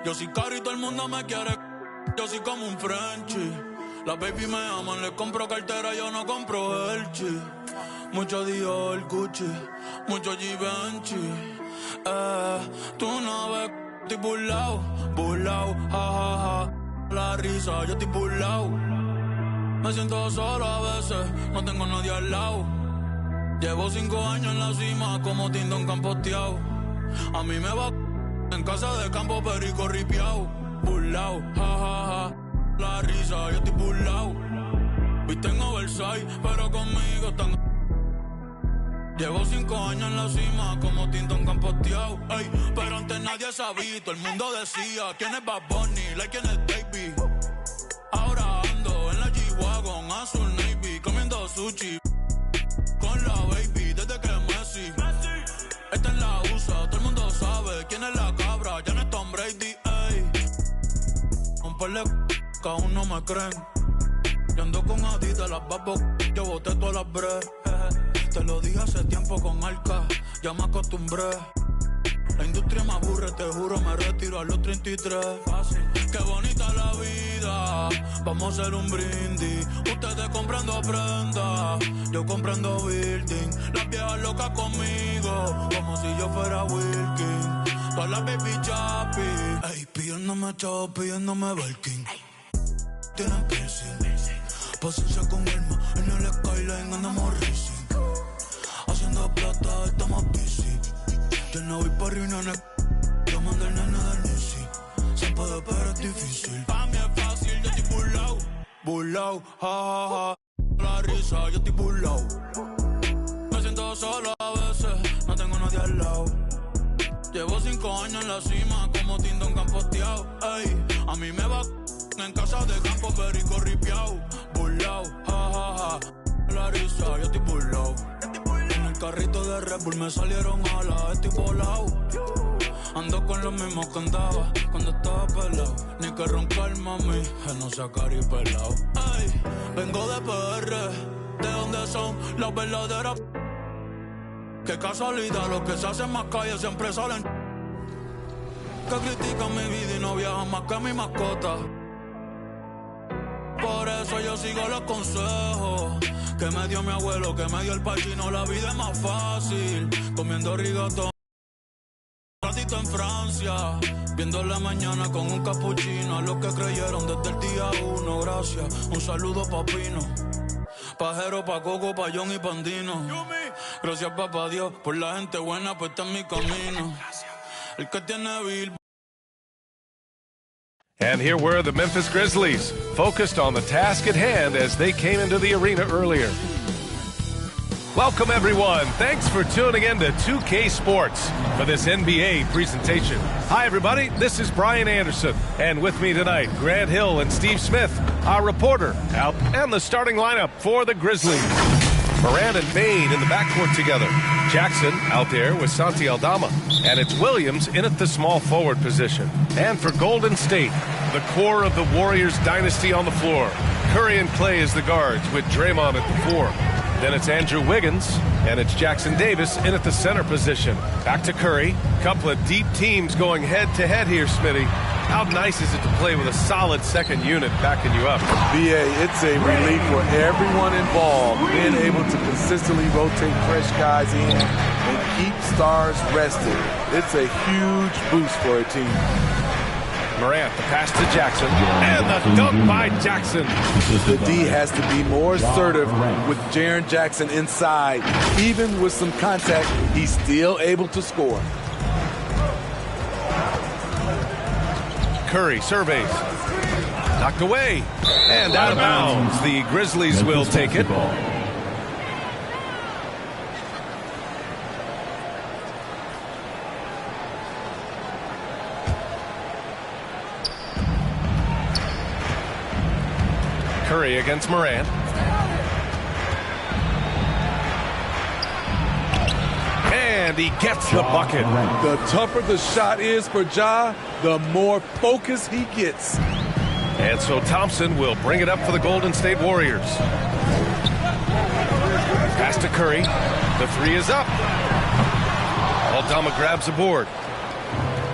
Yo soy caro y todo el mundo me quiere. Yo soy como un Frenchie. Las baby me aman, les compro cartera, yo no compro Elchi. Mucho Dior, Gucci, mucho Givenchy. Tú no ves, estoy burlao, ja, ja, ja. La risa, yo estoy burlao. Me siento solo a veces, no tengo nadie al lado. Llevo 5 años en la cima como Tindon campoteado. A mí me va en casa de campo perico ripiao. Burlao, ja, ja, ja. La risa, yo estoy burlao. Viste en Oversize, pero conmigo están. Llevo 5 años en la cima como Tindon campoteado. Ey, pero antes nadie sabía, todo el mundo decía quién es Bad Bunny, like quién es Baby. Ahora ando en la G-Wagon, azul navy, comiendo sushi con la baby desde que Messi. Esta es la USA, todo el mundo sabe quién es la cabra, ya no es Tom Brady. Ey, un par de que aún no me creen. Yo ando con Adidas, las babos, yo boté todas las breves. Te lo dije hace tiempo con Arca, ya me acostumbré. La industria me aburre, te juro, me retiro a los 33. Fácil. Qué bonita la vida, vamos a hacer un brindis. Ustedes comprando prendas, yo comprando building. Las viejas locas conmigo, como si yo fuera Wilkin. Todas las baby chapi, ey, pidiéndome chavo, pidiéndome Belkin. Tienen piercing, paciencia con alma, en el skyline andamos racing. Haciendo plata, estamos busy. Yo no voy pa' reuniones, yo mando el nene del Nisi. Se puede, pero es difícil. Pa' mí es fácil, yo estoy burlao, ja, ja, ja. La risa, yo estoy burlao. Me siento solo a veces, no tengo nadie al lado. Llevo 5 años en la cima, como Tindon campoteado. Ey, a mí me va en casa de campo, perico ripiao. Burlao, ja, ja, ja. La risa, yo estoy burlao. En el carrito de Red Bull me salieron alas, estoy volado. Ando con los mismos que andaba cuando estaba pelado. Ni que roncar, mami, que no sea cari pelado. Ey, vengo de PR, ¿de dónde son las verdaderas? Qué casualidad, los que se hacen más calle siempre salen. Que critican mi vida y no viajan más que mi mascota. Por eso yo sigo los consejos que me dio mi abuelo, que me dio el pachino. La vida es más fácil comiendo rigatón. Un ratito en Francia, viendo la mañana con un capuchino. A los que creyeron desde el día 1, gracias. Un saludo pa' Pino, Pajero, pa' Coco, pa' John y Pandino. Gracias papá Dios por la gente buena, pues está en mi camino. El que tiene Bill. And here were the Memphis Grizzlies, focused on the task at hand as they came into the arena earlier. Welcome, everyone. Thanks for tuning in to 2K Sports for this NBA presentation. Hi, everybody. This is Brian Anderson. And with me tonight, Grant Hill and Steve Smith, our reporter, out, and the starting lineup for the Grizzlies. Moran and Bain in the backcourt together. Jackson out there with Santi Aldama. And it's Williams in at the small forward position. And for Golden State, the core of the Warriors dynasty on the floor. Curry and Clay as the guards with Draymond at the 4. Then it's Andrew Wiggins, and it's Jackson Davis in at the center position. Back to Curry. Couple of deep teams going head-to-head here, Smitty. How nice is it to play with a solid second unit backing you up? BA, it's a relief for everyone involved, being able to consistently rotate fresh guys in and keep stars rested. It's a huge boost for a team. Morant, the pass to Jackson, and the dunk by Jackson. The D has to be more assertive with Jaren Jackson inside. Even with some contact, he's still able to score. Curry surveys. Knocked away. And out of bounds. The Grizzlies will take it. Curry against Morant. And he gets the bucket. The tougher the shot is for Ja, the more focus he gets. And so Thompson will bring it up for the Golden State Warriors. Pass to Curry. The 3 is up. Aldama grabs the board.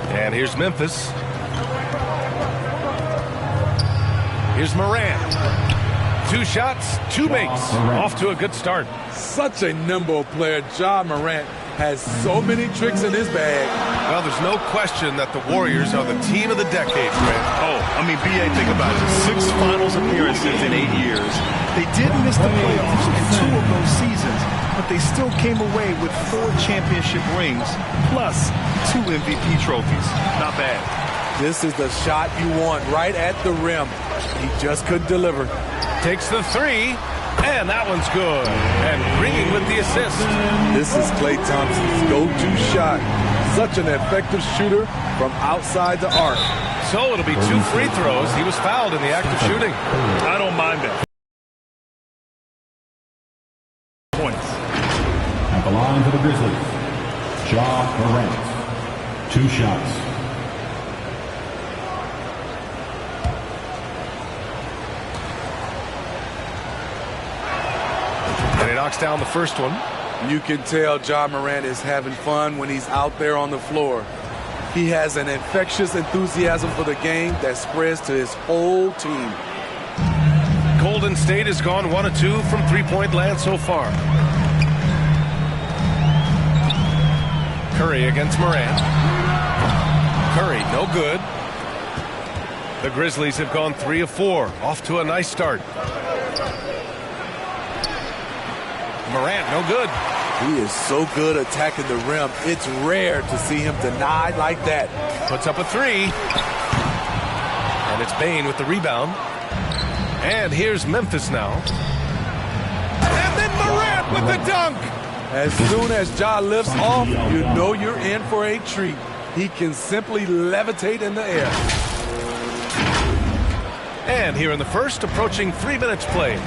And here's Memphis. Here's Morant. 2 shots, 2 makes. Off to a good start. Such a nimble player. Ja Morant has so many tricks in his bag. Well, there's no question that the Warriors are the team of the decade, Grant. Oh, I mean, B.A., think about it. 6 finals appearances in 8 years. They did miss the playoffs in 2 of those seasons, but they still came away with 4 championship rings, plus 2 MVP trophies. Not bad. This is the shot you want, right at the rim. He just couldn't deliver. Takes the 3, and that one's good. And Green with the assist. This is Klay Thompson's go-to shot. Such an effective shooter from outside the arc. So it'll be 2 free throws. He was fouled in the act of shooting. I don't mind that. Points. At the line for the Grizzlies, Ja Morant. 2 shots. And he knocks down the first one. You can tell Ja Morant is having fun when he's out there on the floor. He has an infectious enthusiasm for the game that spreads to his whole team. Golden State has gone 1 of 2 from three-point land so far. Curry against Morant. Curry, no good. The Grizzlies have gone 3 of 4. Off to a nice start. Morant, no good. He is so good attacking the rim. It's rare to see him denied like that. Puts up a 3. And it's Bane with the rebound. And here's Memphis now. And then Morant with the dunk. As soon as Ja lifts off, you know you're in for a treat. He can simply levitate in the air. And here in the first, approaching 3 minutes played.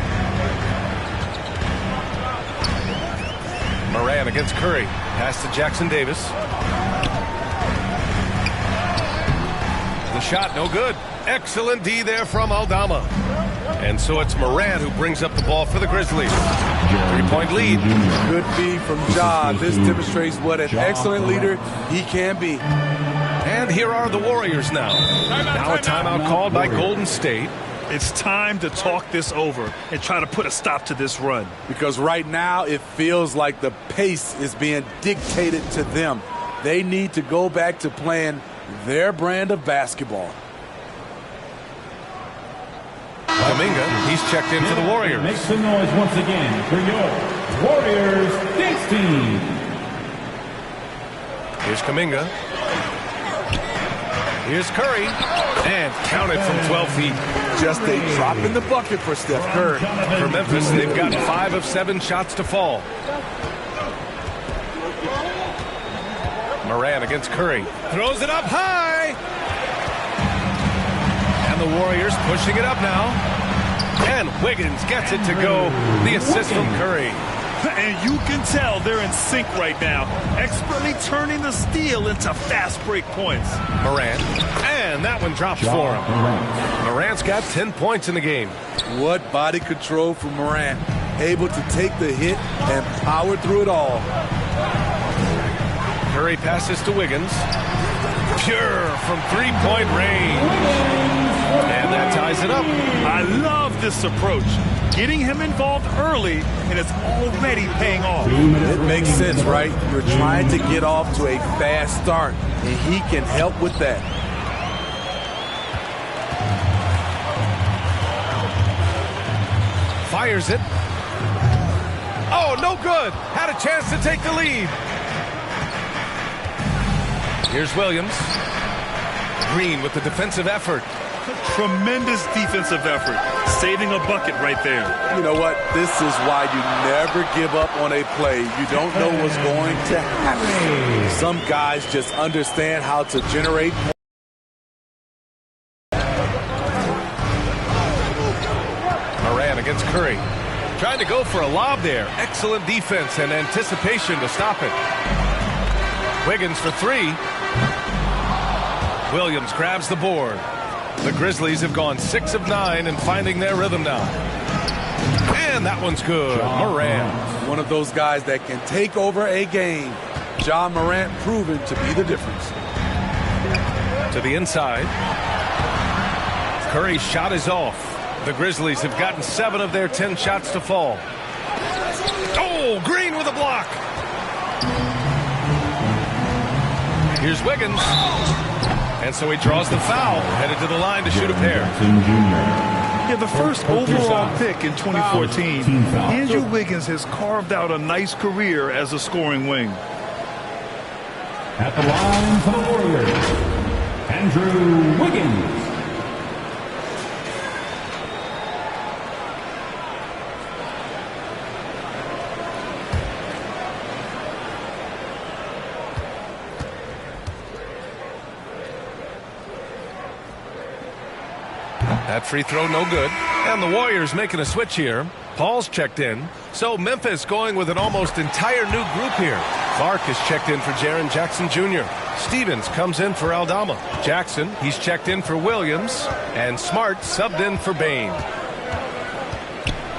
Morant against Curry. Pass to Jackson Davis. The shot, no good. Excellent D there from Aldama. And so it's Morant who brings up the ball for the Grizzlies. 3-point lead. Good feed from Ja. This demonstrates what an excellent leader he can be. And here are the Warriors now. Now a timeout called by Golden State. It's time to talk this over and try to put a stop to this run. Because right now it feels like the pace is being dictated to them. They need to go back to playing their brand of basketball. Kuminga, he's checked in for the Warriors. Make some noise once again for your Warriors dance team. Here's Kuminga. Here's Curry. And counted from 12 feet. Just a drop in the bucket for Steph Curry. For Memphis, they've got 5 of 7 shots to fall. Morant against Curry. Throws it up high. And the Warriors pushing it up now. And Wiggins gets it to go. The assist from Curry. And you can tell they're in sync right now, expertly turning the steal into fast break points. Morant. And that one drops for him. Morant's got 10 points in the game. What body control from Morant. Able to take the hit and power through it all. Curry passes to Wiggins. Pure from 3-point range. And that ties it up. I love this approach. Getting him involved early, and it's already paying off. It makes sense, right? You're trying to get off to a fast start, and he can help with that. Fires it. Oh, no good. Had a chance to take the lead. Here's Williams. Green with the defensive effort. Tremendous defensive effort. Saving a bucket right there. You know what? This is why you never give up on a play. You don't know what's going to happen. Some guys just understand how to generate. Morant against Curry. Trying to go for a lob there. Excellent defense and anticipation to stop it. Wiggins for 3. Williams grabs the board. The Grizzlies have gone 6 of 9 and finding their rhythm now. And that one's good. Morant. One of those guys that can take over a game. Ja Morant proven to be the difference. To the inside. Curry's shot is off. The Grizzlies have gotten 7 of their 10 shots to fall. Oh, Green with a block. Here's Wiggins. And so he draws the foul, headed to the line to shoot a pair. Yeah, the first overall pick in 2014, Andrew Wiggins has carved out a nice career as a scoring wing. At the line for the Warriors, Andrew Wiggins. That free throw no good. And the Warriors making a switch here. Paul's checked in. So Memphis going with an almost entire new group here. Clark is checked in for Jaren Jackson Jr. Stevens comes in for Aldama. Jackson, he's checked in for Williams. And Smart subbed in for Bain.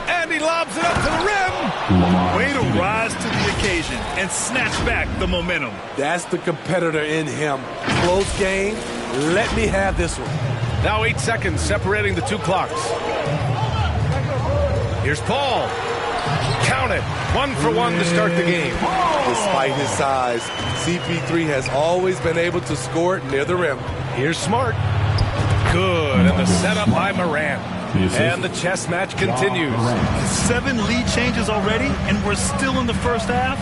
And he lobs it up to the rim. Way to rise to the occasion and snatch back the momentum. That's the competitor in him. Close game. Let me have this one. Now 8 seconds separating the 2 clocks. Here's Paul. Count it. 1 for 1 to start the game. Despite his size, CP3 has always been able to score it near the rim. Here's Smart. Good. And the setup by Morant. And the chess match continues. 7 lead changes already, and we're still in the first half.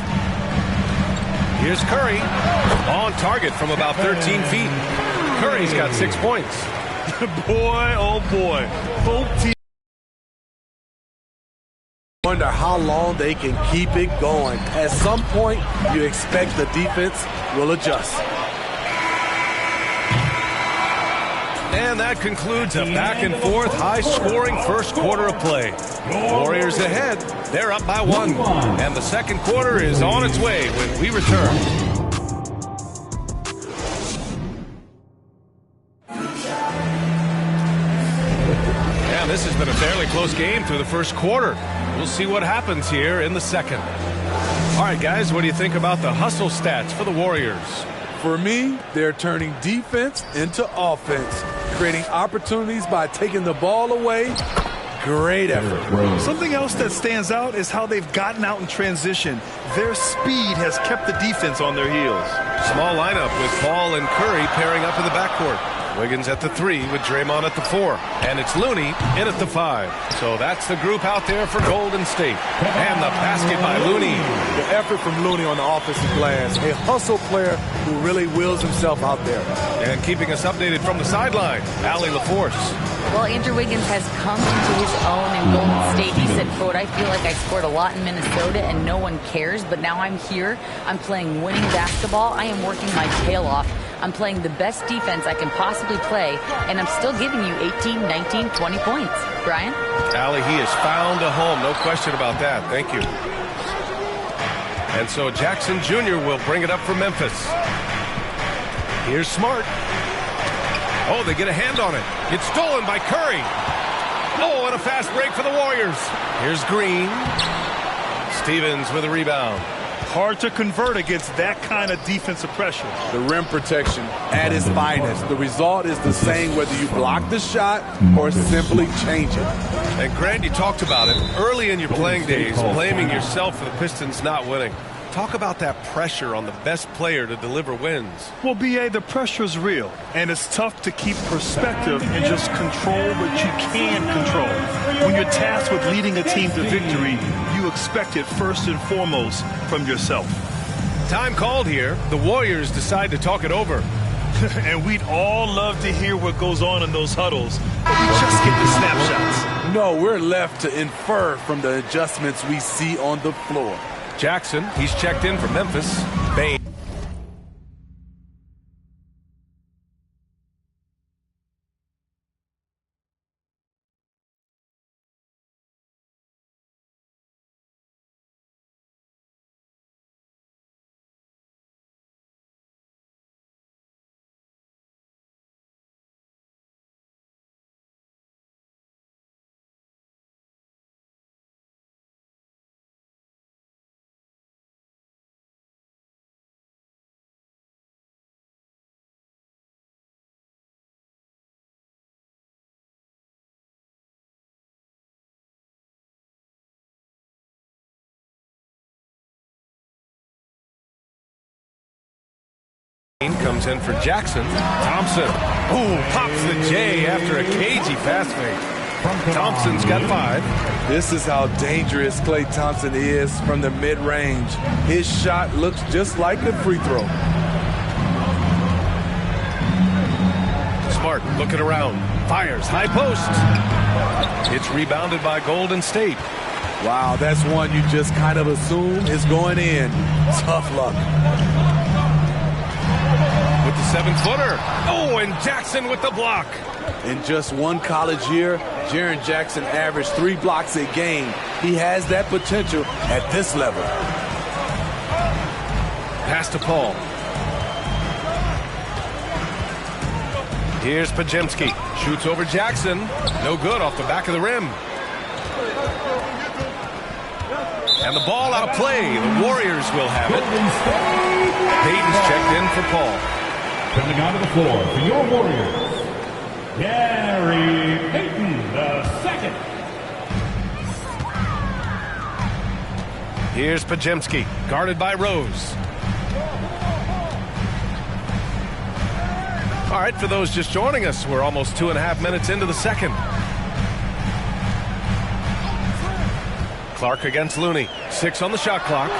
Here's Curry. On target from about 13 feet. Curry's got 6 points. Boy, oh boy. Both teams. Wonder how long they can keep it going. At some point, you expect the defense will adjust. And that concludes a back-and-forth, high-scoring first quarter of play. Warriors ahead. They're up by 1. And the second quarter is on its way when we return. This has been a fairly close game through the first quarter. We'll see what happens here in the second. All right, guys, what do you think about the hustle stats for the Warriors? For me, they're turning defense into offense, creating opportunities by taking the ball away. Great effort. Something else that stands out is how they've gotten out in transition. Their speed has kept the defense on their heels. Small lineup with Paul and Curry pairing up in the backcourt. Wiggins at the 3 with Draymond at the 4. And it's Looney in at the 5. So that's the group out there for Golden State. And the basket by Looney. The effort from Looney on the offensive glass. A hustle player who really wills himself out there. And keeping us updated from the sideline, Allie LaForce. Well, Andrew Wiggins has come into his own in Golden State. He said, quote, I feel like I scored a lot in Minnesota and no one cares, but now I'm here. I'm playing winning basketball. I am working my tail off. I'm playing the best defense I can possibly play, and I'm still giving you 18, 19, 20 points. Brian? Allie, he has found a home. No question about that. Thank you. And so Jackson Jr. will bring it up for Memphis. Here's Smart. Oh, they get a hand on it. It's stolen by Curry. Oh, and a fast break for the Warriors. Here's Green. Stevens with a rebound. Hard to convert against that kind of defensive pressure. The rim protection at its finest. The result is the same whether you block the shot or simply change it. And Grant, you talked about it early in your playing days, blaming yourself for the Pistons not winning. Talk about that pressure on the best player to deliver wins. Well, B.A., the pressure's real, and it's tough to keep perspective and just control what you can control. When you're tasked with leading a team to victory, you expect it first and foremost from yourself. Time called here. The Warriors decide to talk it over. And we'd all love to hear what goes on in those huddles, but we just get the snapshots. No, we're left to infer from the adjustments we see on the floor. Jackson, he's checked in for Memphis. Bain. Comes in for Jackson. Thompson. Ooh, pops the J after a cagey fast fake. Thompson's got 5. This is how dangerous Klay Thompson is from the mid-range. His shot looks just like a free throw. Smart looking around. Fires high post. It's rebounded by Golden State. Wow, that's one you just kind of assume is going in. Tough luck. With the 7-footer. Oh, and Jackson with the block. In just one college year, Jaren Jackson averaged 3 blocks a game. He has that potential at this level. Pass to Paul. Here's Podziemski. Shoots over Jackson. No good off the back of the rim. And the ball out of play. The Warriors will have it. Payton's checked in for Paul. Coming onto the floor for your Warriors, Gary Payton, the second. Here's Podziemski, guarded by Rose. All right, for those just joining us, we're almost 2.5 minutes into the second. Clark against Looney. 6 on the shot clock.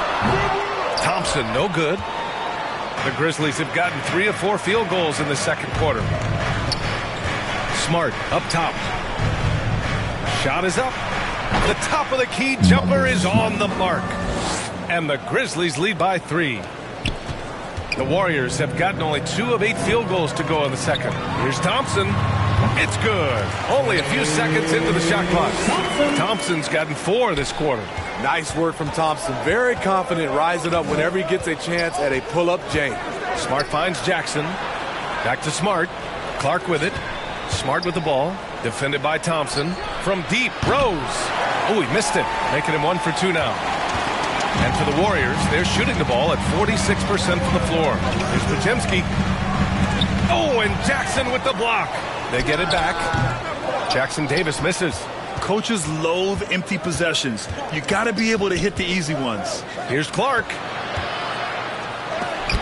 Thompson, no good. The Grizzlies have gotten 3 of 4 field goals in the second quarter. Smart up top. Shot is up. The top of the key jumper is on the mark. And the Grizzlies lead by 3. The Warriors have gotten only 2 of 8 field goals to go in the second. Here's Thompson. It's good. Only a few seconds into the shot clock. Thompson's gotten 4 this quarter. Nice work from Thompson. Very confident rising up whenever he gets a chance at a pull-up J. Smart finds Jackson. Back to Smart. Clark with it. Smart with the ball. Defended by Thompson. From deep, Rose. Oh, he missed it. Making him 1 for 2 now. And for the Warriors, they're shooting the ball at 46% from the floor. Here's Podziemski. Oh, and Jackson with the block. They get it back. Jackson Davis misses. Coaches loathe empty possessions. You got to be able to hit the easy ones. Here's Clark.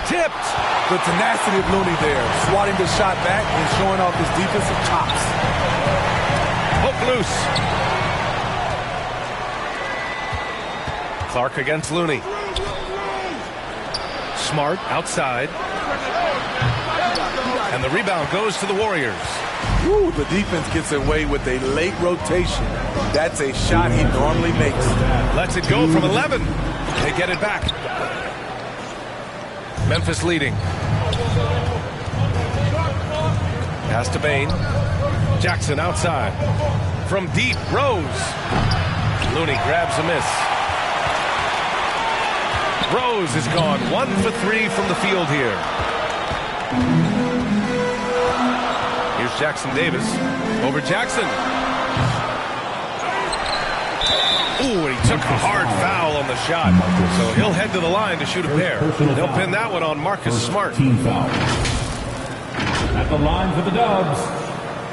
Tipped. The tenacity of Looney there, swatting the shot back and showing off his defensive chops. Hook loose. Clark against Looney. Smart outside. And the rebound goes to the Warriors. Ooh, the defense gets away with a late rotation. That's a shot he normally makes. Lets it go from 11. They get it back. Memphis leading. Pass to Bane. Jackson outside. From deep, Rose. Looney grabs a miss. Rose is gone 1 for 3 from the field here. Here's Jackson Davis. Over Jackson. Ooh, and he took a hard foul on the shot. So he'll head to the line to shoot a pair. They'll pin that one on Marcus Smart. Team foul. At the line for the Dubs,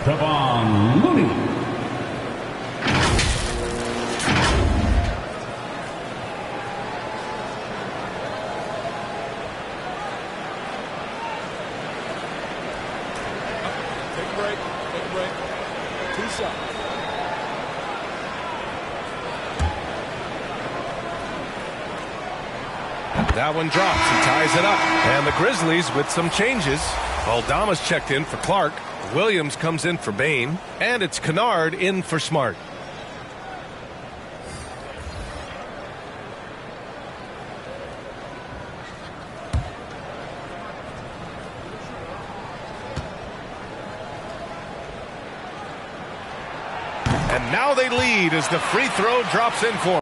Kevon Looney. That one drops. He ties it up. And the Grizzlies with some changes. Aldama's checked in for Clark. Williams comes in for Bane. And it's Kennard in for Smart. And now they lead as the free throw drops in for them.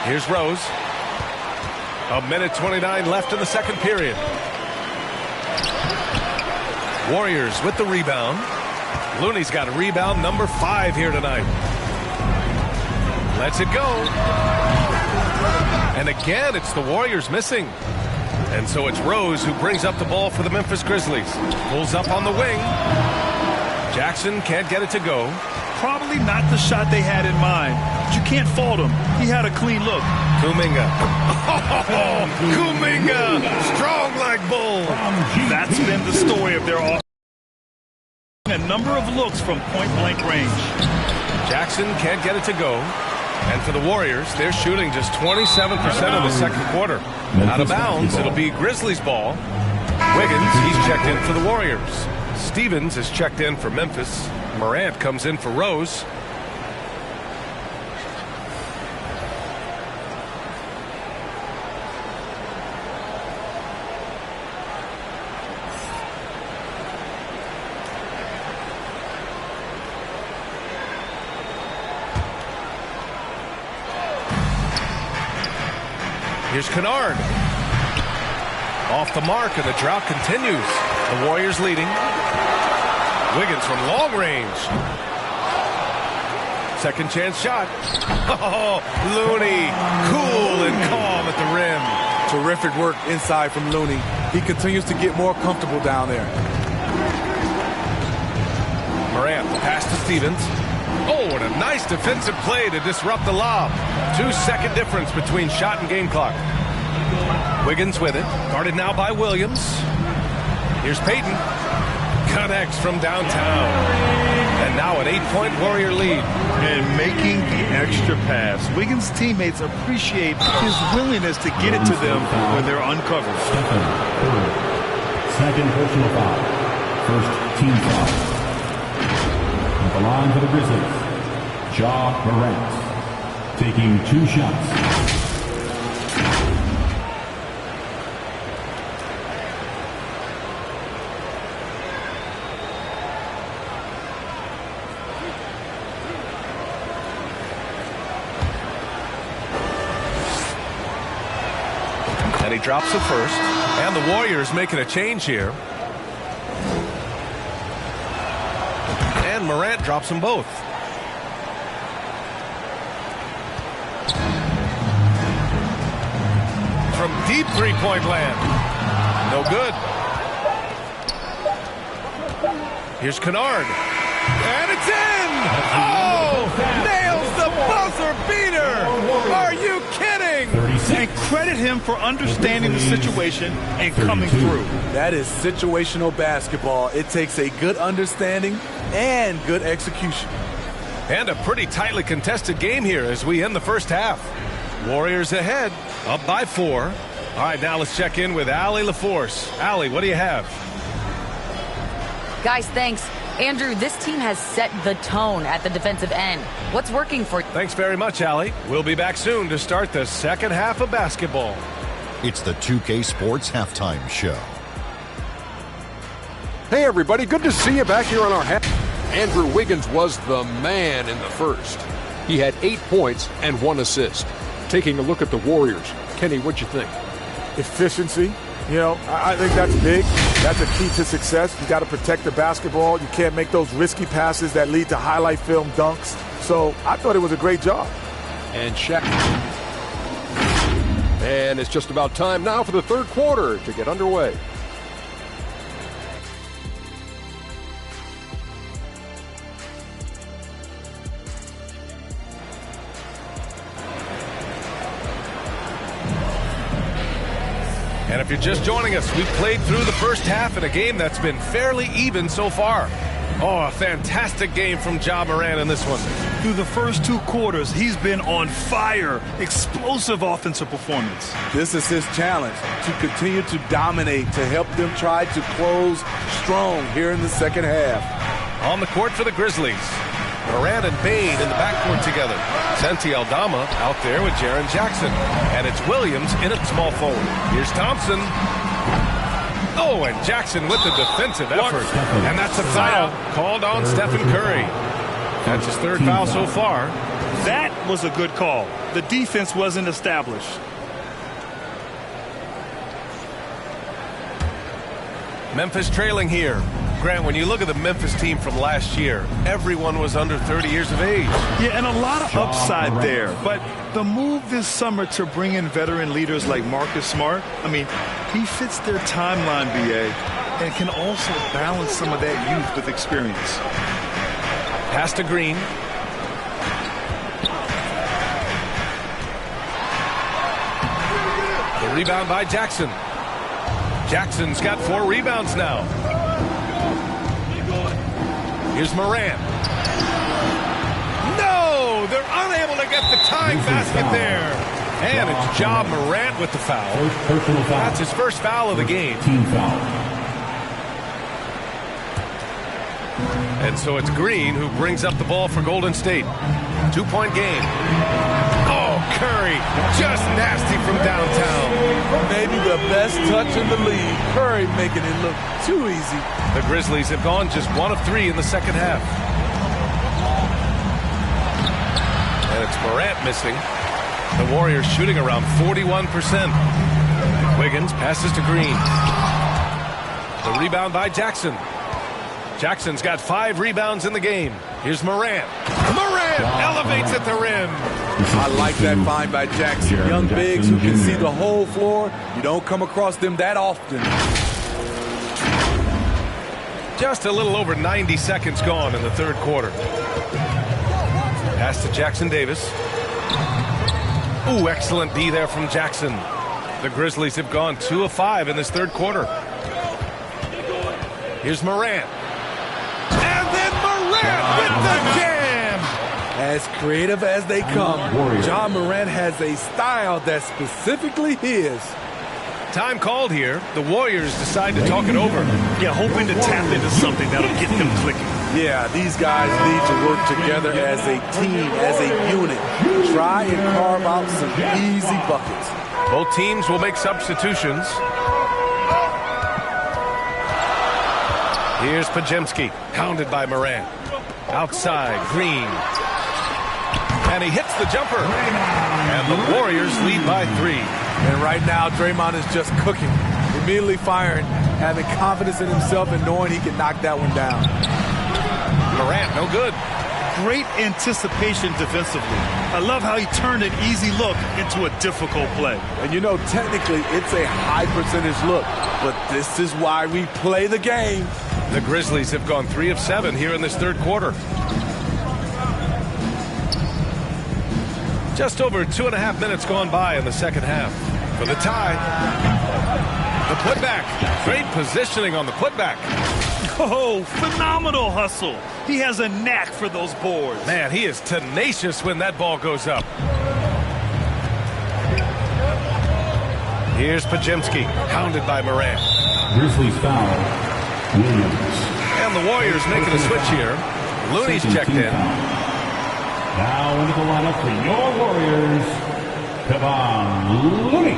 Here's Rose. 1:29 left in the second period. Warriors with the rebound. Looney's got a rebound number 5 here tonight. Lets it go. And again, it's the Warriors missing. And so it's Rose who brings up the ball for the Memphis Grizzlies. Pulls up on the wing. Jackson can't get it to go. Probably not the shot they had in mind, but you can't fault him. He had a clean look. Kuminga. Oh, Kuminga! Strong like bull. That's been the story of their offense. A number of looks from point-blank range. Jackson can't get it to go. And for the Warriors, they're shooting just 27% in the second quarter. Out of bounds, it'll be Grizzlies ball. Wiggins, he's checked in for the Warriors. Stevens is checked in for Memphis. Morant comes in for Rose. Here's Kennard. Off the mark, and the drought continues. The Warriors leading. Wiggins from long range. Second chance shot. Oh, Looney, cool and calm at the rim. Terrific work inside from Looney. He continues to get more comfortable down there. Morant, pass to Stevens. Oh, and a nice defensive play to disrupt the lob. 2-second difference between shot and game clock. Wiggins with it. Guarded now by Williams. Here's Payton. Connects from downtown. And now an 8-point Warrior lead. And making the extra pass. Wiggins' teammates appreciate his willingness to get it to them when they're uncovered. Second personal foul. First team foul. At the line for the Grizzlies, Ja Morant, taking 2 shots. And he drops the first. And the Warriors making a change here. And Morant drops them both. From deep three-point land. No good. Here's Kennard. And it's in! Oh! Nails the buzzer beater! Are you kidding? And credit him for understanding the situation and coming through. That is situational basketball. It takes a good understanding and good execution. And a pretty tightly contested game here as we end the first half. Warriors ahead, up by 4. All right, now let's check in with Allie LaForce. Allie, what do you have? Guys, thanks. Andrew, this team has set the tone at the defensive end. What's working for you? Thanks very much, Allie. We'll be back soon to start the second half of basketball. It's the 2K Sports Halftime Show. Hey, everybody. Good to see you back here on our half. Andrew Wiggins was the man in the first. He had 8 points and 1 assist. Taking a look at the Warriors. Kenny, what'd you think? Efficiency. You know, I think that's big. That's a key to success. You got to protect the basketball. You can't make those risky passes that lead to highlight film dunks. So I thought it was a great job. And Shaq. And it's just about time now for the third quarter to get underway. And if you're just joining us, we've played through the first half in a game that's been fairly even so far. Oh, a fantastic game from Ja Morant in this one. Through the first 2 quarters, he's been on fire. Explosive offensive performance. This is his challenge, to continue to dominate, to help them try to close strong here in the second half. On the court for the Grizzlies, Morant and Bane in the backcourt together. Santi Aldama out there with Jaren Jackson. And it's Williams in at small forward. Here's Thompson. Oh, and Jackson with the defensive effort. And that's a foul called on Stephen Curry. That's his 3rd foul so far. That was a good call. The defense wasn't established. Memphis trailing here. Grant, when you look at the Memphis team from last year, everyone was under 30 years of age. Yeah, and a lot of upside there. But the move this summer to bring in veteran leaders like Marcus Smart, I mean, he fits their timeline, BA, and can also balance some of that youth with experience. Pass to Green. The rebound by Jackson. Jackson's got 4 rebounds now. Here's Morant. No! They're unable to get the tying basket there. And it's Ja Morant with the foul. That's his first foul of the game. Team foul. And so it's Green who brings up the ball for Golden State. 2-point game. Oh, Curry, just nasty from downtown. Maybe the best touch in the league. Curry making it look too easy. The Grizzlies have gone just 1 of 3 in the second half. And it's Morant missing. The Warriors shooting around 41%. Wiggins passes to Green. The rebound by Jackson. Jackson's got 5 rebounds in the game. Here's Morant. Morant elevates at the rim. I like that find by Jackson. Young bigs who can see the whole floor. You don't come across them that often. Just a little over 90 seconds gone in the third quarter. Pass to Jackson Davis. Ooh, excellent D there from Jackson. The Grizzlies have gone 2 of 5 in this third quarter. Here's Morant. And then Morant with the jam! As creative as they come, Ja Morant has a style that's specifically his. Time called here. The Warriors decide to talk it over. Yeah, hoping to tap into something that'll get them clicking. Yeah, these guys need to work together as a team, as a unit. Try and carve out some easy buckets. Both teams will make substitutions. Here's Podziemski, hounded by Morant. Outside, Green. And he hits the jumper. And the Warriors lead by 3. And right now, Draymond is just cooking. Immediately firing, having confidence in himself and knowing he can knock that one down. Morant, no good. Great anticipation defensively. I love how he turned an easy look into a difficult play. And you know, technically, it's a high percentage look. But this is why we play the game. The Grizzlies have gone 3 of 7 here in this third quarter. Just over 2.5 minutes gone by in the second half. For the tie. The putback. Great positioning on the putback. Oh, phenomenal hustle. He has a knack for those boards. Man, he is tenacious when that ball goes up. Here's Podziemski, hounded by Morant. Grizzlies foul. Williams. And the Warriors making a switch here. Looney's checked in. Now into the lineup for your Warriors, Kevon Looney.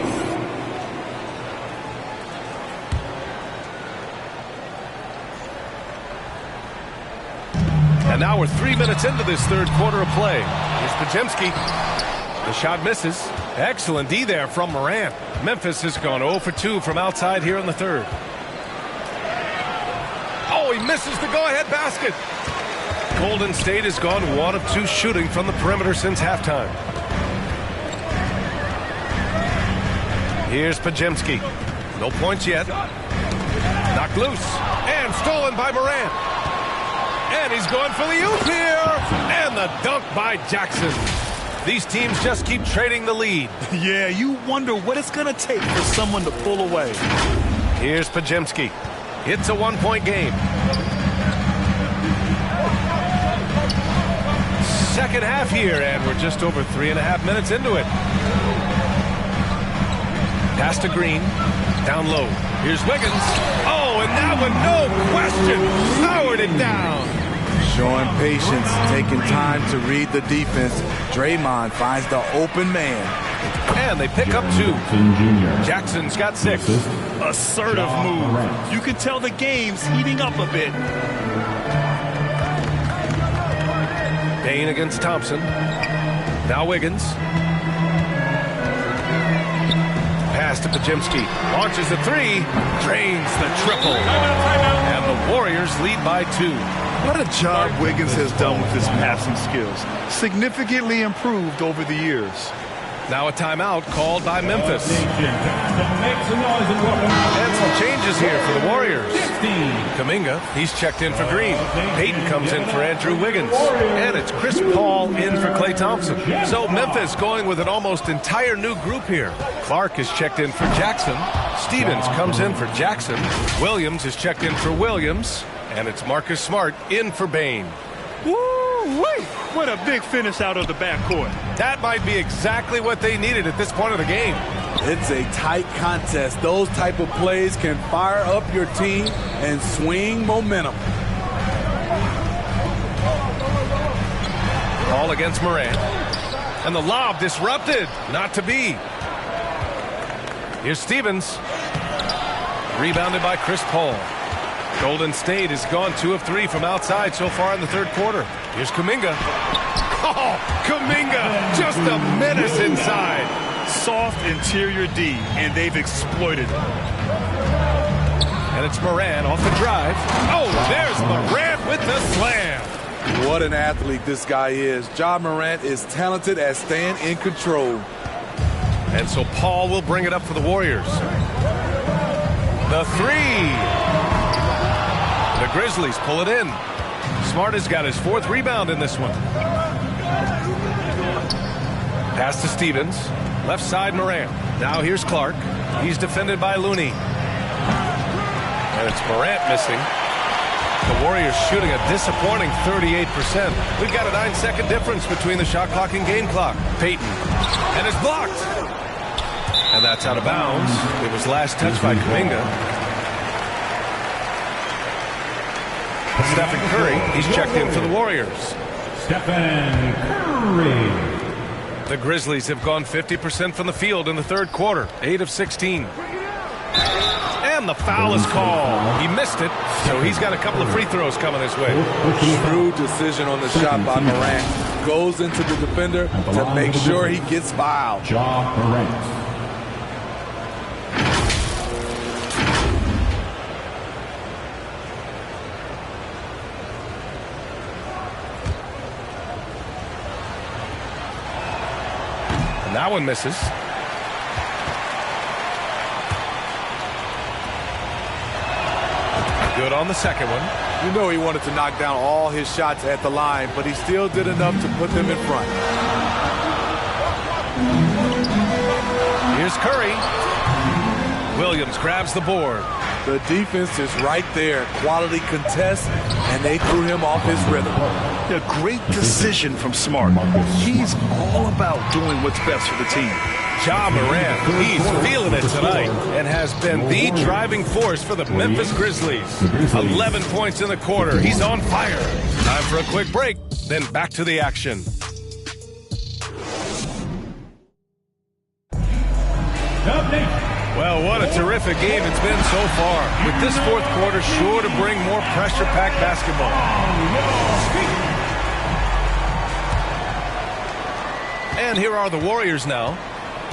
And now we're 3 minutes into this third quarter of play. Here's Podziemski. The shot misses. Excellent D there from Morant. Memphis has gone 0 for 2 from outside here in the third. Oh, he misses the go-ahead basket. Golden State has gone 1 of 2 shooting from the perimeter since halftime. Here's Podziemski. No points yet. Knocked loose. And stolen by Morant. And he's going for the oop here. And the dunk by Jackson. These teams just keep trading the lead. Yeah, you wonder what it's going to take for someone to pull away. Here's Podziemski. It's a 1-point game. Second half here, and we're just over 3.5 minutes into it. Pass to Green. Down low. Here's Wiggins. Oh, and that one, no question, powered it down. Showing patience, taking time to read the defense. Draymond finds the open man. And they pick up 2. Jackson's got 6. Assertive move. You can tell the game's heating up a bit. Payne against Thompson. Now Wiggins. Pass to Podziemski. Launches the three. Drains the triple. And the Warriors lead by 2. What a job Wiggins has done with his passing skills. Significantly improved over the years. Now a timeout called by Memphis. And some changes here for the Warriors. Kuminga, he's checked in for Green. Payton comes in for Andrew Wiggins. And it's Chris Paul in for Klay Thompson. So Memphis going with an almost entire new group here. Clark is checked in for Jackson. Stevens comes in for Jackson. Williams is checked in for Williams. And it's Marcus Smart in for Bane. Woo-wee! What a big finish out of the backcourt. That might be exactly what they needed at this point of the game. It's a tight contest. Those type of plays can fire up your team and swing momentum. Ball against Morant. And the lob disrupted. Not to be. Here's Stevens. Rebounded by Chris Paul. Golden State has gone 2 of 3 from outside so far in the third quarter. Here's Kuminga. Oh, Kuminga, just a menace inside. Soft interior D, and they've exploited it. And it's Morant off the drive. Oh, there's Morant with the slam. What an athlete this guy is. Ja Morant is talented at staying in control. And so Paul will bring it up for the Warriors. The three. The Grizzlies pull it in. Smart has got his 4th rebound in this one. Pass to Stevens. Left side Morant. Now here's Clark. He's defended by Looney. And it's Morant missing. The Warriors shooting a disappointing 38%. We've got a 9-second difference between the shot clock and game clock. Payton. And it's blocked. And that's out of bounds. It was last touched by Kuminga. Stephen Curry, he's checked in for the Warriors. Stephen Curry. The Grizzlies have gone 50% from the field in the third quarter, 8 of 16. And the foul is called. He missed it, so he's got a couple of free throws coming his way. Shrewd decision on the shot by Morant. Goes into the defender to make sure he gets fouled. Ja Morant. That one misses. Good on the second one. You know he wanted to knock down all his shots at the line, but he still did enough to put them in front. Here's Curry. Williams grabs the board. The defense is right there. Quality contest, and they threw him off his rhythm. A great decision from Smart. He's all about doing what's best for the team. Ja Morant, he's feeling it tonight and has been the driving force for the Memphis Grizzlies. 11 points in the quarter. He's on fire. Time for a quick break, then back to the action. Well, what a terrific game it's been so far. With this fourth quarter sure to bring more pressure-packed basketball. And here are the Warriors now.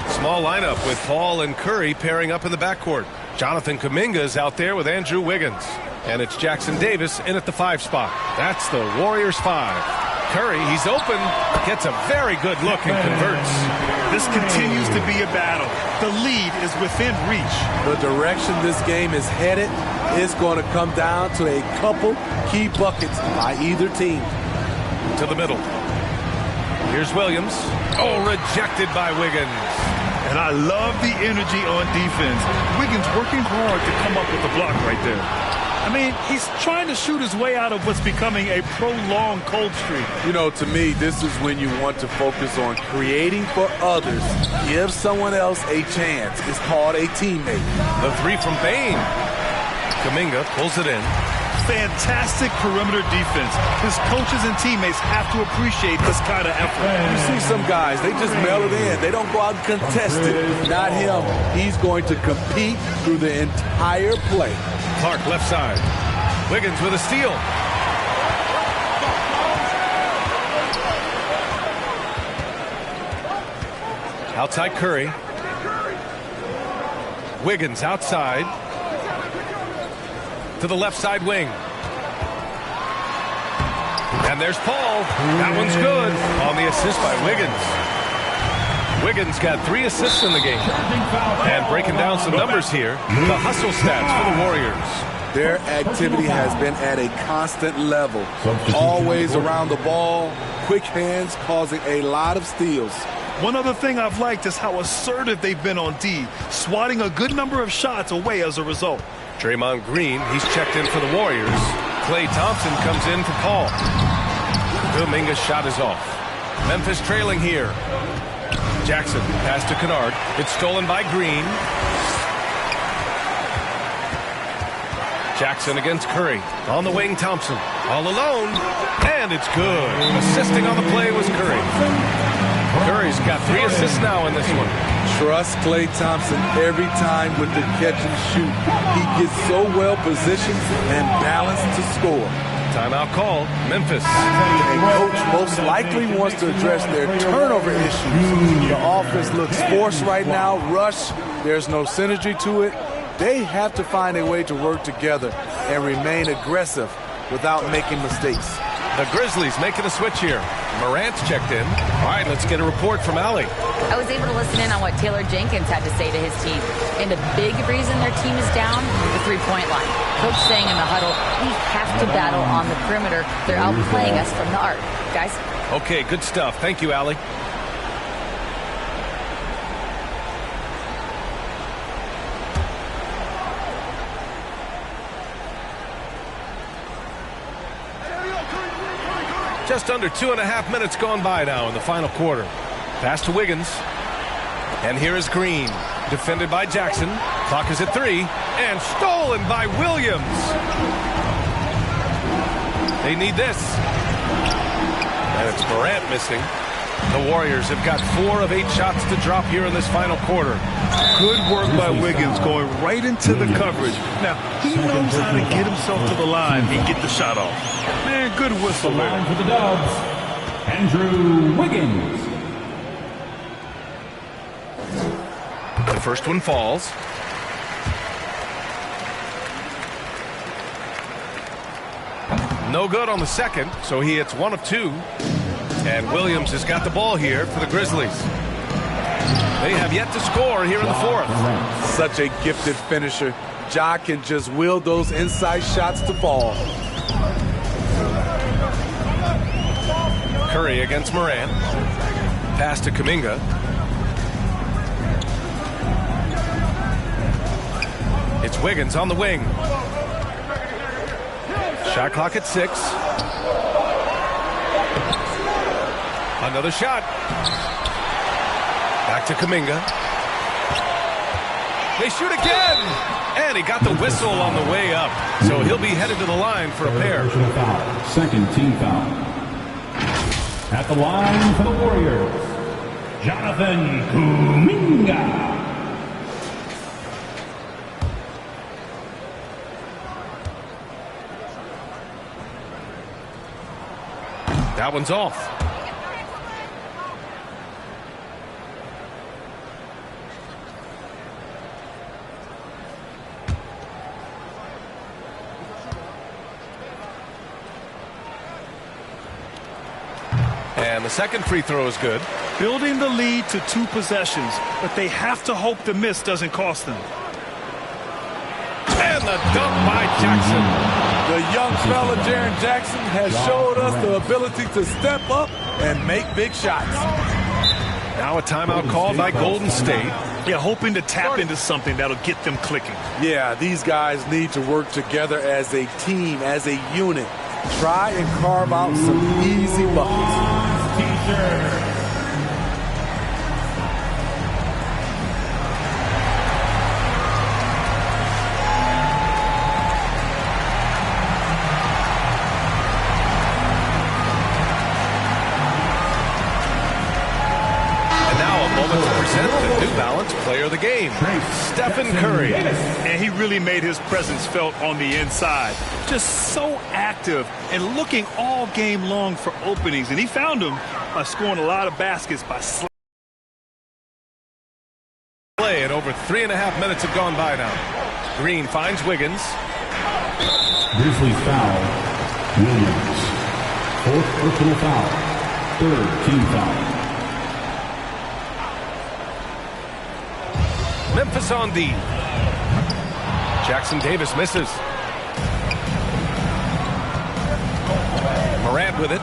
Small lineup with Paul and Curry pairing up in the backcourt. Jonathan Kuminga is out there with Andrew Wiggins. And it's Jackson Davis in at the 5 spot. That's the Warriors 5. Curry, he's open, gets a very good look and converts. This continues to be a battle. The lead is within reach. The direction this game is headed is going to come down to a couple key buckets by either team. To the middle. Here's Williams. Oh, rejected by Wiggins. And I love the energy on defense. Wiggins working hard to come up with the block right there. I mean, he's trying to shoot his way out of what's becoming a prolonged cold streak. You know, to me, this is when you want to focus on creating for others. Give someone else a chance. It's called a teammate. The 3 from Bane. Kuminga pulls it in. Fantastic perimeter defense. His coaches and teammates have to appreciate this kind of effort. You see some guys, they just mail it in. They don't go out and contest it. Not him. He's going to compete through the entire play. Clark left side. Wiggins with a steal. Outside Curry. Wiggins outside. To the left side wing. And there's Paul. That one's good on the assist by Wiggins. Wiggins got 3 assists in the game. And breaking down some numbers here, the hustle stats for the Warriors. Their activity has been at a constant level. Always around the ball, quick hands causing a lot of steals. One other thing I've liked is how assertive they've been on D, swatting a good number of shots away as a result. Draymond Green, he's checked in for the Warriors. Klay Thompson comes in for Paul. Kuminga's shot is off. Memphis trailing here. Jackson, pass to Kennard. It's stolen by Green. Jackson against Curry. On the wing, Thompson. All alone. And it's good. Assisting on the play was Curry. Curry's got 3 assists now in this one. Trust Klay Thompson every time with the catch and shoot. He gets so well positioned and balanced to score. Timeout called. Memphis. And coach most likely wants to address their turnover issues. The offense looks forced right now. Rush. There's no synergy to it. They have to find a way to work together and remain aggressive without making mistakes. The Grizzlies making a switch here. Morant's checked in. All right, let's get a report from Allie. I was able to listen in on what Taylor Jenkins had to say to his team. And the big reason their team is down, the three-point line. Coach saying in the huddle, we have to battle on the perimeter. They're outplaying us from the arc. Guys? Okay, good stuff. Thank you, Allie. Just under 2.5 minutes gone by now in the final quarter. Pass to Wiggins. And here is Green. Defended by Jackson. Clock is at 3. And stolen by Williams. They need this. And it's Morant missing. The Warriors have got 4 of 8 shots to drop here in this final quarter. Good work by Wiggins going right into the coverage. Now, he knows how to get himself to the line and get the shot off. Man, good whistle there. For the Dubs, Andrew Wiggins. The first one falls. No good on the second, so he hits 1 of 2. And Williams has got the ball here for the Grizzlies. They have yet to score here in the 4th. Such a gifted finisher. Ja can just will those inside shots to fall. Curry against Morant. Pass to Kuminga. It's Wiggins on the wing. Shot clock at 6. Another shot. Back to Kuminga. They shoot again. And he got the whistle on the way up. So he'll be headed to the line for a pair. Second team foul. At the line for the Warriors, Jonathan Kuminga. That one's off. And the second free throw is good. Building the lead to 2 possessions, but they have to hope the miss doesn't cost them. And the dunk by Jackson. The young fella, Jaren Jackson, has showed us the ability to step up and make big shots. Now a timeout called by Golden State. Yeah, hoping to tap into something that'll get them clicking. Yeah, these guys need to work together as a team, as a unit. Try and carve out some easy buckets. The New Balance Player of the Game, Stephen Curry. And he really made his presence felt on the inside. Just so active and looking all game long for openings. And he found them by scoring a lot of baskets by play, and over 3.5 minutes have gone by now. Green finds Wiggins. Grizzlies foul. Williams. 4th personal foul. 3rd team foul. Memphis on D. Jackson Davis misses. Morant with it.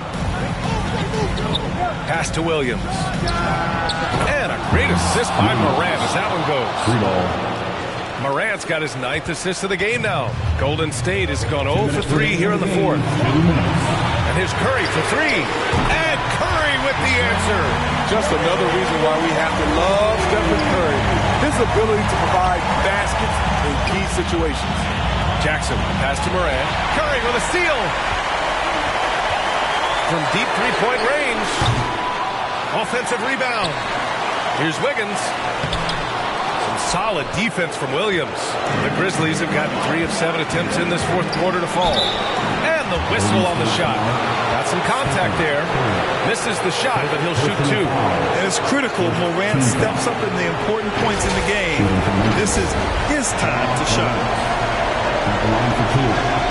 Pass to Williams. And a great assist by Morant as that one goes. 3 ball. Morant's got his 9th assist of the game now. Golden State has gone 0 for 3 here in the 4th. And here's Curry for 3. And Curry with the answer. Just another reason why we have to love Stephen Curry. His ability to provide baskets in key situations. Jackson, pass to Morant. Curry with a steal. From deep three-point range. Offensive rebound. Here's Wiggins. Some solid defense from Williams. The Grizzlies have gotten 3 of 7 attempts in this 4th quarter to fall. And the whistle on the shot. Got some contact there. Misses the shot, but he'll shoot 2. And it's critical. Morant steps up in the important points in the game. This is his time to shine. At the line for 2.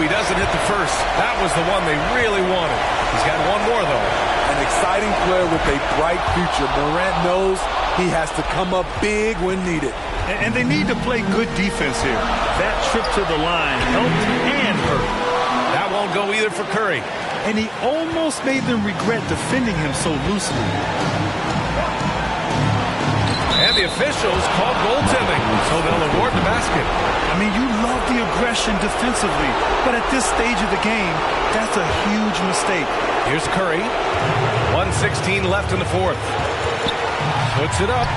He doesn't hit the first. That was the one they really wanted. He's got one more, though. An exciting player with a bright future. Morant knows he has to come up big when needed. And they need to play good defense here. That trip to the line helped and hurt. That won't go either for Curry. And he almost made them regret defending him so loosely. And the officials called goaltending, so they'll award the basket. I mean, you love the aggression defensively, but at this stage of the game, that's a huge mistake. Here's Curry. 1:16 left in the 4th. Puts it up.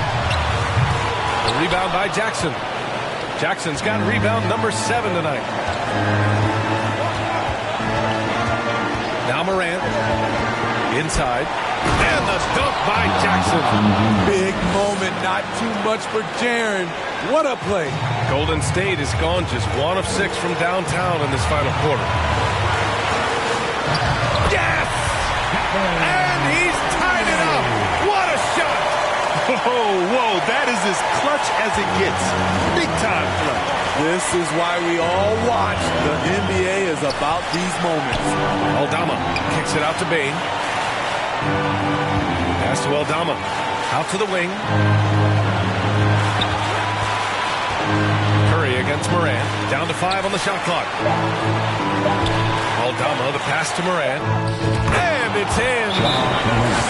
The rebound by Jackson. Jackson's got rebound number 7 tonight. Now Morant. Inside. And the dunk by Jackson. Big moment, not too much for Jaren. What a play. Golden State has gone just 1 of 6 from downtown in this final quarter. Yes! And he's tied it up. What a shot! Whoa, that is as clutch as it gets. Big time play. This is why we all watch. The NBA is about these moments. Aldama kicks it out to Bane. Pass to Aldama. Out to the wing. Curry against Morant. Down to 5 on the shot clock. Aldama, the pass to Morant. And it's in.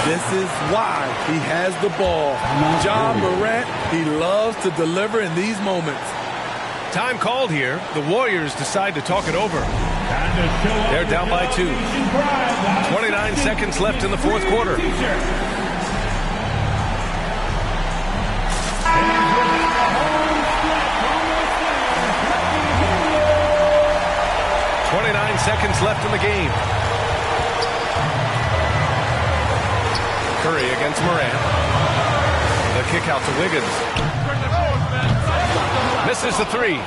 This is why he has the ball. Ja Morant, he loves to deliver in these moments. Time called here. The Warriors decide to talk it over. They're down by 2. 29 seconds left in the 4th quarter. Seconds left in the game. Curry against Morant. The kick out to Wiggins. Misses the 3.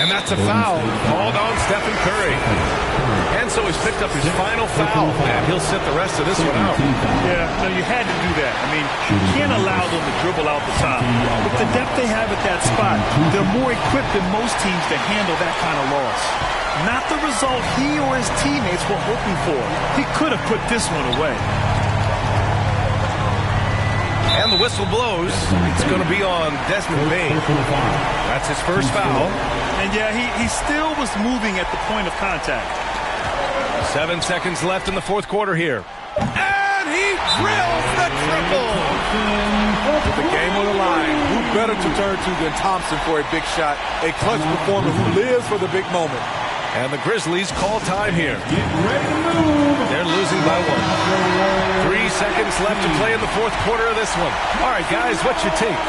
And that's a foul called on Stephen Curry. And so he's picked up his final foul, and he'll sit the rest of this one out. Yeah, no, you had to do that. I mean, you can't allow them to dribble out the top. With the depth they have at that spot, they're more equipped than most teams to handle that kind of loss. Not the result he or his teammates were hoping for. He could have put this one away. And the whistle blows. It's going to be on Desmond Bane. That's his first foul. And yeah, he still was moving at the point of contact. 7 seconds left in the 4th quarter here. And he drills the triple. With the game on the line, who better to turn to than Thompson for a big shot? A clutch performer who lives for the big moment. And the Grizzlies call time here. They're losing by 1. 3 seconds left to play in the 4th quarter of this one. All right, guys, what's your take?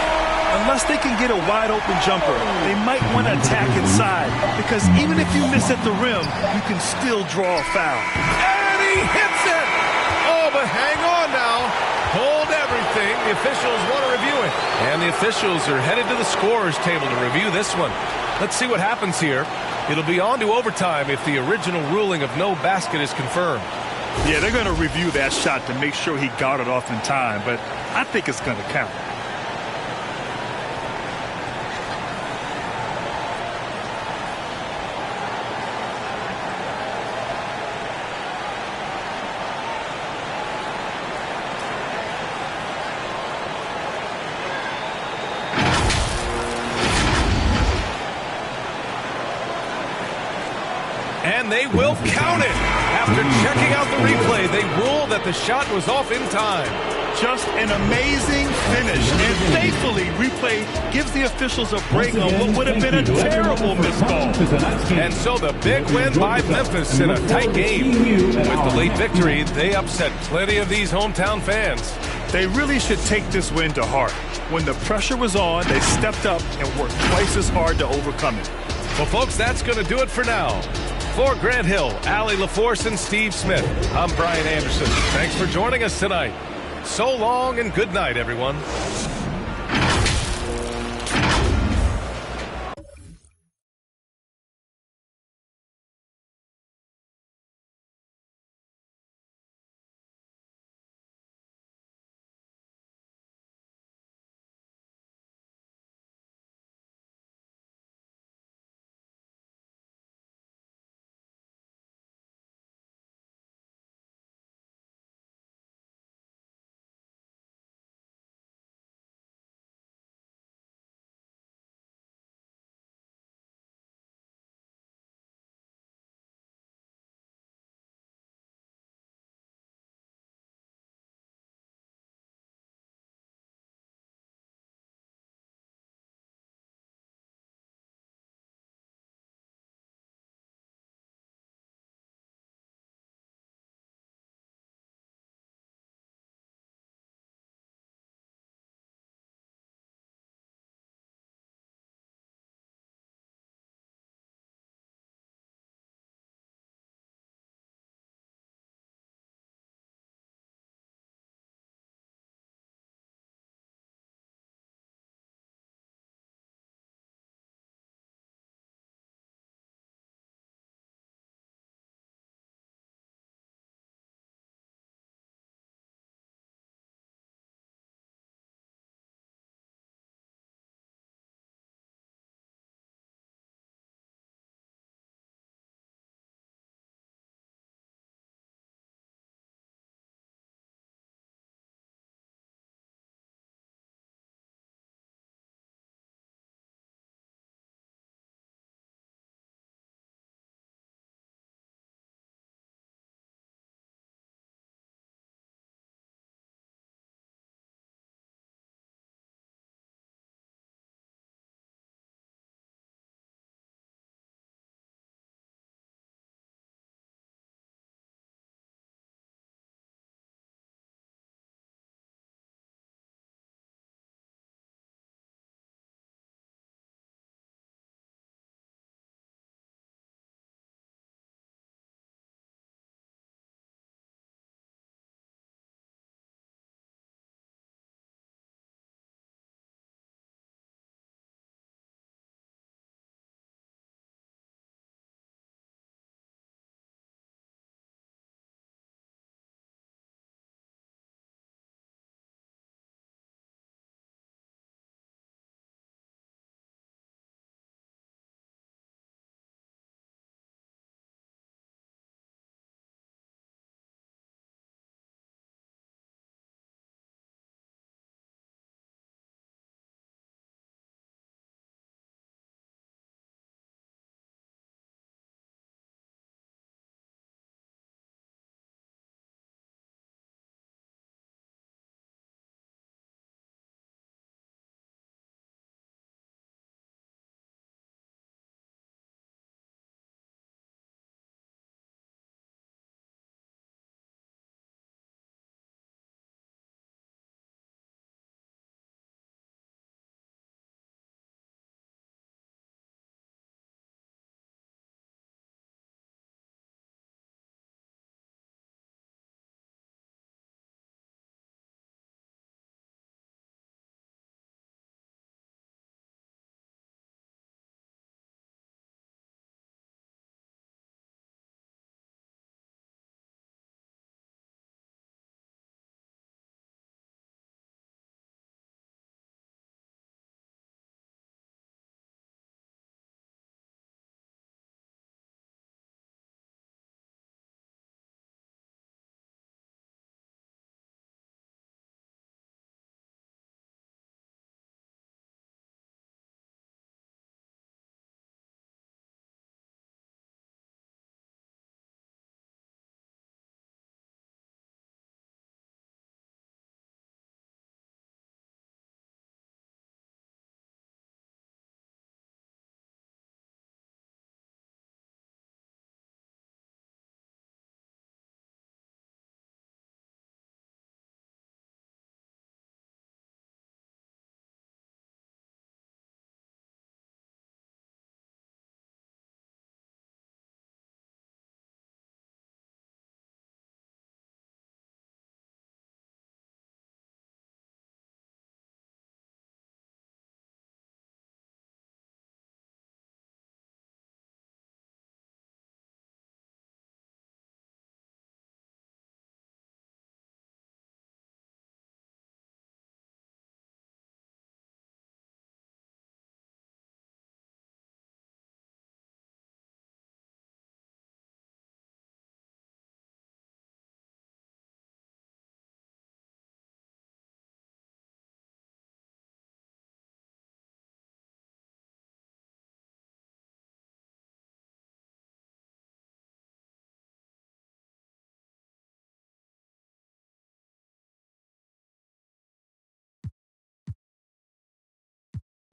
Unless they can get a wide-open jumper, they might want to attack inside. Because even if you miss at the rim, you can still draw a foul. And he hits it! Oh, but hang on now. Hold everything. The officials want to review it. And the officials are headed to the scorer's table to review this one. Let's see what happens here. It'll be on to overtime if the original ruling of no basket is confirmed. Yeah, they're going to review that shot to make sure he got it off in time, but I think it's going to count. And they will count it. After checking out the replay, they rule that the shot was off in time. Just an amazing finish. And thankfully, replay gives the officials a break on what would have been a terrible missed call. And so the big win by Memphis in a tight game. With the late victory, they upset plenty of these hometown fans. They really should take this win to heart. When the pressure was on, they stepped up and worked twice as hard to overcome it. Well, folks, that's going to do it for now. For Grant Hill, Allie LaForce, and Steve Smith, I'm Brian Anderson. Thanks for joining us tonight. So long and good night, everyone.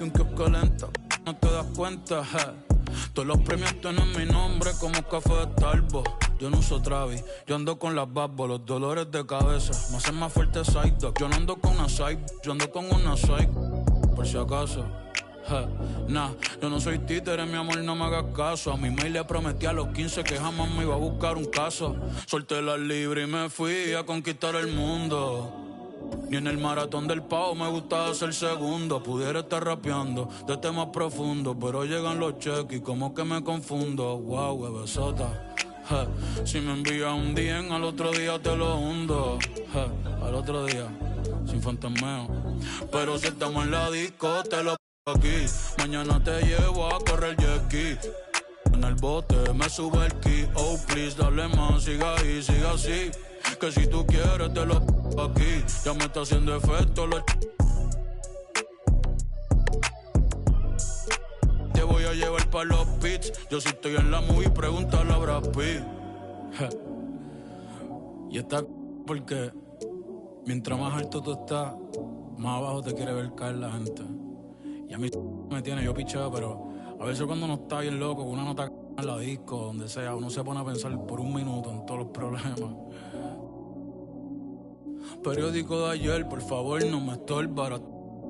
un kiosco lenta, no te das cuenta, Todos los premios tienen mi nombre como café de Starbucks. Yo no uso Travis, yo ando con las babos, los dolores de cabeza me hacen más fuerte side dog. Yo no ando con una side, yo ando con una side, por si acaso. Nah, yo no soy títere, mi amor, no me hagas caso. A mi mail le prometí a los 15 que jamás me iba a buscar un caso. Solté las libres y me fui a conquistar el mundo. Ni en el maratón del pavo me gustaba ser segundo. Pudiera estar rapeando de temas profundos, pero llegan los cheques y como que me confundo. Wow, bebesota. Si me envías un DM, al otro día te lo hundo. Al otro día, sin fantasmeo. Pero si estamos en la disco, te lo aquí. Mañana te llevo a correr jet ski. En el bote me sube el ki. Oh, please, dale más, siga ahí, siga así. Que si tú quieres te lo aquí. Ya me está haciendo efecto lo. Te voy a llevar pa' los pits. Yo si estoy en la movie, pregúntale a Brad Pitt. Y está porque mientras más alto tú estás, más abajo te quiere ver caer la gente. Y a mí me tiene, yo picheo, pero a veces cuando uno está bien loco, una nota en la disco, donde sea, uno se pone a pensar por un minuto en todos los problemas. Periódico de ayer, por favor, no me estorba.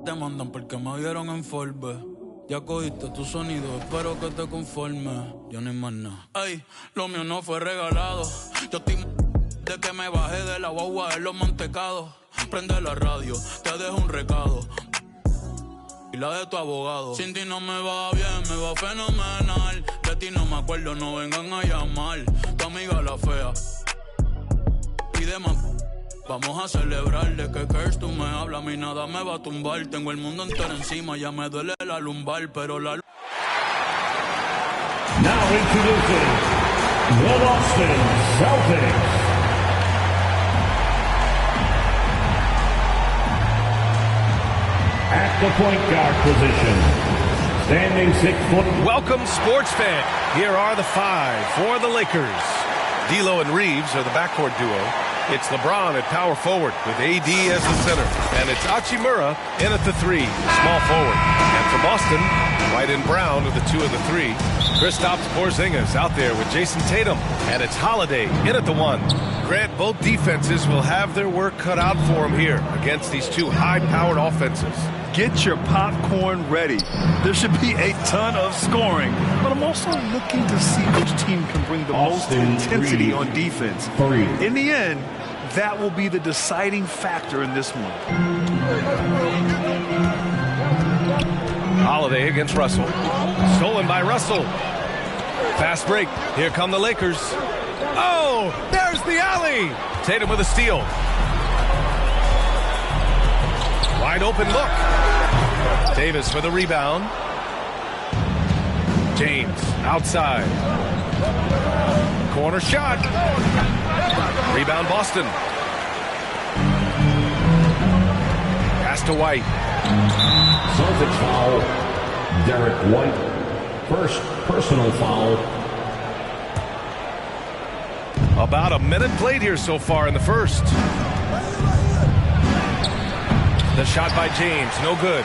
Te mandan porque me dieron en Forbes. Ya cogiste tu sonido, espero que te conformes. Yo ni más nada. Ay, lo mío no fue regalado. Yo estoy de que me bajé de la guagua en los mantecados. Prende la radio, te dejo un recado. Y la de tu abogado. Sin ti no me va bien, me va fenomenal. De ti no me acuerdo, no vengan a llamar. Tu amiga la fea. Pide más. Vamos a celebrarle que Kirst tú me hablas, a mí nada me va a tumbar. Tengo el mundo entero encima, ya me duele la lumbar, pero la... Now introducing the Boston Celtics. At the point guard position, standing 6 foot. Welcome, sports fan. Here are the five for the Lakers. D'Lo and Reeves are the backcourt duo. It's LeBron at power forward with AD as the center. And it's Hachimura in at the three, small forward. And for Boston, White and Brown are the two of the three. Kristaps Porzingis out there with Jason Tatum. And it's Holiday in at the one. Grant, both defenses will have their work cut out for them here against these two high-powered offenses. Get your popcorn ready. There should be a ton of scoring, but I'm also looking to see which team can bring the most intensity on defense. In the end, that will be the deciding factor in this one. Holiday against Russell. Stolen by Russell. Fast break. Here come the Lakers. Oh, there's the alley. Tatum with a steal. Wide open look. Davis for the rebound. James outside. Corner shot. Rebound Boston. Pass to White. Celtics foul. Derek White. First personal foul. About a minute played here so far in the first. The shot by James, no good.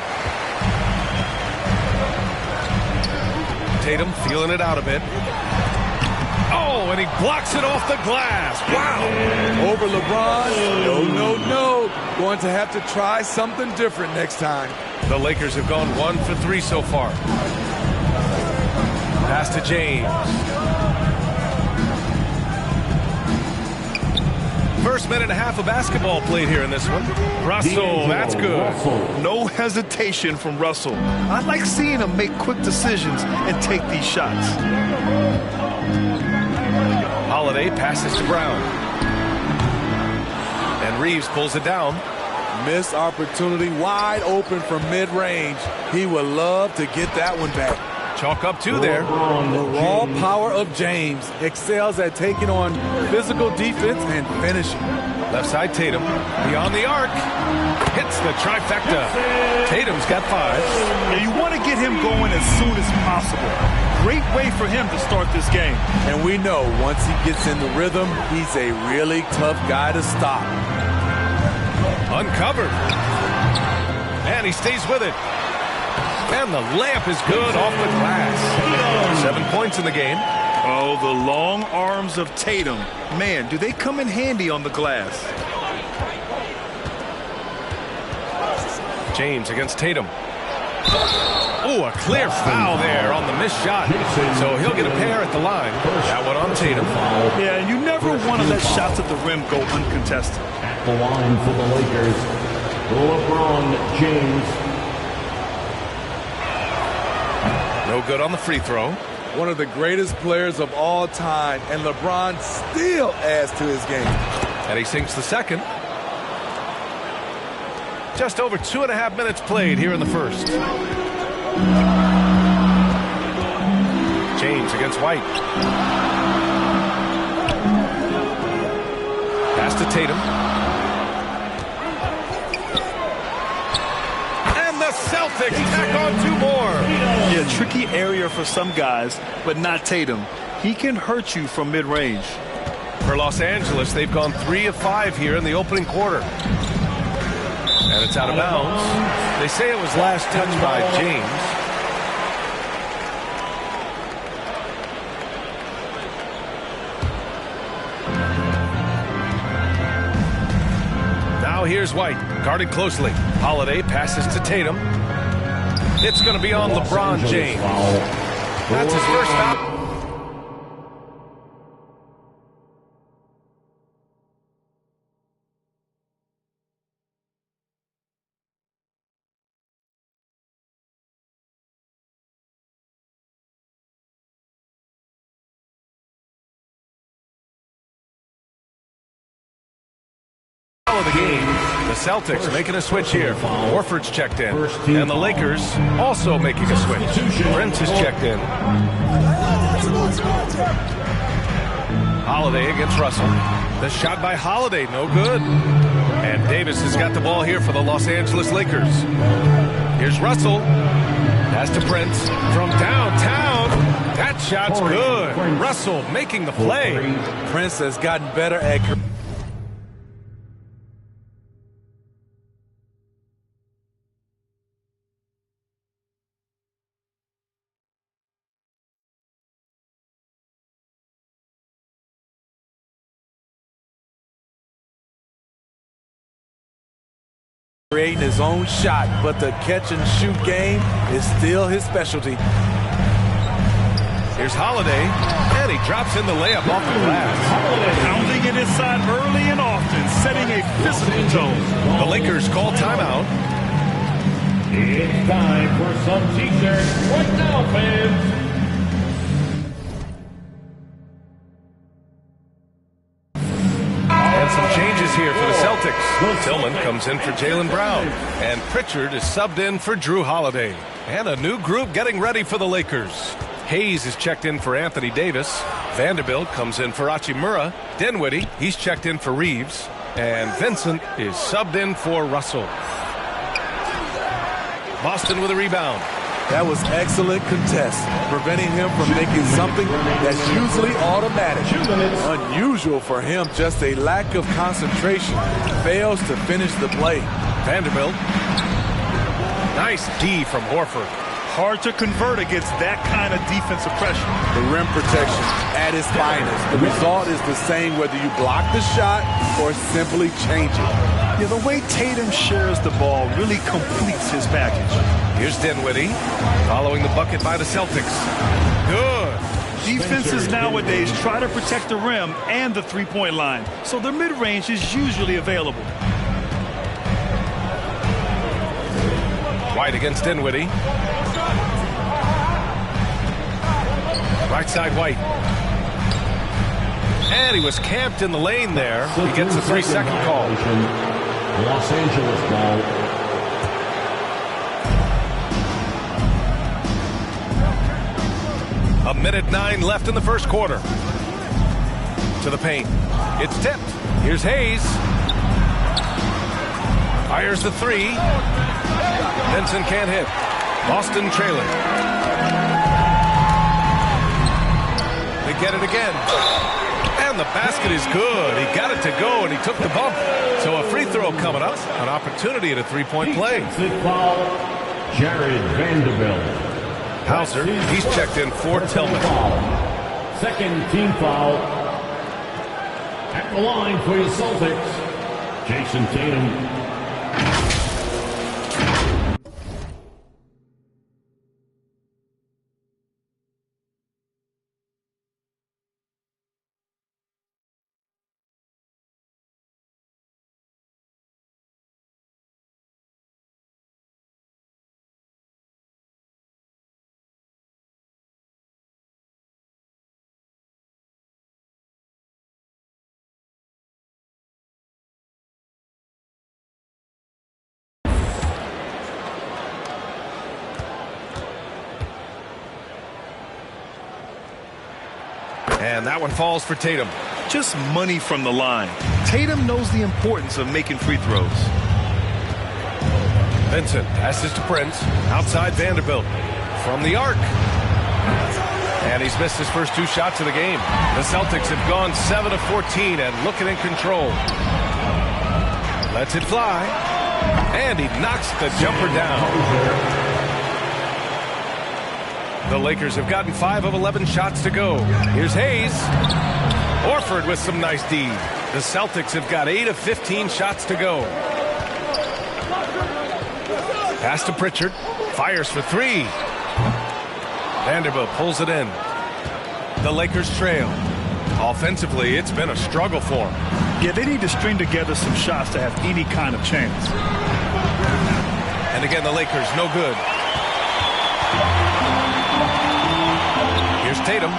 Tatum feeling it out a bit. Oh, and he blocks it off the glass. Wow. Over LeBron? No. Going to have to try something different next time. The Lakers have gone 1 for 3 so far. Pass to James. First minute and a half of basketball played here in this one. Russell, that's good. No hesitation from Russell. I like seeing him make quick decisions and take these shots. Holiday passes to Brown. And Reeves pulls it down. Missed opportunity, wide open from mid-range. He would love to get that one back. Chalk up 2 there. The raw power of James excels at taking on physical defense and finishing. Left side Tatum, beyond the arc, hits the trifecta. Tatum's got 5. Yeah, you want to get him going as soon as possible. Great way for him to start this game. And we know once he gets in the rhythm, he's a really tough guy to stop. Uncovered. And he stays with it. And the layup is good off the glass. 7 points in the game. Oh, the long arms of Tatum. Man, do they come in handy on the glass. James against Tatum. Oh, a clear foul there on the missed shot. So he'll get a pair at the line. That one on Tatum. Yeah, and you never want to let shots at the rim go uncontested. At the line for the Lakers, LeBron James. No good on the free throw. One of the greatest players of all time, and LeBron still adds to his game. And he sinks the second. Just over 2.5 minutes played here in the first. James against White. Pass to Tatum. And the Celtics tack on 2 more. Yeah, tricky area for some guys, but not Tatum. He can hurt you from mid-range. For Los Angeles, they've gone 3 of 5 here in the opening quarter. And it's out of bounds. They say it was last touched by James. Now here's White, guarded closely. Holiday passes to Tatum. It's going to be on LeBron James. That's his first foul. Of the game, the Celtics making a switch here. Horford's checked in, and the Lakers also making a switch. Prince is checked in. Holiday against Russell. The shot by Holiday, no good. And Davis has got the ball here for the Los Angeles Lakers. Here's Russell. Pass to Prince from downtown. That shot's good. Russell making the play. Prince has gotten better at... creating his own shot, but the catch and shoot game is still his specialty. Here's Holiday, and he drops in the layup off the glass. Pounding it inside early and often, setting a physical tone. The Lakers call timeout. It's time for some t-shirts right now, fans. And some changes here for the Celtics. Tillman comes in for Jaylen Brown, and Pritchard is subbed in for Drew Holiday. And a new group getting ready for the Lakers. Hayes is checked in for Anthony Davis. Vanderbilt comes in for Hachimura. Dinwiddie, he's checked in for Reeves. And Vincent is subbed in for Russell. Boston with a rebound. That was excellent contest, preventing him from making something that's usually automatic. Unusual for him, just a lack of concentration. Fails to finish the play. Vanderbilt. Nice D from Horford. Hard to convert against that kind of defensive pressure. The rim protection at its finest. The result is the same whether you block the shot or simply change it. Yeah, the way Tatum shares the ball really completes his package. Here's Dinwiddie, following the bucket by the Celtics. Good. Defenses nowadays try to protect the rim and the three-point line, so their mid-range is usually available. White against Dinwiddie. Right side White. And he was camped in the lane there. He gets a 3-second call. Los Angeles ball. A minute 9 left in the first quarter. To the paint. It's tipped. Here's Hayes. Fires the 3. Vincent can't hit. Boston trailing. They get it again. And the basket is good. He got it to go, and he took the bump. So a free throw coming up. An opportunity at a 3-point play. Jared Vanderbilt. Hauser, he's checked in for Tillman. Second team foul. At the line for the Celtics, Jason Tatum. And that one falls for Tatum. Just money from the line. Tatum knows the importance of making free throws. Vincent passes to Prince. Outside Vanderbilt. From the arc. And he's missed his first 2 shots of the game. The Celtics have gone 7 of 14 and looking in control. Lets it fly. And he knocks the jumper down. The Lakers have gotten 5 of 11 shots to go. Here's Hayes. Horford with some nice D. The Celtics have got 8 of 15 shots to go. Pass to Pritchard. Fires for 3. Vanderbilt pulls it in. The Lakers trail. Offensively, it's been a struggle for them. Yeah, they need to string together some shots to have any kind of chance. And again, the Lakers, no good. Here's Tatum. Oh,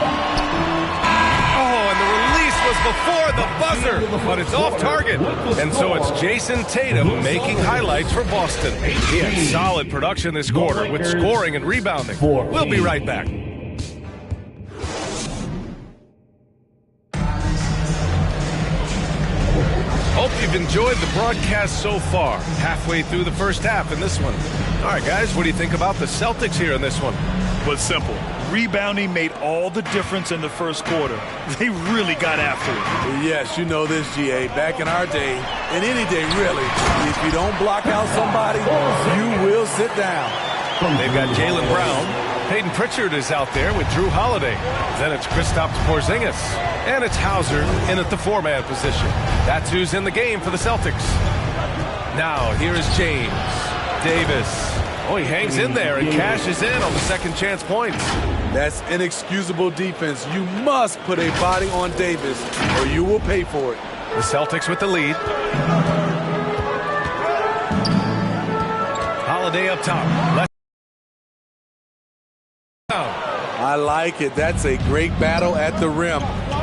and the release was before the buzzer, but it's off target. And so it's Jason Tatum making highlights for Boston. He had solid production this quarter with scoring and rebounding. We'll be right back. Hope you've enjoyed the broadcast so far. Halfway through the first half in this one. All right, guys, what do you think about the Celtics here in this one? But simple. Rebounding made all the difference in the first quarter. They really got after it. Yes, you know this, GA. Back in our day, and any day really, if you don't block out somebody, you will sit down. They've got Jaylen Brown. Peyton Pritchard is out there with Drew Holiday. Then it's Kristaps Porzingis. And it's Hauser in at the 4-man position. That's who's in the game for the Celtics. Now, here is James Davis. Oh, he hangs in there and cashes in on the second chance points. That's inexcusable defense. You must put a body on Davis or you will pay for it. The Celtics with the lead. Holiday up top. I like it. That's a great battle at the rim.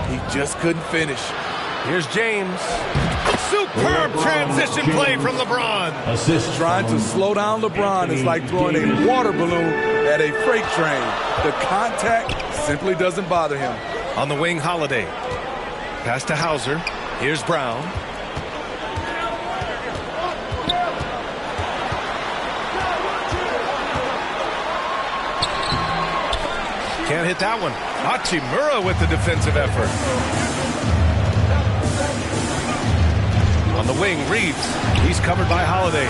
He just couldn't finish. Here's James. Superb transition play from LeBron. Assist. Trying to slow down LeBron is like throwing a water balloon at a freight train. The contact simply doesn't bother him. On the wing, Holiday. Pass to Hauser. Here's Brown. Can't hit that one. Hachimura with the defensive effort. On the wing, Reeves. He's covered by Holiday.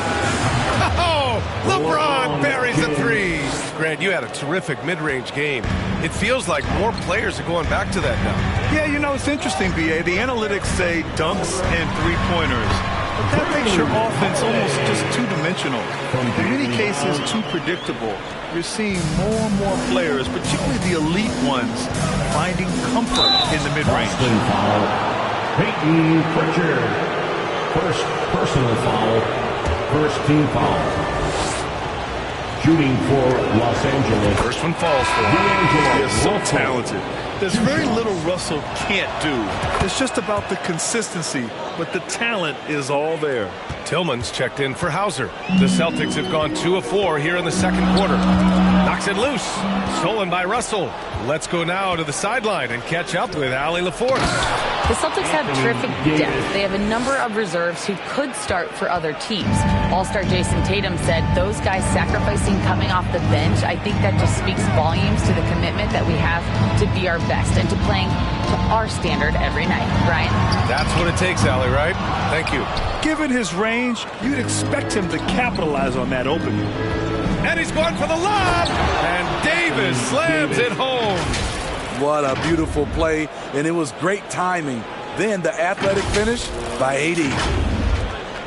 Oh, LeBron buries a 3. Grant, you had a terrific mid-range game. It feels like more players are going back to that now. Yeah, you know, it's interesting, B.A. The analytics say dunks and three-pointers. But that makes your offense almost just two-dimensional. In many cases, too predictable. You're seeing more and more players, particularly the elite ones, finding comfort in the mid-range. Peyton Pritchard. First personal foul. First team foul. Shooting for Los Angeles. First one falls for him. They're so talented. There's very little Russell can't do. It's just about the consistency, but the talent is all there. Tillman's checked in for Hauser. The Celtics have gone 2 of 4 here in the second quarter. Knocks it loose. Stolen by Russell. Let's go now to the sideline and catch up with Allie LaForce. The Celtics have terrific depth. They have a number of reserves who could start for other teams. All-star Jason Tatum said those guys sacrificing coming off the bench, I think that just speaks volumes to the commitment that we have to be our best and to playing to our standard every night. Brian? That's what it takes, Allie, right? Thank you. Given his range, you'd expect him to capitalize on that opening. And he's going for the lob. And Davis slams it home. What a beautiful play, and it was great timing. Then the athletic finish by AD.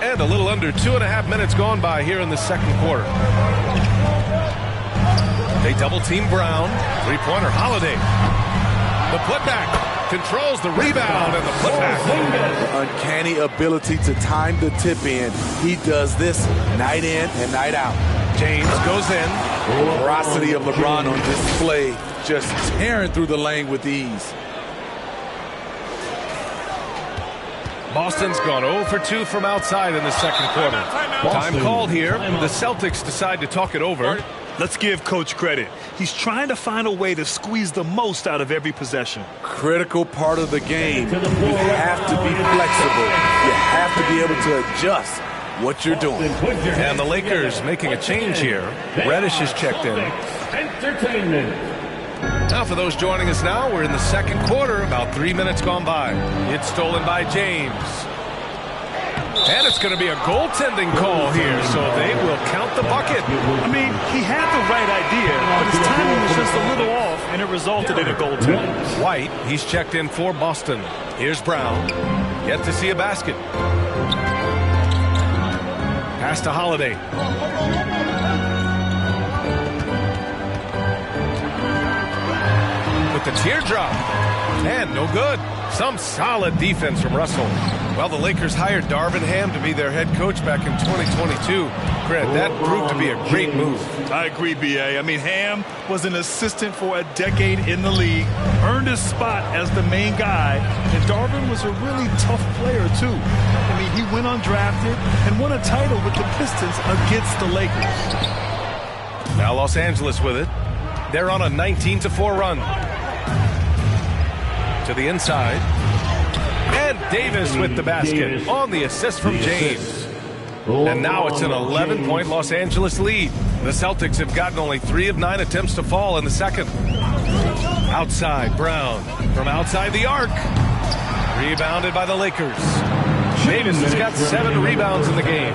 And a little under 2.5 minutes gone by here in the second quarter. They double-team Brown. Three-pointer Holiday. The putback. Controls the rebound and the putback. The uncanny ability to time the tip in. He does this night in and night out. James goes in. The ferocity of LeBron on display, just tearing through the lane with ease. Boston's gone 0 for 2 from outside in the second quarter. Time called here. The Celtics decide to talk it over. Let's give Coach credit. He's trying to find a way to squeeze the most out of every possession. Critical part of the game. You have to be flexible. You have to be able to adjust what you're doing. And the Lakers making a change here. Reddish is checked in. Now for those joining us now, we're in the second quarter, about 3 minutes gone by. It's stolen by James. And it's going to be a goaltending call here, so they will count the bucket. I mean, he had the right idea, but his timing was just a little off, and it resulted in a goaltending. White, he's checked in for Boston. Here's Brown. Yet to see a basket. Pass to Holiday. With the teardrop. And no good. Some solid defense from Russell. Well, the Lakers hired Darvin Ham to be their head coach back in 2022. Fred, that proved to be a great move. I agree, B.A. I mean, Ham was an assistant for a decade in the league, earned his spot as the main guy, and Darvin was a really tough player, too. I mean, he went undrafted and won a title with the Pistons against the Lakers. Now Los Angeles with it. They're on a 19-4 run. To the inside. And Davis with the basket on the assist from James. And now it's an 11-point Los Angeles lead. The Celtics have gotten only 3 of 9 attempts to fall in the second. Outside, Brown from outside the arc. Rebounded by the Lakers. Davis has got 7 rebounds in the game.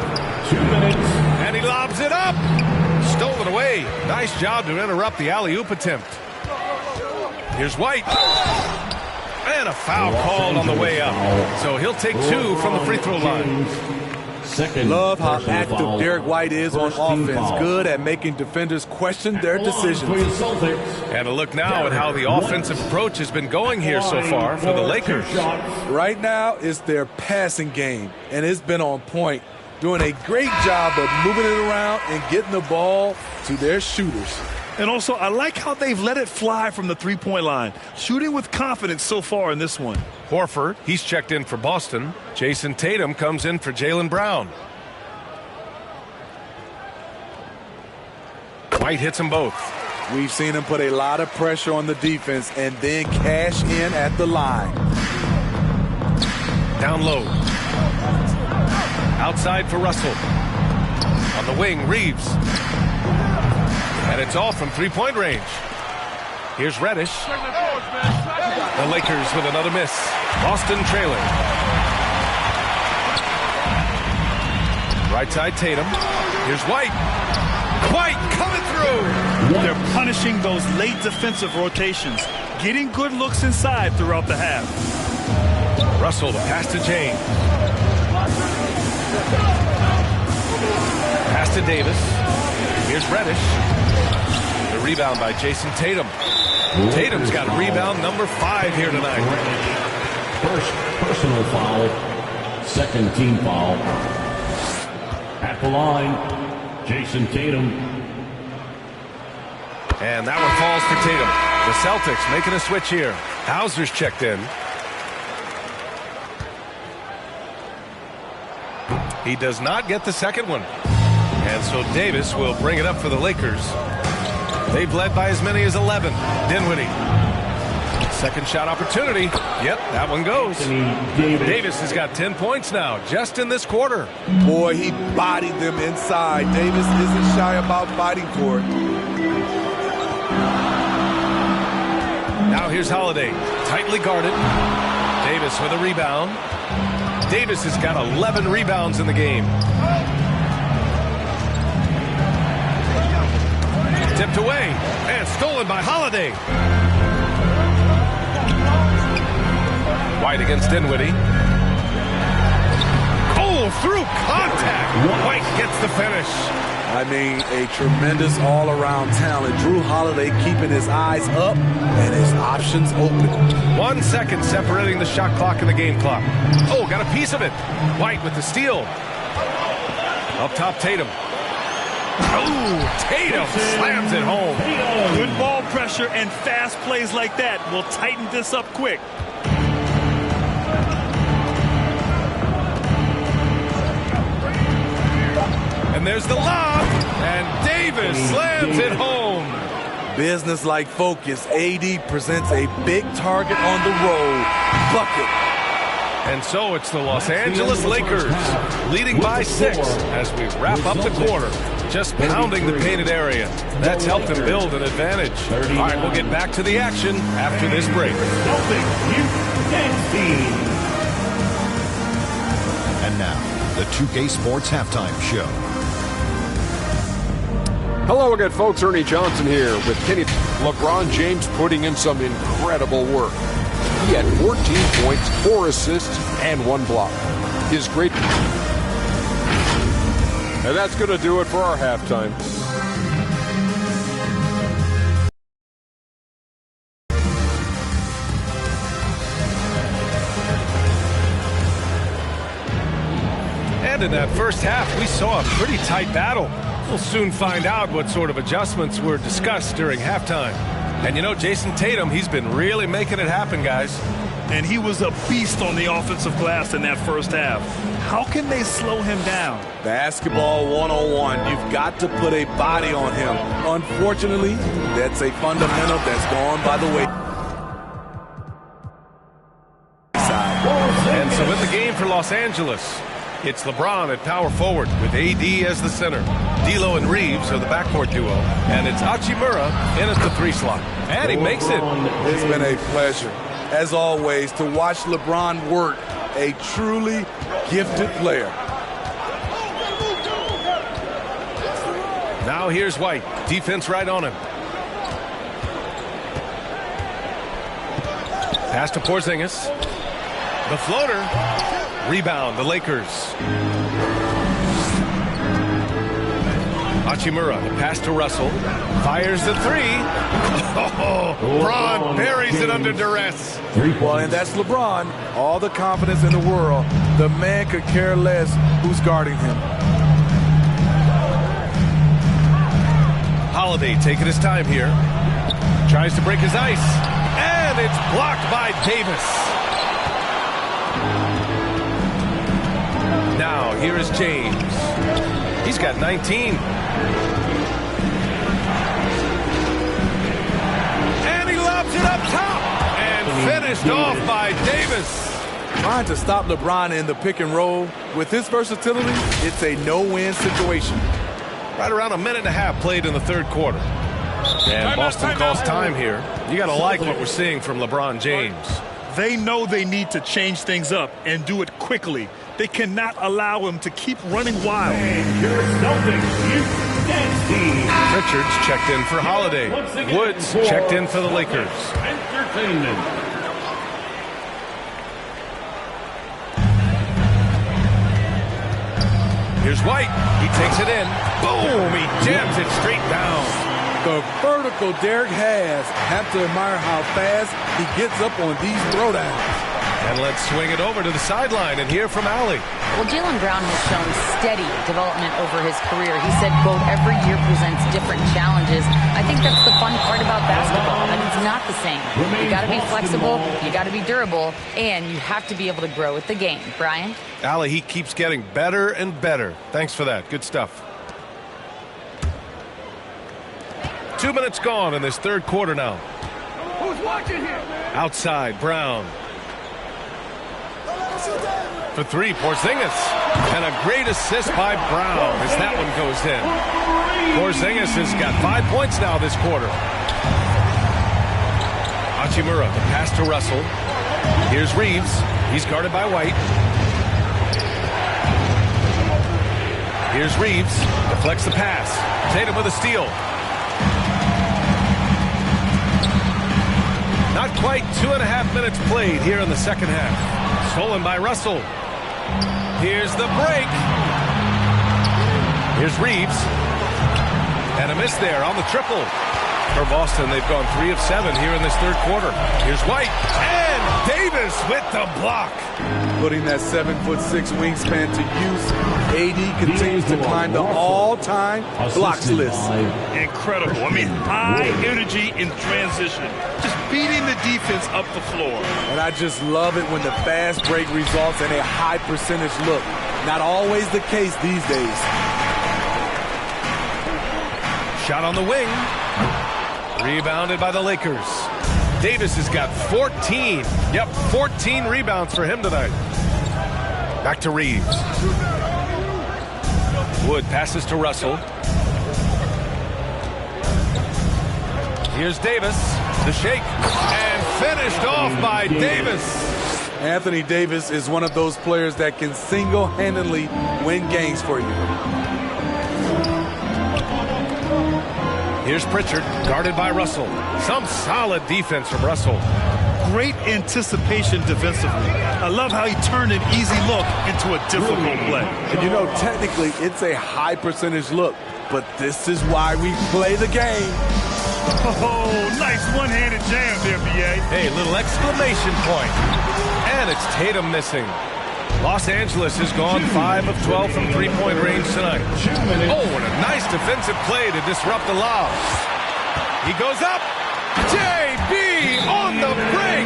2 minutes. And he lobs it up. Stolen away. Nice job to interrupt the alley-oop attempt. Here's White. And a foul called on the way up. So he'll take 2 from the free throw line. Love how active Derek White is on offense. Good at making defenders question their decisions. And a look now at how the offensive approach has been going here so far for the Lakers. Right now, it's their passing game, and it's been on point. Doing a great job of moving it around and getting the ball to their shooters. And also, I like how they've let it fly from the three-point line. Shooting with confidence so far in this one. Horford, he's checked in for Boston. Jason Tatum comes in for Jaylen Brown. White hits them both. We've seen him put a lot of pressure on the defense and then cash in at the line. Down low. Outside for Russell. On the wing, Reeves. And it's all from three-point range. Here's Reddish. The Lakers with another miss. Boston trailing. Right side, Tatum. Here's White. White coming through. They're punishing those late defensive rotations. Getting good looks inside throughout the half. Russell, the pass to James. Pass to Davis. Here's Reddish. The rebound by Jason Tatum. Tatum's got rebound number 5 here tonight. First personal foul. Second team foul. At the line, Jason Tatum. And that one falls for Tatum. The Celtics making a switch here. Hauser's checked in. He does not get the second one. And so Davis will bring it up for the Lakers. They've led by as many as 11. Dinwiddie. Second shot opportunity. Yep, that one goes. Davis has got 10 points now, just in this quarter. Boy, he bodied them inside. Davis isn't shy about fighting for it. Now here's Holiday. Tightly guarded. Davis with a rebound. Davis has got 11 rebounds in the game. stripped away and stolen by Holiday. White against Dinwiddie. Oh, through contact. White gets the finish. I mean, a tremendous all-around talent. Jrue Holiday keeping his eyes up and his options open. 1 second separating the shot clock and the game clock. Oh, got a piece of it. White with the steal. Up top, Tatum. Oh, Tatum slams it home. Good ball pressure and fast plays like that will tighten this up quick. And there's the lob, and Davis slams it home. Business-like focus. AD presents a big target on the road. Bucket. And so it's the Los Angeles Lakers leading by 6 as we wrap up the quarter. Just pounding the painted area. That's helped them build an advantage. All right, we'll get back to the action after this break. And now, the 2K Sports Halftime Show. Hello again, folks. Ernie Johnson here with Kenny. LeBron James putting in some incredible work. He had 14 points, 4 assists, and 1 block. His great... And that's going to do it for our halftime. And in that first half, we saw a pretty tight battle. We'll soon find out what sort of adjustments were discussed during halftime. And you know, Jason Tatum, he's been really making it happen, guys. And he was a beast on the offensive glass in that first half. How can they slow him down? Basketball 101. You've got to put a body on him. Unfortunately, that's a fundamental that's gone by the way. And so in the game for Los Angeles, it's LeBron at power forward with AD as the center. D'Lo and Reeves are the backcourt duo. And it's Hachimura in at the 3 slot. And he makes it. It's been a pleasure, as always, to watch LeBron work. A truly gifted player. Now here's White. Defense right on him. Pass to Porzingis. The floater. Rebound, the Lakers. Hachimura, the pass to Russell. Fires the 3. Oh, Bron buries it under duress. Well, and that's LeBron. All the confidence in the world. The man could care less who's guarding him. Holiday taking his time here. Tries to break his ice. And it's blocked by Davis. Now, here is James. He's got 19. And he lobs it up top. And finished off by Davis. Trying to stop LeBron in the pick and roll. With his versatility, it's a no-win situation. Right around a minute and a half played in the third quarter. And Boston calls time here. You got to like what we're seeing from LeBron James. They know they need to change things up and do it quickly. They cannot allow him to keep running wild. Richards checked in for Holiday. Woods checked in for the Lakers. Here's White. He takes it in. Boom! He jams it straight down. The vertical Derek has. Have to admire how fast he gets up on these throwdowns. And let's swing it over to the sideline and hear from Allie. Well, Jaylen Brown has shown steady development over his career. He said, quote, every year presents different challenges. I think that's the fun part about basketball, that it's not the same. You got to be flexible, you got to be durable, and you have to be able to grow with the game. Brian? Allie, he keeps getting better and better. Thanks for that. Good stuff. 2 minutes gone in this third quarter now. Who's watching here? Outside, Brown. For 3, Porzingis. And a great assist by Brown as that one goes in. Porzingis has got 5 points now this quarter. Hachimura, the pass to Russell. Here's Reeves. He's guarded by White. Here's Reeves. Deflects the pass. Tatum with a steal. Not quite 2.5 minutes played here in the second half. Stolen by Russell. Here's the break. Here's Reeves. And a miss there on the triple. For Boston, they've gone 3 of 7 here in this third quarter. Here's White. And Davis with the block. Putting that 7'6" wingspan to use. AD continues to climb the all-time blocks list. Incredible. I mean, high energy in transition. Just beating the defense up the floor. And I just love it when the fast break results in a high percentage look. Not always the case these days. Shot on the wing. Rebounded by the Lakers. Davis has got 14. Yep, 14 rebounds for him tonight. Back to Reeves. Wood passes to Russell. Here's Davis. The shake. And finished off by Davis. Anthony Davis is one of those players that can single-handedly win games for you. Here's Pritchard, guarded by Russell. Some solid defense from Russell. Great anticipation defensively. I love how he turned an easy look into a difficult play. And you know, technically, it's a high percentage look, but this is why we play the game. Oh, nice one-handed jam there, B.A. Hey, little exclamation point. And it's Tatum missing. Los Angeles has gone 5 of 12 from three-point range tonight. Oh, and a nice defensive play to disrupt the lob. He goes up. JB on the break.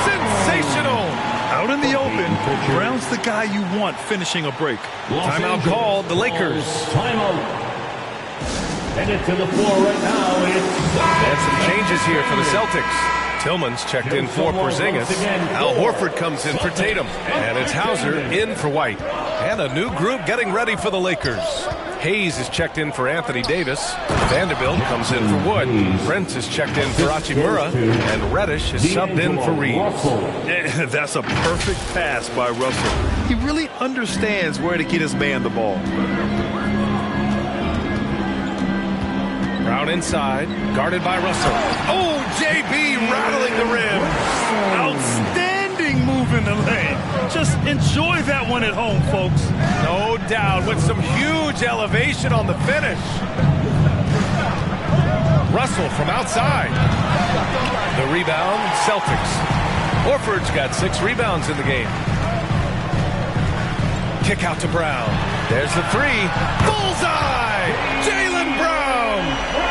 Sensational. Out in the open, Brown's the guy you want finishing a break. Timeout called, the Lakers. Timeout. Headed to the floor right now. And some changes here for the Celtics. Tillman's checked in for Porzingis. Al Horford comes in for Tatum. And it's Hauser in for White. And a new group getting ready for the Lakers. Hayes is checked in for Anthony Davis. Vanderbilt comes in for Wood. Brent is checked in for Hachimura. And Reddish is subbed in for Reeves. That's a perfect pass by Russell. He really understands where to get his man the ball. Brown inside, guarded by Russell. Oh, JB rattling the rim. Outstanding move in the lane. Just enjoy that one at home, folks. No doubt, with some huge elevation on the finish. Russell from outside. The rebound, Celtics. Horford's got 6 rebounds in the game. Kick out to Brown. There's the 3. Bullseye! Jaylen Brown!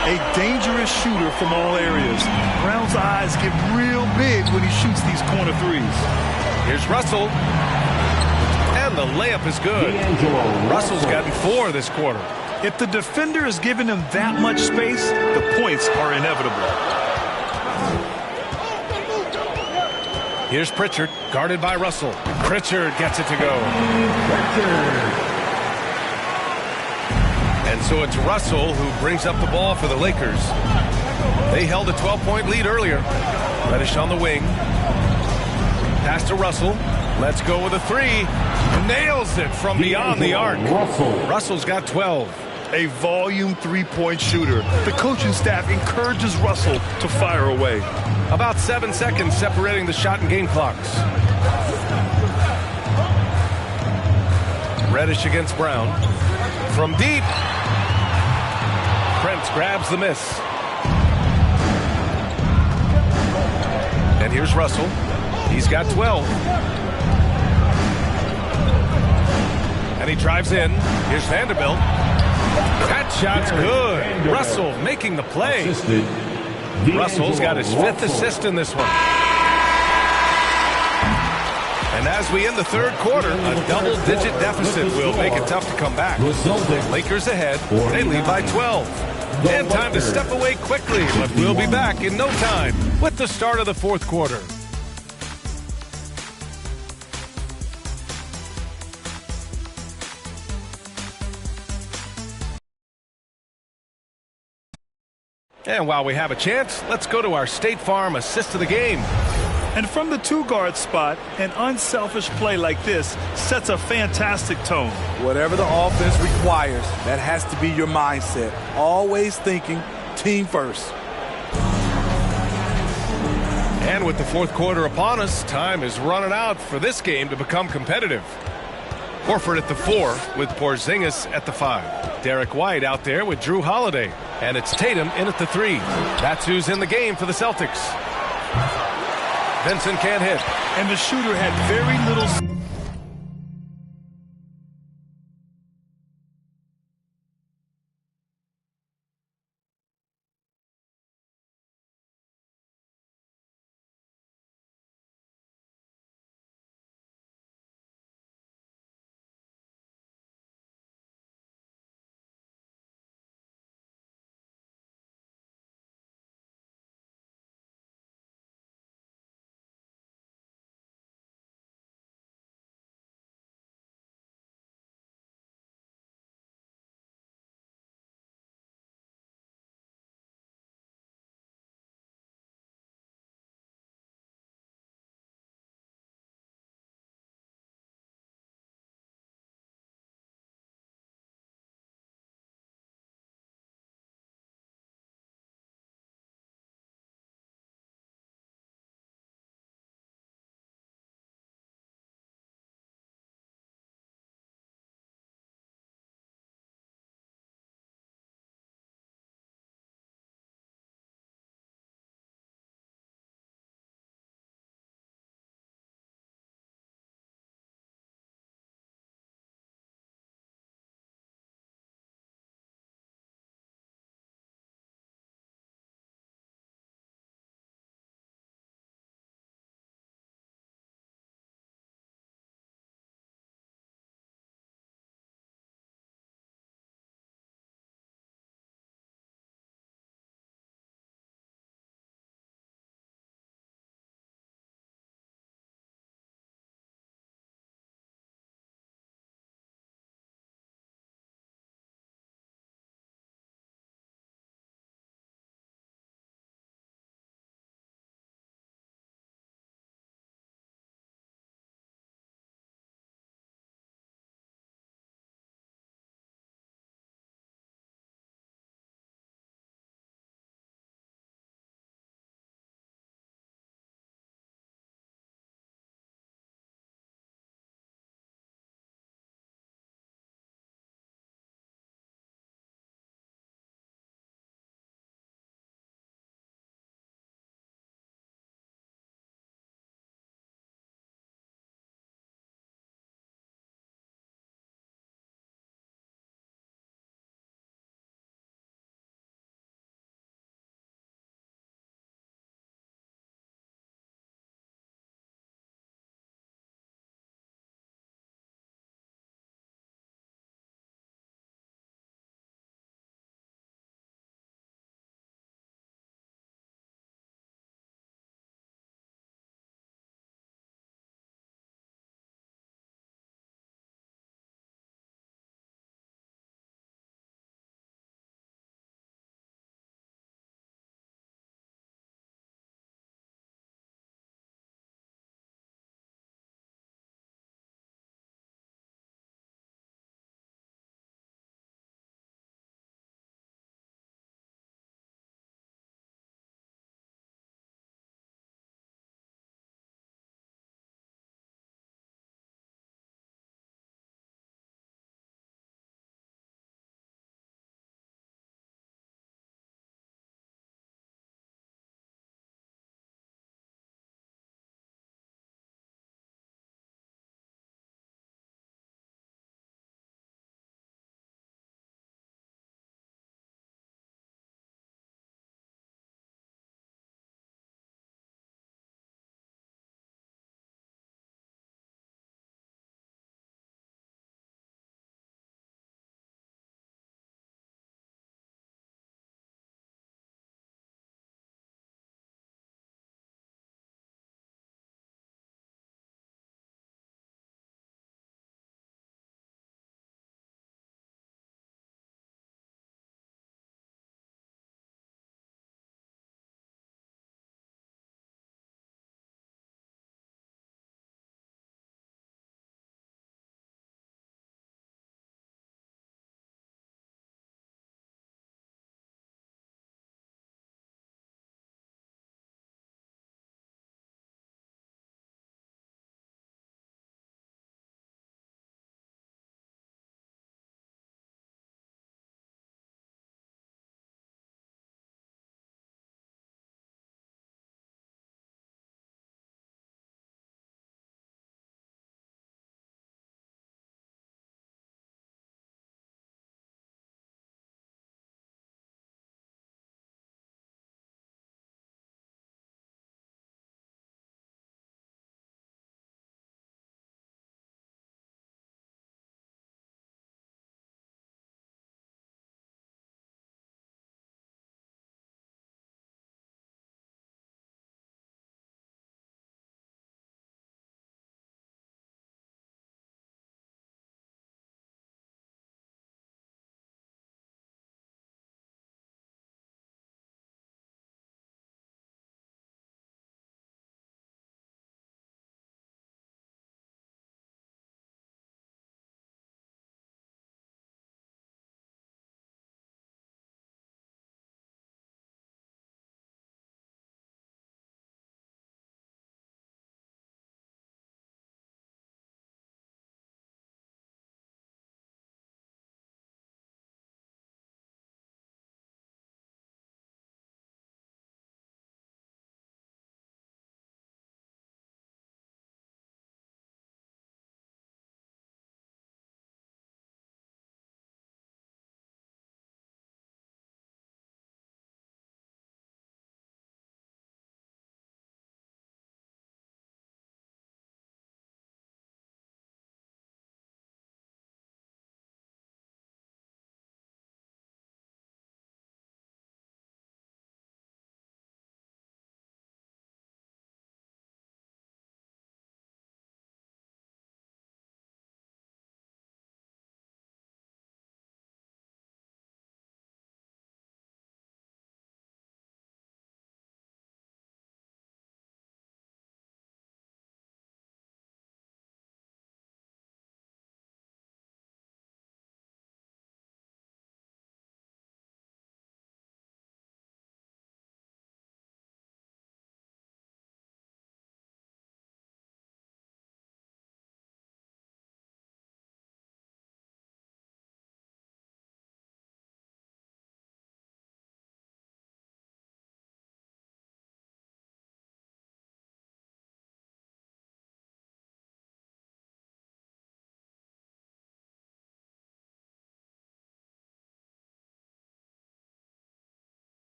A dangerous shooter from all areas. Brown's eyes get real big when he shoots these corner threes. Here's Russell. And the layup is good. Russell's gotten 4 this quarter. If the defender is giving him that much space, the points are inevitable. Here's Pritchard, guarded by Russell. Pritchard gets it to go. And so it's Russell who brings up the ball for the Lakers. They held a 12-point lead earlier. Reddish on the wing. Pass to Russell. Let's go with a 3. Nails it from beyond the arc. Russell's got 12. A volume three-point shooter. The coaching staff encourages Russell to fire away. About 7 seconds separating the shot and game clocks. Reddish against Brown. From deep. Prince grabs the miss. And here's Russell. He's got 12. And he drives in. Here's Vanderbilt. That shot's good. Russell making the play. Russell's got his 5th assist in this one. And as we end the third quarter, a double-digit deficit will make it tough to come back. Lakers ahead. They lead by 12. And time to step away quickly, but we'll be back in no time with the start of the fourth quarter. And while we have a chance, let's go to our State Farm assist of the game. And from the 2-guard spot, an unselfish play like this sets a fantastic tone. Whatever the offense requires, that has to be your mindset. Always thinking team first. And with the fourth quarter upon us, time is running out for this game to become competitive. Horford at the 4 with Porzingis at the 5. Derek White out there with Drew Holiday. And it's Tatum in at the 3. That's who's in the game for the Celtics. Vincent can't hit. And the shooter had very little...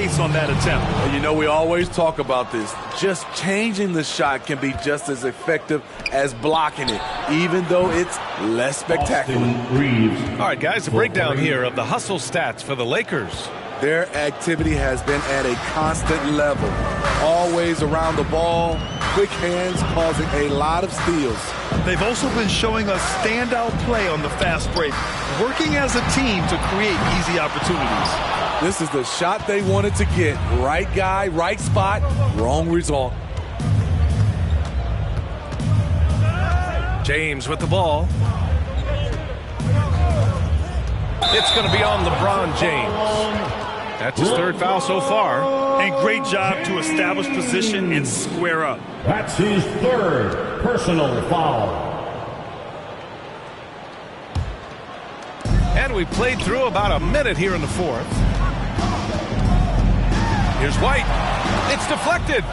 face on that attempt. And you know, we always talk about this. Just changing the shot can be just as effective as blocking it, even though it's less spectacular. All right, guys, a breakdown here of the hustle stats for the Lakers. Their activity has been at a constant level. Always around the ball, quick hands causing a lot of steals. They've also been showing us standout play on the fast break, working as a team to create easy opportunities. This is the shot they wanted to get. Right guy, right spot, wrong result. James with the ball. It's going to be on LeBron James. That's his third foul so far. And great job to establish position and square up. That's his third personal foul. And we played through about a minute here in the fourth. Here's White. It's deflected.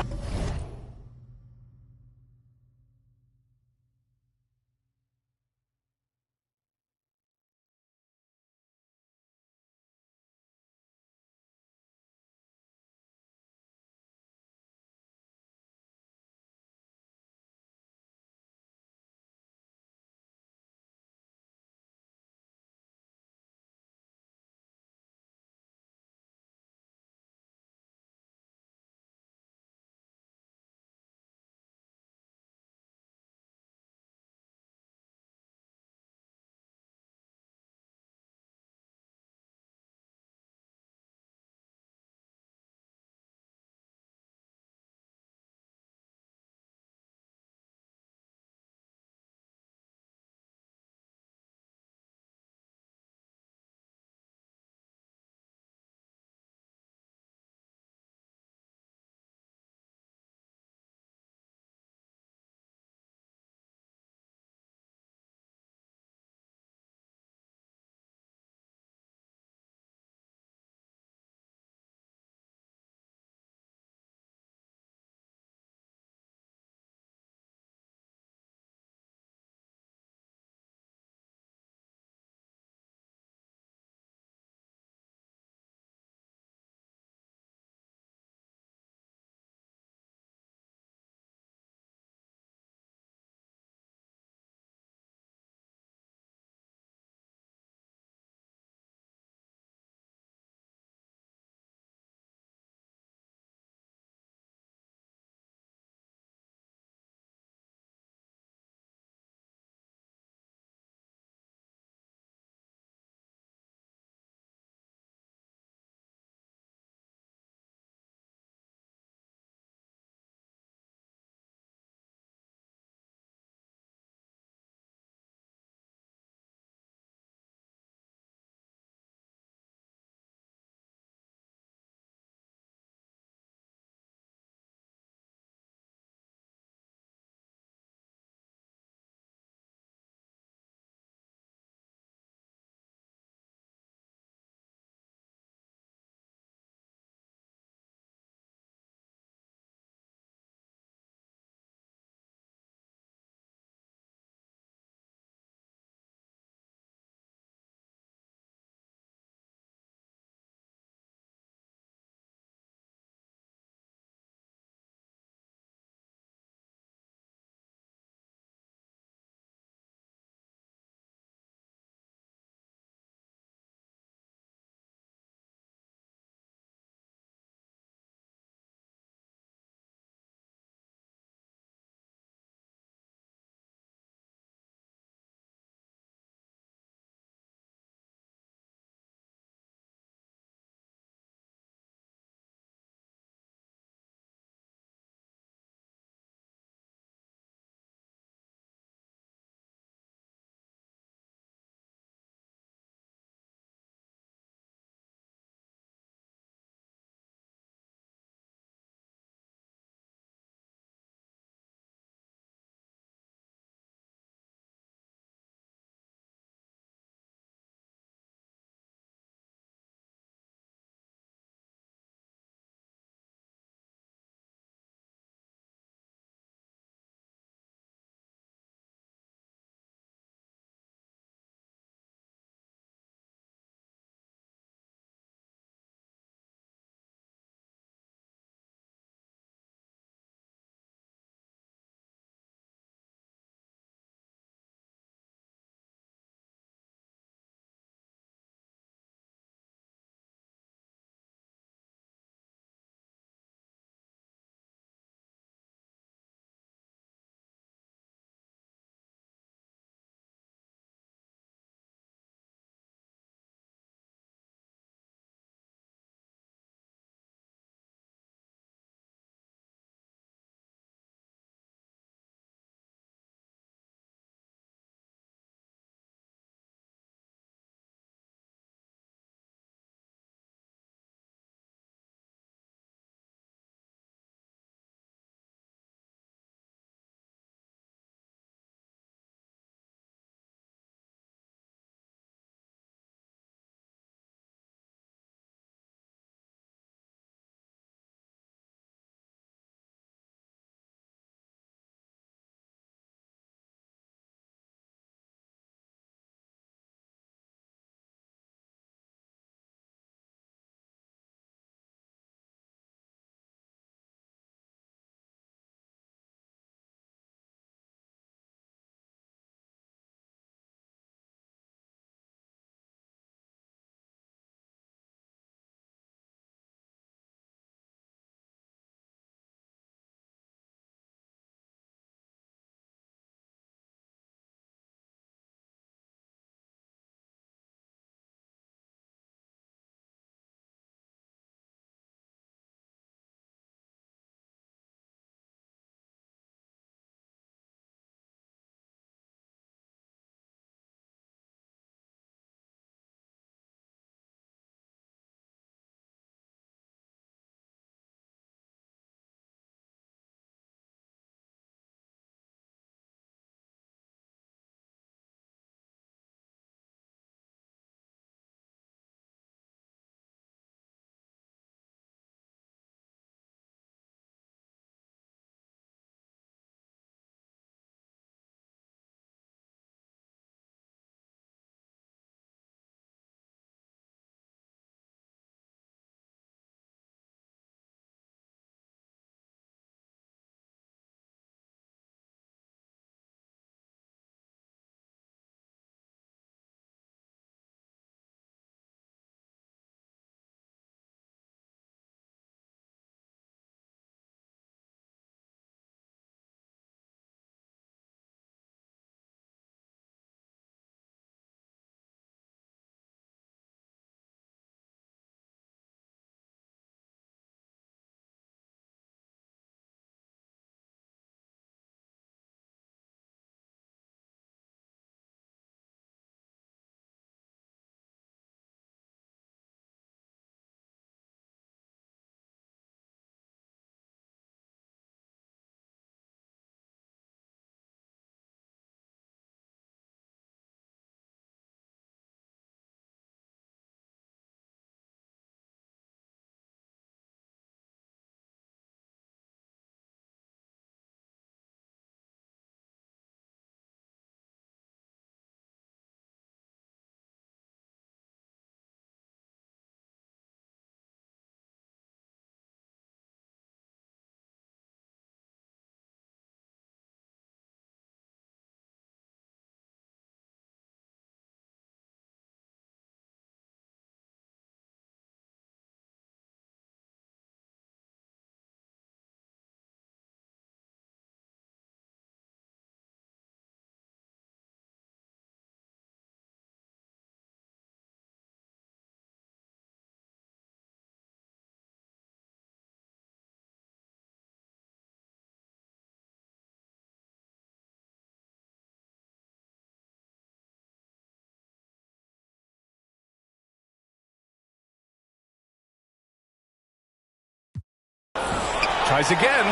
Tries again.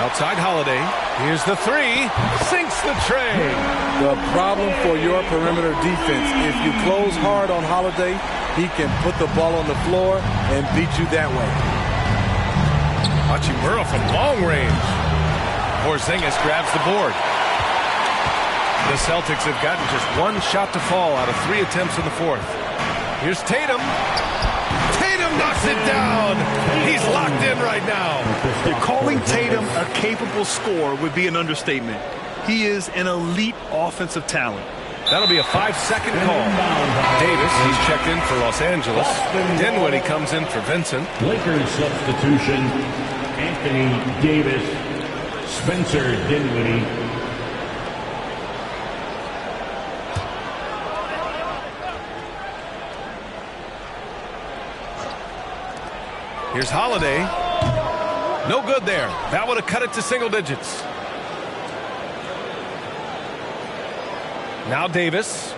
Outside Holiday. Here's the three. Sinks the tray. The problem for your perimeter defense, if you close hard on Holiday, he can put the ball on the floor and beat you that way. Hachimura from long range. Porzingis grabs the board. The Celtics have gotten just one shot to fall out of 3 attempts in the fourth. Here's Tatum. Tatum knocks it down. He's locked in right now. Calling Tatum a capable scorer would be an understatement. He is an elite offensive talent. That'll be a 5-second call. Davis, he's checked in for Los Angeles. Dinwiddie comes in for Vincent. Lakers substitution, Anthony Davis, Spencer Dinwiddie. Here's Holiday. No good there. That would have cut it to single digits. Now Davis.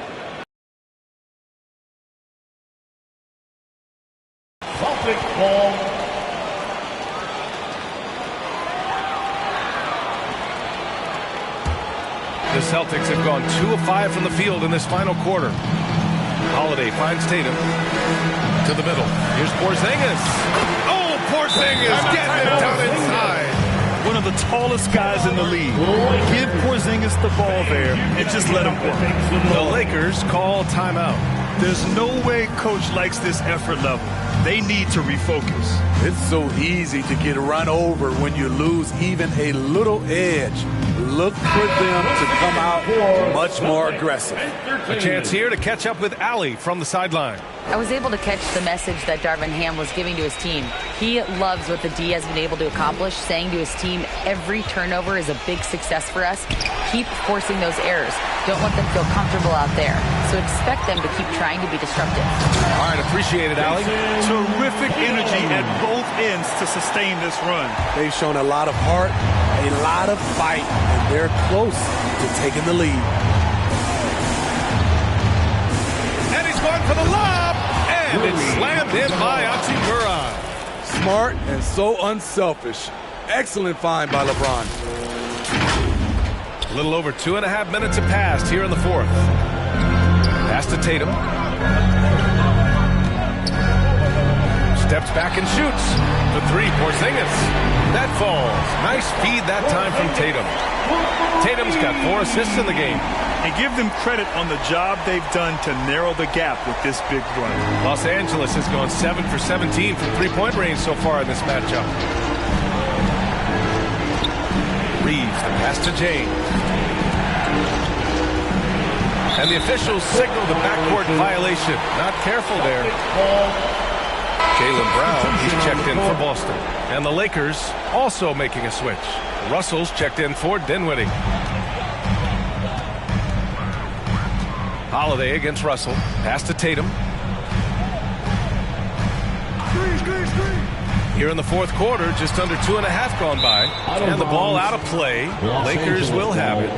Celtic ball. The Celtics have gone 2 of 5 from the field in this final quarter. Holiday finds Tatum to the middle. Here's Porzingis. Oh, Porzingis getting it down inside. One of the tallest guys in the league. Give Porzingis the ball there and just let him work. The Lakers call timeout. There's no way coach likes this effort level. They need to refocus. It's so easy to get run over when you lose even a little edge. Look for them to come out much more aggressive. A chance here to catch up with Allie from the sideline. I was able to catch the message that Darvin Ham was giving to his team. He loves what the D has been able to accomplish, saying to his team, every turnover is a big success for us. Keep forcing those errors. Don't let them feel comfortable out there. So expect them to keep trying to be disruptive. All right, appreciate it, Allie. Terrific energy at both ends to sustain this run. They've shown a lot of heart, a lot of fight, and they're close to taking the lead. And he's going for the lob, and it's slammed in by Hachimura. Smart and so unselfish. Excellent find by LeBron. A little over 2.5 minutes have passed here in the fourth. Pass to Tatum. Steps back and shoots. For three, Porzingis. That falls. Nice feed that time from Tatum. Tatum's got 4 assists in the game. And give them credit on the job they've done to narrow the gap with this big run. Los Angeles has gone 7 for 17 from three-point range so far in this matchup. Reeves, the pass to James. And the officials signal the backcourt violation. Not careful there. Jaylen Brown, he's checked in for Boston. And the Lakers also making a switch. Russell's checked in for Dinwiddie. Holiday against Russell. Pass to Tatum. Here in the fourth quarter, just under 2.5 gone by. And the ball out of play. Lakers will have it.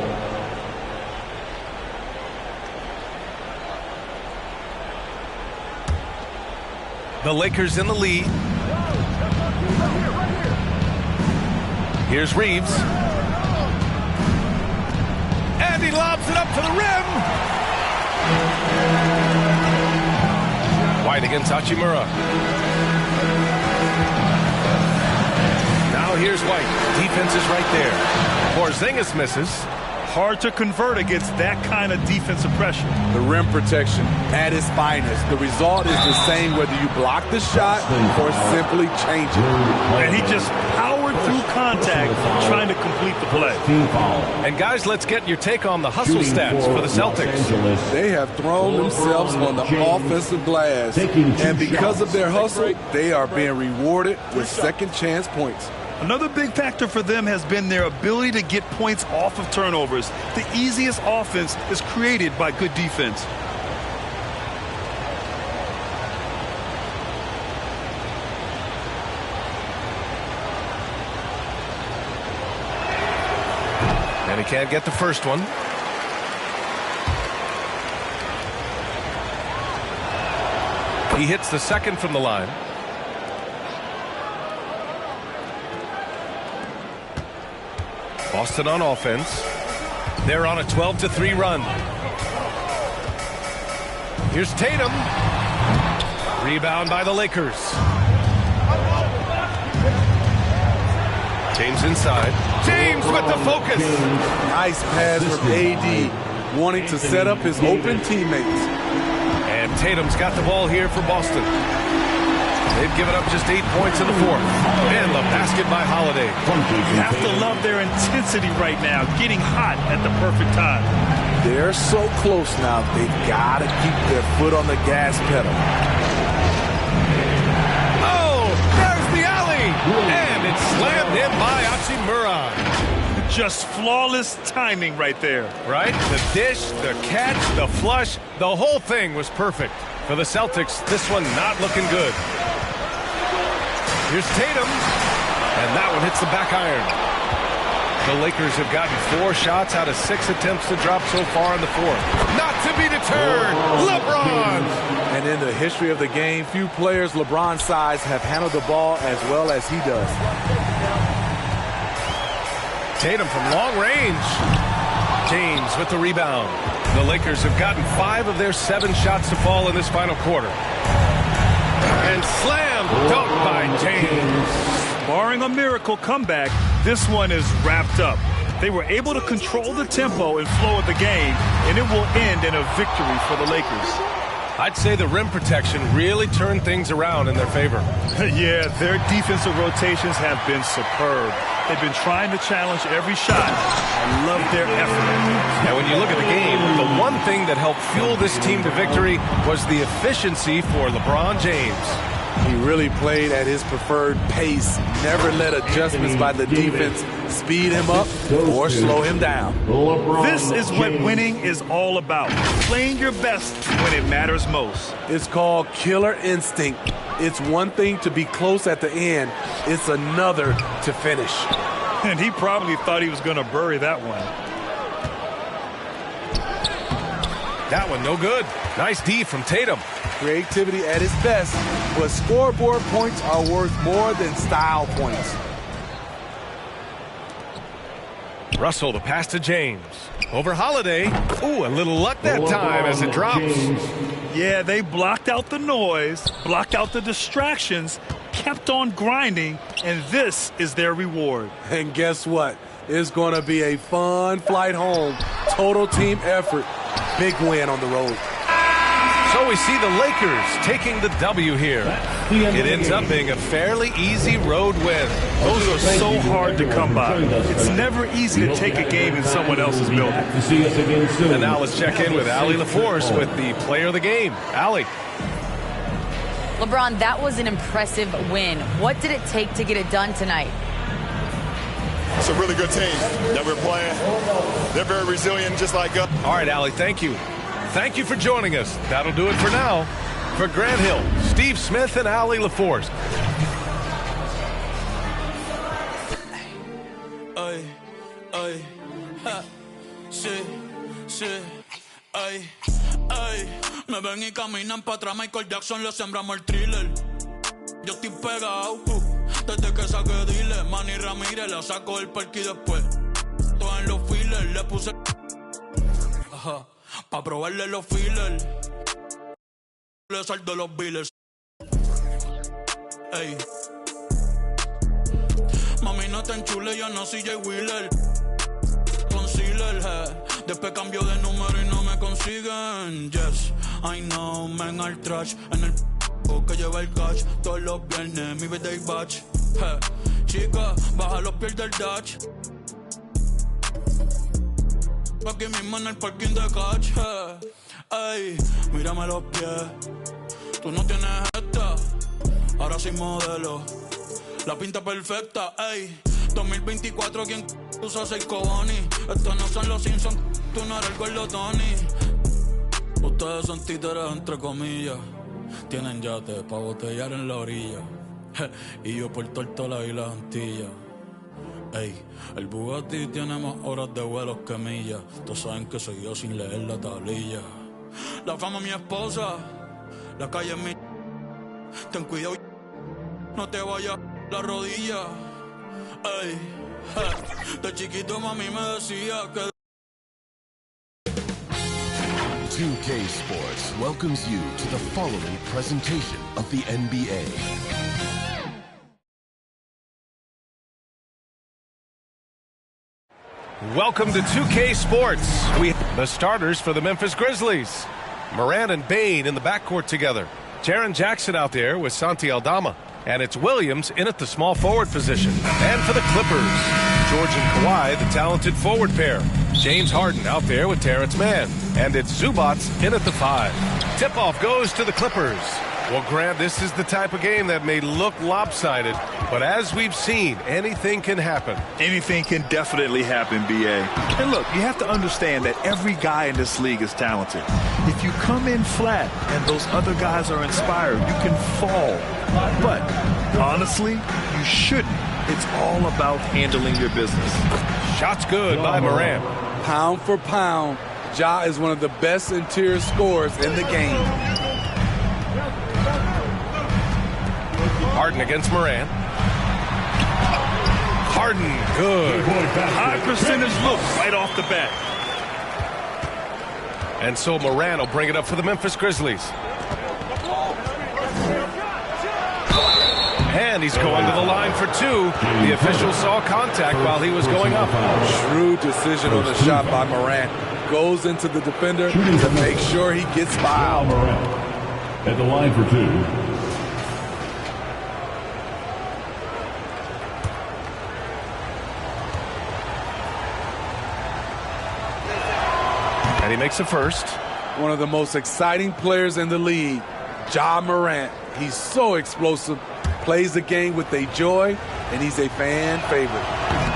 The Lakers in the lead. Here's Reeves. And he lobs it up to the rim. White against Hachimura. Now here's White. Defense is right there. Porzingis misses. Hard to convert against that kind of defensive pressure. The rim protection at its finest. The result is the same whether you block the shot or simply change it. And he just powered through contact trying to complete the play. And guys, let's get your take on the hustle stats for the Celtics. They have thrown themselves on the offensive glass. And because of their hustle, they are being rewarded with second chance points. Another big factor for them has been their ability to get points off of turnovers. The easiest offense is created by good defense. And he can't get the first one. He hits the second from the line. Boston on offense. They're on a 12-3 run. Here's Tatum. Rebound by the Lakers. James inside. James with the focus. Nice pass from AD, wanting to set up his open teammates. And Tatum's got the ball here for Boston. They've given up just 8 points in the fourth. And the basket by Holiday. You have to love their intensity right now, getting hot at the perfect time. They're so close now, they've got to keep their foot on the gas pedal. Oh, there's the alley. And it's slammed in by Hachimura. Just flawless timing right there. Right? The dish, the catch, the flush, the whole thing was perfect. For the Celtics, this one not looking good. Here's Tatum, and that one hits the back iron. The Lakers have gotten 4 shots out of 6 attempts to drop so far in the fourth. Not to be deterred, LeBron! And in the history of the game, few players LeBron's size have handled the ball as well as he does. Tatum from long range. James with the rebound. The Lakers have gotten 5 of their 7 shots to fall in this final quarter. And slam dunk by James. Barring a miracle comeback, this one is wrapped up. They were able to control the tempo and flow of the game, and it will end in a victory for the Lakers. I'd say the rim protection really turned things around in their favor. Yeah, their defensive rotations have been superb. They've been trying to challenge every shot. I love their effort. And when you look at the game, the one thing that helped fuel this team to victory was the efficiency for LeBron James. He really played at his preferred pace, never let adjustments by the defense speed him up or slow him down. This is what winning is all about, playing your best when it matters most. It's called killer instinct. It's one thing to be close at the end, it's another to finish. And he probably thought he was going to bury that one. That one no good. Nice D from Tatum. Creativity at its best, but scoreboard points are worth more than style points. Russell, the pass to James. Over Holiday. Ooh, a little luck that time as it drops. Yeah, they blocked out the noise, blocked out the distractions, kept on grinding, and this is their reward. And guess what? It's going to be a fun flight home. Total team effort. Big win on the road. So we see the Lakers taking the W here. It ends up being a fairly easy road win. Those are so hard to come by. It's never easy to take a game in someone else's building. And now let's check in with Allie LaForce with the player of the game. Allie. LeBron, that was an impressive win. What did it take to get it done tonight? It's a really good team that we're playing. They're very resilient, just like us. All right, Allie, thank you. Thank you for joining us. That'll do it for now. For Grant Hill, Steve Smith, and Allie LaForce. Ay, ay, ja, sí, sí, ay, ay. Me ven y caminan para atrás. Michael Jackson le sembramos el thriller. Yo estoy pegado, desde que saqué dile. Manny Ramírez la sacó del parque y después todo en los fillers le puse ajá, pa' probarle los fillers. Le saldo los billers. Ey. Mami, no te enchule, yo no soy Jay Wheeler. Concealer, después cambio de número y no me consiguen. Yes, I know, men al trash. En el que lleva el cash. Todos los viernes, mi birthday batch. Chica, baja los pies del Dutch. Aquí mismo en el parking de catch. Ey, mírame los pies. Tú no tienes esta. Ahora soy modelo. La pinta perfecta, ey. 2024, ¿quién usa 6 cojones? Estos no son los Simpsons, tú no eres el gordo Tony. Ustedes son títeres entre comillas. Tienen yate pa' botellar en la orilla. Y yo por Tortola y las Antillas. Ey, el Bugatti tiene más horas de vuelos que millas. Todos saben que soy yo sin leer la tablilla. La fama es mi esposa, la calle es mi. Ten cuidado, no te vayas la rodilla. Ey, de chiquito mami me decía que 2K Sports welcomes you to the following presentation of the NBA. Welcome to 2K Sports. The starters for the Memphis Grizzlies. Morant and Bane in the backcourt together. Jaren Jackson out there with Santi Aldama. And it's Williams in at the small forward position. And for the Clippers, George and Kawhi, the talented forward pair. James Harden out there with Terrence Mann. And it's Zubats in at the 5. Tip-off goes to the Clippers. Well, Grant, this is the type of game that may look lopsided, but as we've seen, anything can happen. Anything can definitely happen, B.A. And look, you have to understand that every guy in this league is talented. If you come in flat and those other guys are inspired, you can fall. But honestly, you shouldn't. It's all about handling your business. Shot's good by Morant. Pound for pound, Ja is one of the best interior scorers in the game. Harden against Morant. Harden, good. High percentage look right off the bat. And so Morant will bring it up for the Memphis Grizzlies. And he's going to the line for 2. The official saw contact while he was going up. Shrewd decision on the shot by Morant. Goes into the defender to make sure he gets fouled. Morant at the line for 2. And he makes the first. One of the most exciting players in the league, Ja Morant. He's so explosive, plays the game with a joy, and he's a fan favorite.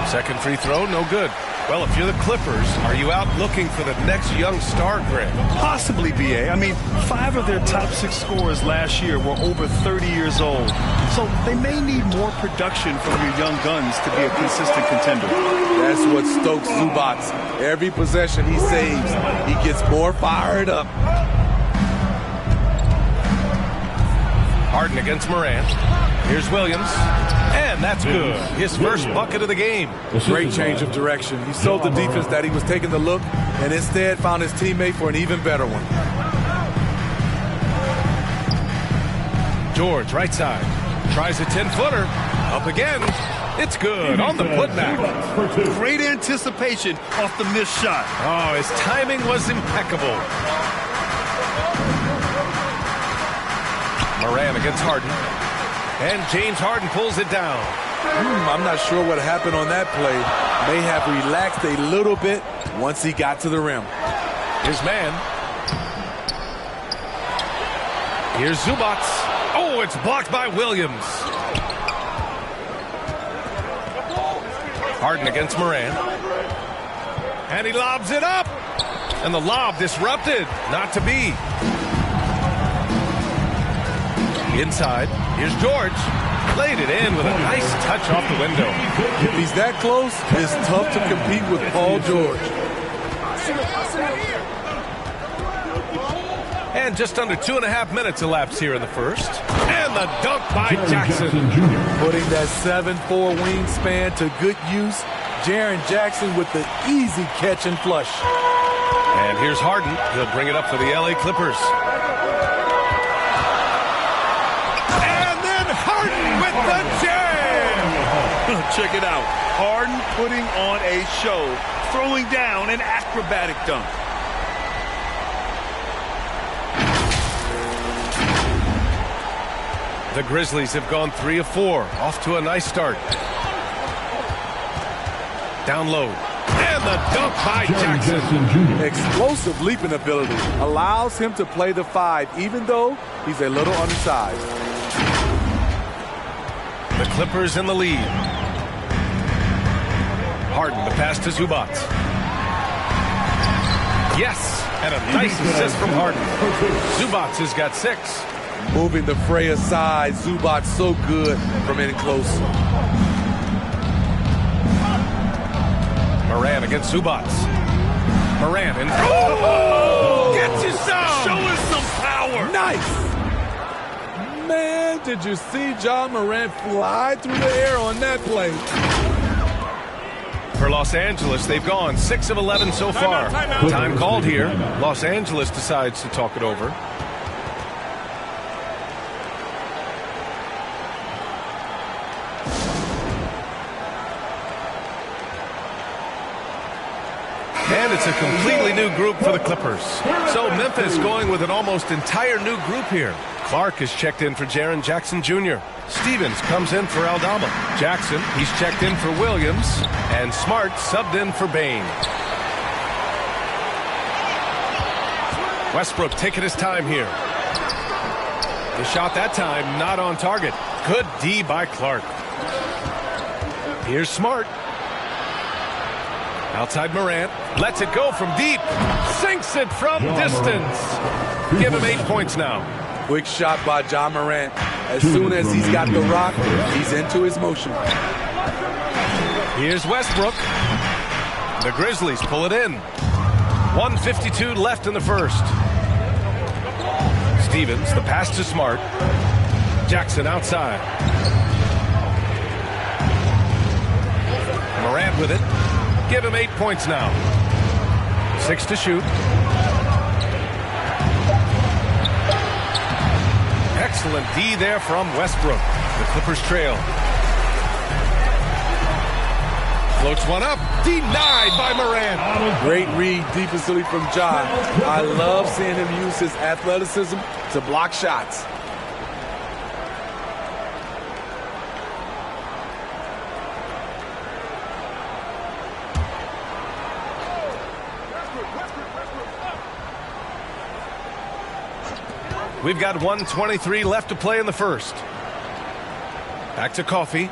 Second free throw, no good. Well, if you're the Clippers, are you out looking for the next young star, Greg? Possibly, B.A. I mean, 5 of their top 6 scorers last year were over 30 years old. So they may need more production from your young guns to be a consistent contender. That's what stokes Zubats. Every possession he saves, he gets more fired up. Harden against Morant. Here's Williams. And that's good. His first bucket of the game. Great change of direction. He sold the defense that he was taking the look and instead found his teammate for an even better one. George, right side. Tries a 10-footer. Up again. It's good on the putback. Great anticipation off the missed shot. Oh, his timing was impeccable. Morant against Harden. And James Harden pulls it down. I'm not sure what happened on that play. May have relaxed a little bit once he got to the rim. His man. Here's Zubats. Oh, it's blocked by Williams. Harden against Morant. And he lobs it up. And the lob disrupted. Not to be. Inside, here's George. Laid it in with a nice touch off the window. If he's that close, it's tough to compete with Paul George. And just under 2.5 minutes elapsed here in the first. And the dunk by Jackson. Putting that 7'4" wingspan to good use. Jaren Jackson with the easy catch and flush. And here's Harden. He'll bring it up for the LA Clippers. With the jam! Check it out. Harden putting on a show, throwing down an acrobatic dunk. The Grizzlies have gone 3 of 4, off to a nice start. Down low. And the dunk by Jackson. Explosive leaping ability allows him to play the 5, even though he's a little undersized. The Clippers in the lead. Harden, the pass to Zubats. Yes, and a nice assist from Harden. Zubats has got 6. Moving the fray aside, Zubats so good from in close. Morant against Zubats. Morant and oh! Gets you some! Show us some power! Nice! Man, did you see Ja Morant fly through the air on that play? For Los Angeles, they've gone 6 of 11 so far. Time called here. Los Angeles decides to talk it over. And it's a completely new group for the Clippers. So Memphis going with an almost entire new group here. Clark is checked in for Jaren Jackson Jr. Stevens comes in for Aldama. Jackson, he's checked in for Williams. And Smart subbed in for Bain. Westbrook taking his time here. The shot that time not on target. Good D by Clark. Here's Smart. Outside Morant. Lets it go from deep. Sinks it from distance. Give him 8 points now. Quick shot by Ja Morant. As soon as he's got the rock, he's into his motion. Here's Westbrook. The Grizzlies pull it in. 1:52 left in the first. Stevens, the pass to Smart. Jackson outside. Morant with it. Give him 8 points now. 6 to shoot. Excellent D there from Westbrook. The Clippers trail. Floats one up. Denied by Morant. Great read defensively from Ja. I love seeing him use his athleticism to block shots. We've got 1:23 left to play in the first. Back to Coffey.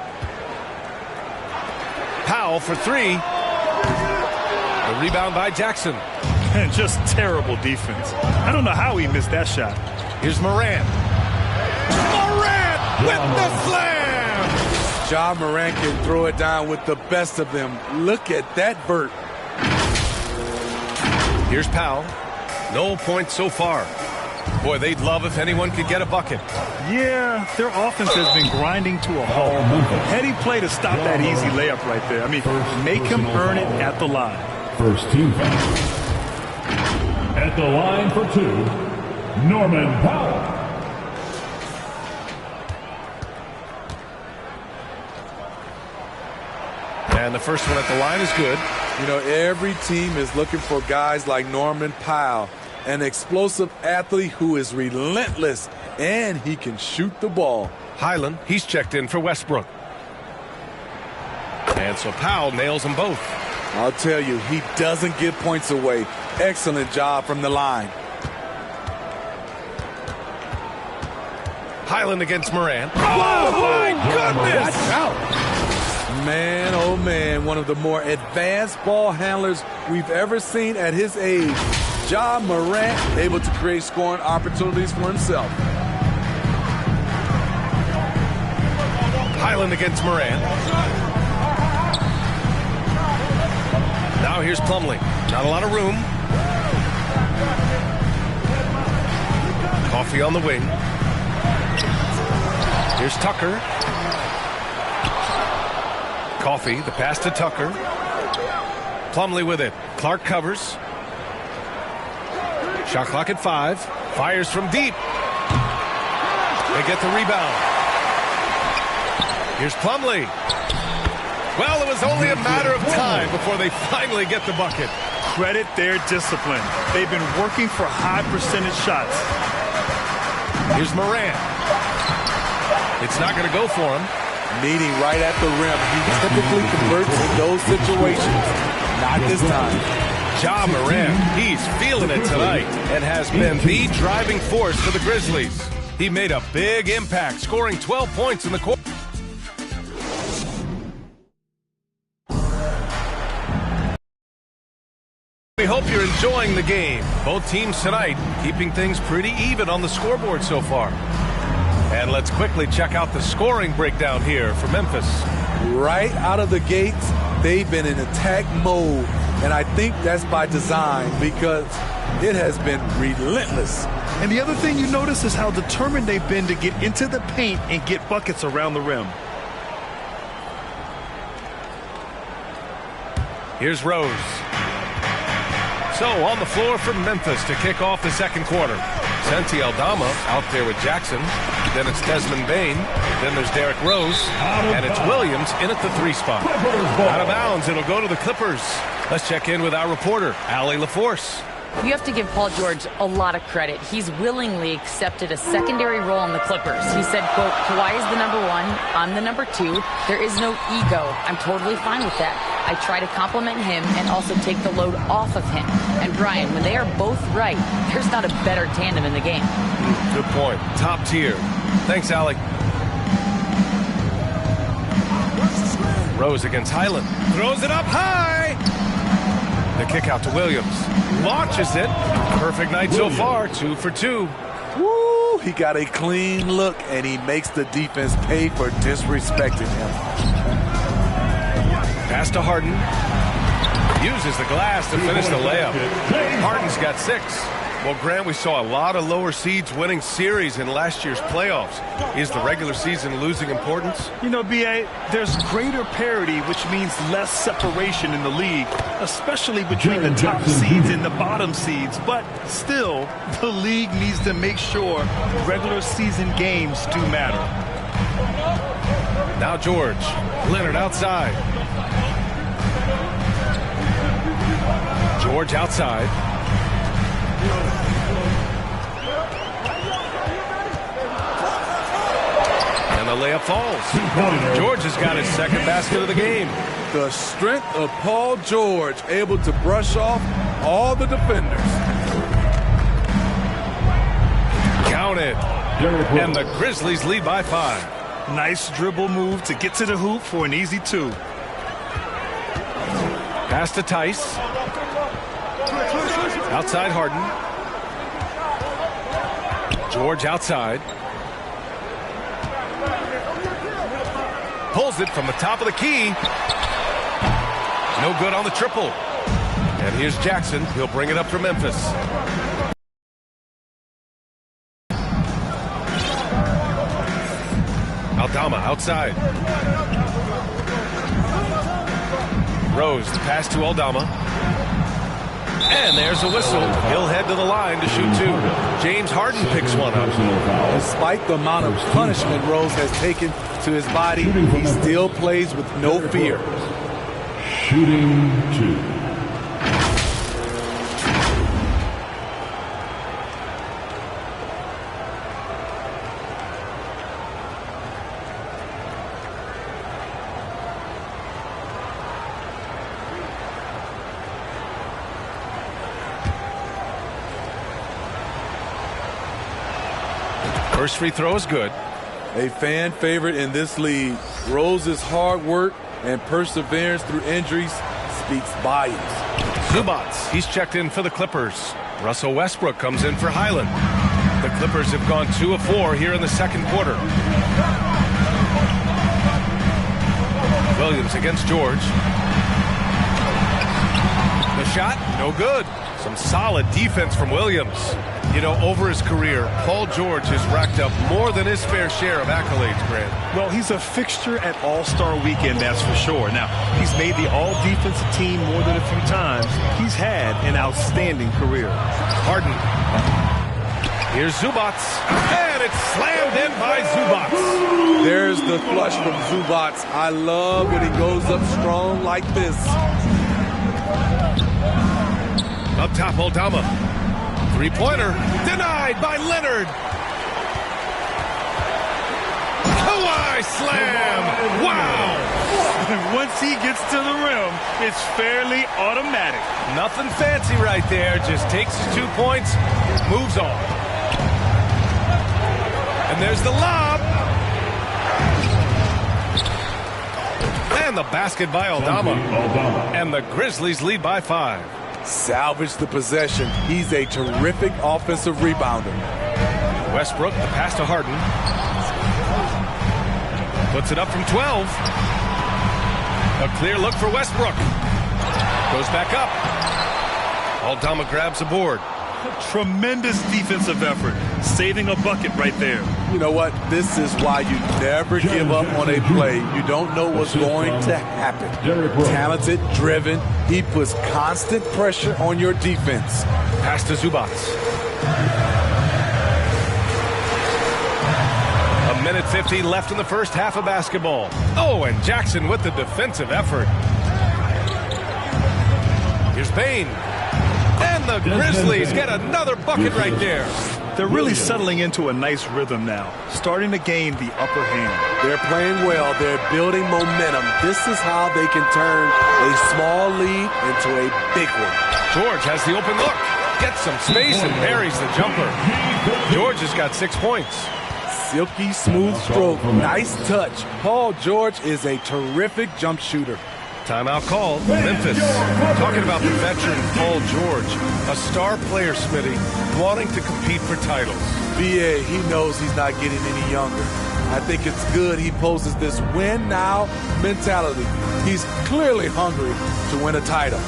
Powell for three. The rebound by Jackson. And just terrible defense. I don't know how he missed that shot. Here's Morant. Morant with the slam! Ja Morant can throw it down with the best of them. Look at that vert. Here's Powell. No points so far. Boy, they'd love if anyone could get a bucket. Yeah, their offense has been grinding to a halt. Heady play to stop that easy layup right there. I mean, make him earn it at the line. First team foul. At the line for two, Norman Powell. And the first one at the line is good. You know, every team is looking for guys like Norman Powell, an explosive athlete who is relentless, and he can shoot the ball. Highland, he's checked in for Westbrook. And so Powell nails them both. I'll tell you, he doesn't give points away. Excellent job from the line. Highland against Morant. Oh, my goodness! Watch out. Man, oh man, one of the more advanced ball handlers we've ever seen at his age. Ja Morant able to create scoring opportunities for himself. Highland against Morant. Now here's Plumlee. Not a lot of room. Coffey on the wing. Here's Tucker. Coffey, the pass to Tucker. Plumlee with it. Clark covers. Shot clock at 5. Fires from deep. They get the rebound. Here's Plumlee. Well, it was only a matter of time before they finally get the bucket. Credit their discipline. They've been working for high percentage shots. Here's Morant. It's not going to go for him. Meeting right at the rim. He typically converts in those situations. Not this time. Ja Morant, he's feeling it tonight and has been the driving force for the Grizzlies. He made a big impact, scoring 12 points in the quarter. We hope you're enjoying the game. Both teams tonight keeping things pretty even on the scoreboard so far. And let's quickly check out the scoring breakdown here for Memphis. Right out of the gates, they've been in attack mode. And I think that's by design because It has been relentless. And the other thing you notice is how determined they've been to get into the paint and get buckets around the rim. Here's Rose. So on the floor for Memphis to kick off the second quarter. Santi Aldama out there with Jackson. Then it's Desmond Bain. Then there's Derrick Rose. And it's Williams in at the 3 spot. Out of bounds, it'll go to the Clippers. Let's check in with our reporter, Allie LaForce. You have to give Paul George a lot of credit. He's willingly accepted a secondary role in the Clippers. He said, quote, Kawhi is the number 1, I'm the number 2. There is no ego. I'm totally fine with that. I try to compliment him and also take the load off of him. And Brian, when they are both right, there's not a better tandem in the game. Good point. Top tier. Thanks, Allie. Rose against Highland. Throws it up high. The kick out to Williams. Launches it. Perfect night so far. 2 for 2. Woo! He got a clean look, and he makes the defense pay for disrespecting him. Pass to Harden. Uses the glass to finish the layup. Harden's got 6. Well, Grant, we saw a lot of lower seeds winning series in last year's playoffs. Is the regular season losing importance? You know, B.A., there's greater parity, which means less separation in the league, especially between the top seeds and the bottom seeds. But still, the league needs to make sure regular season games do matter. Now George. Leonard outside. George outside. And the layup falls. George has got his second basket of the game. The strength of Paul George, able to brush off all the defenders. Counted. And the Grizzlies lead by 5. Nice dribble move to get to the hoop for an easy 2. Pass to Tice. Outside Harden. George outside. Pulls it from the top of the key. No good on the triple. And here's Jackson. He'll bring it up for Memphis. Aldama outside. Rose, the pass to Aldama. And there's a whistle. He'll head to the line to shoot 2. James Harden picks one up. Despite the amount of punishment Rose has taken to his body, he still plays with no fear. Shooting 2. First free throw is good. A fan favorite in this league. Rose's hard work and perseverance through injuries speaks volumes. Zubats, he's checked in for the Clippers. Russell Westbrook comes in for Highland. The Clippers have gone 2 of 4 here in the second quarter. Williams against George. The shot, no good. Some solid defense from Williams. You know, over his career, Paul George has racked up more than his fair share of accolades, Grant. Well, he's a fixture at All-Star Weekend, that's for sure. Now, he's made the All-Defensive team more than a few times. He's had an outstanding career. Harden. Here's Zubats. And it's slammed in by Zubats. There's the flush from Zubats. I love when he goes up strong like this. Up top, Aldama. Three-pointer denied by Leonard. Kawhi slam. Wow. Once he gets to the rim, it's fairly automatic. Nothing fancy right there. Just takes his 2 points, moves on. And there's the lob. And the basket by Aldama. And the Grizzlies lead by 5. Salvage the possession. He's a terrific offensive rebounder. Westbrook, the pass to Harden. Puts it up from 12. A clear look for Westbrook. Goes back up. Aldama grabs the board. Tremendous defensive effort, saving a bucket right there. You know what? This is why you never give up on a play. You don't know what's going to happen. Talented, driven. He puts constant pressure on your defense. Pass to Zubac. A minute 50 left in the first half of basketball. Oh, and Jackson with the defensive effort. Here's Bane. And the Grizzlies get another bucket right there. They're really settling into a nice rhythm now, starting to gain the upper hand. They're playing well. They're building momentum. This is how they can turn a small lead into a big one. George has the open look. Gets some space and buries the jumper. George has got 6 points. Silky smooth stroke. Nice touch. Paul George is a terrific jump shooter. Timeout called. Memphis. Talking about the veteran Paul George, a star player, Smitty, wanting to compete for titles. B.A., he knows he's not getting any younger. I think it's good he poses this win now mentality. He's clearly hungry to win a title.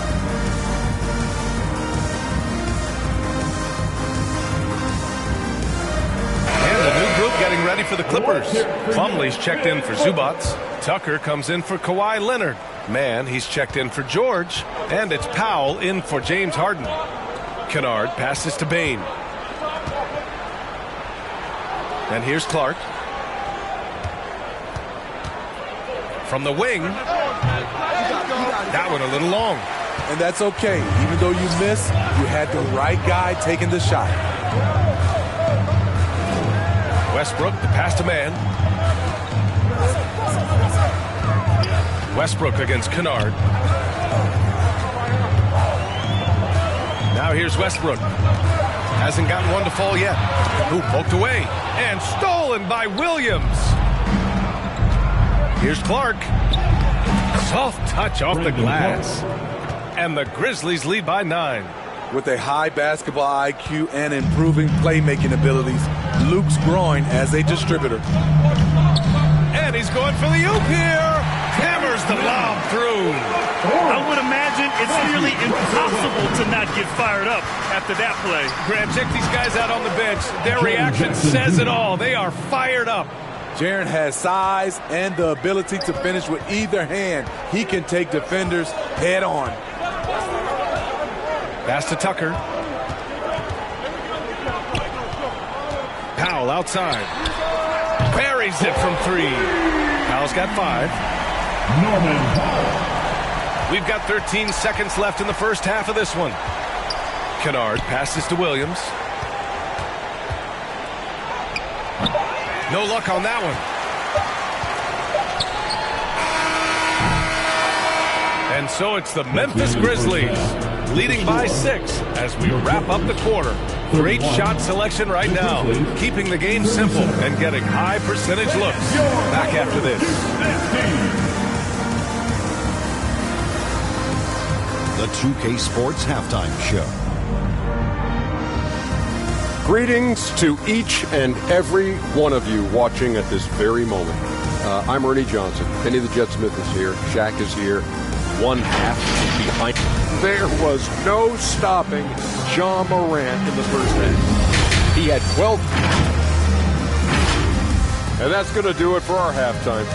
And the new group getting ready for the Clippers. Plumlee's checked in for Zubac. Tucker comes in for Kawhi Leonard. Man, he's checked in for George. And it's Powell in for James Harden. Kennard passes to Bane. And here's Clark. From the wing. That one a little long. And that's okay. Even though you miss, you had the right guy taking the shot. Westbrook, the pass to man. Westbrook against Kennard. Now here's Westbrook. Hasn't gotten one to fall yet. Ooh, poked away. And stolen by Williams. Here's Clark. Soft touch off the glass. And the Grizzlies lead by 9. With a high basketball IQ and improving playmaking abilities, Luke's growing as a distributor. And he's going for the oop here. Hammers the lob through. I would imagine it's nearly impossible to not get fired up after that play. Grant, check these guys out on the bench. Their reaction says it all. They are fired up. Jaren has size and the ability to finish with either hand. He can take defenders head on. Pass to Tucker. Powell outside. Buries it from 3. Powell's got 5. Norman Powell. We've got 13 seconds left in the first half of this one. Kennard passes to Williams. No luck on that one. And so it's the Memphis Grizzlies leading by 6 as we wrap up the quarter. Great shot selection right now, keeping the game simple and getting high percentage looks. Back after this. The 2K Sports Halftime Show. Greetings to each and every one of you watching at this very moment. I'm Ernie Johnson. Kenny the Jet Smith is here. Shaq is here. One half behind. There was no stopping Ja Morant in the first half. He had 12. And that's going to do it for our halftime.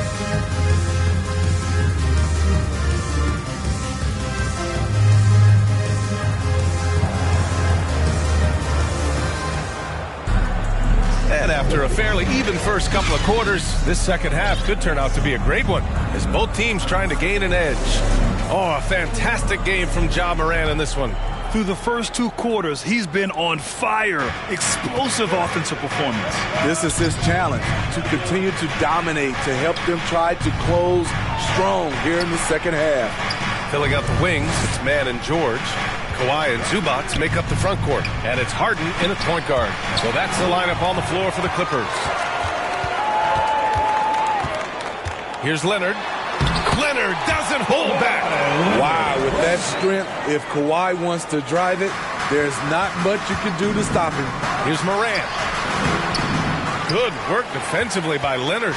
And after a fairly even first couple of quarters, this second half could turn out to be a great one as both teams trying to gain an edge. Oh, a fantastic game from Ja Morant in this one. Through the first 2 quarters, he's been on fire. Explosive offensive performance. This is his challenge, to continue to dominate, to help them try to close strong here in the second half. Filling out the wings, it's Mann and George. Kawhi and Zubac make up the front court. And it's Harden in at point guard. So that's the lineup on the floor for the Clippers. Here's Leonard. Leonard doesn't hold back. Wow, with that strength, if Kawhi wants to drive it, there's not much you can do to stop him. Here's Morant. Good work defensively by Leonard.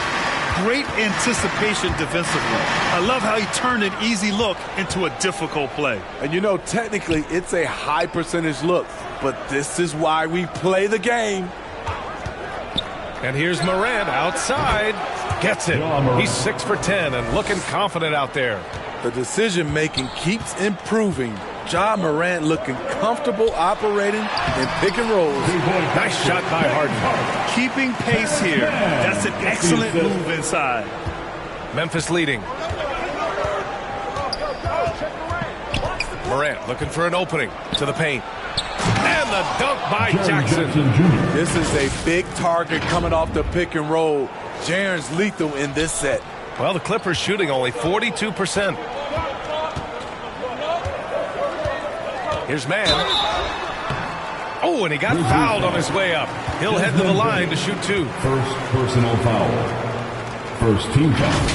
Great anticipation defensively. I love how he turned an easy look into a difficult play. And you know, technically, it's a high percentage look. but this is why we play the game. And here's Morant outside. Gets it. He's 6 for 10 and looking confident out there. The decision-making keeps improving. Ja Morant looking comfortable operating in pick and rolls. Nice shot by Harden. Keeping pace here. That's an excellent move inside. Memphis leading. Morant looking for an opening to the paint. And the dunk by Jackson. This is a big target coming off the pick and roll. Jaren's lethal in this set. Well, the Clippers shooting only 42%. Here's Mann. Oh, and he got fouled on his way up. He'll head to the line to shoot 2. First personal foul. First team foul.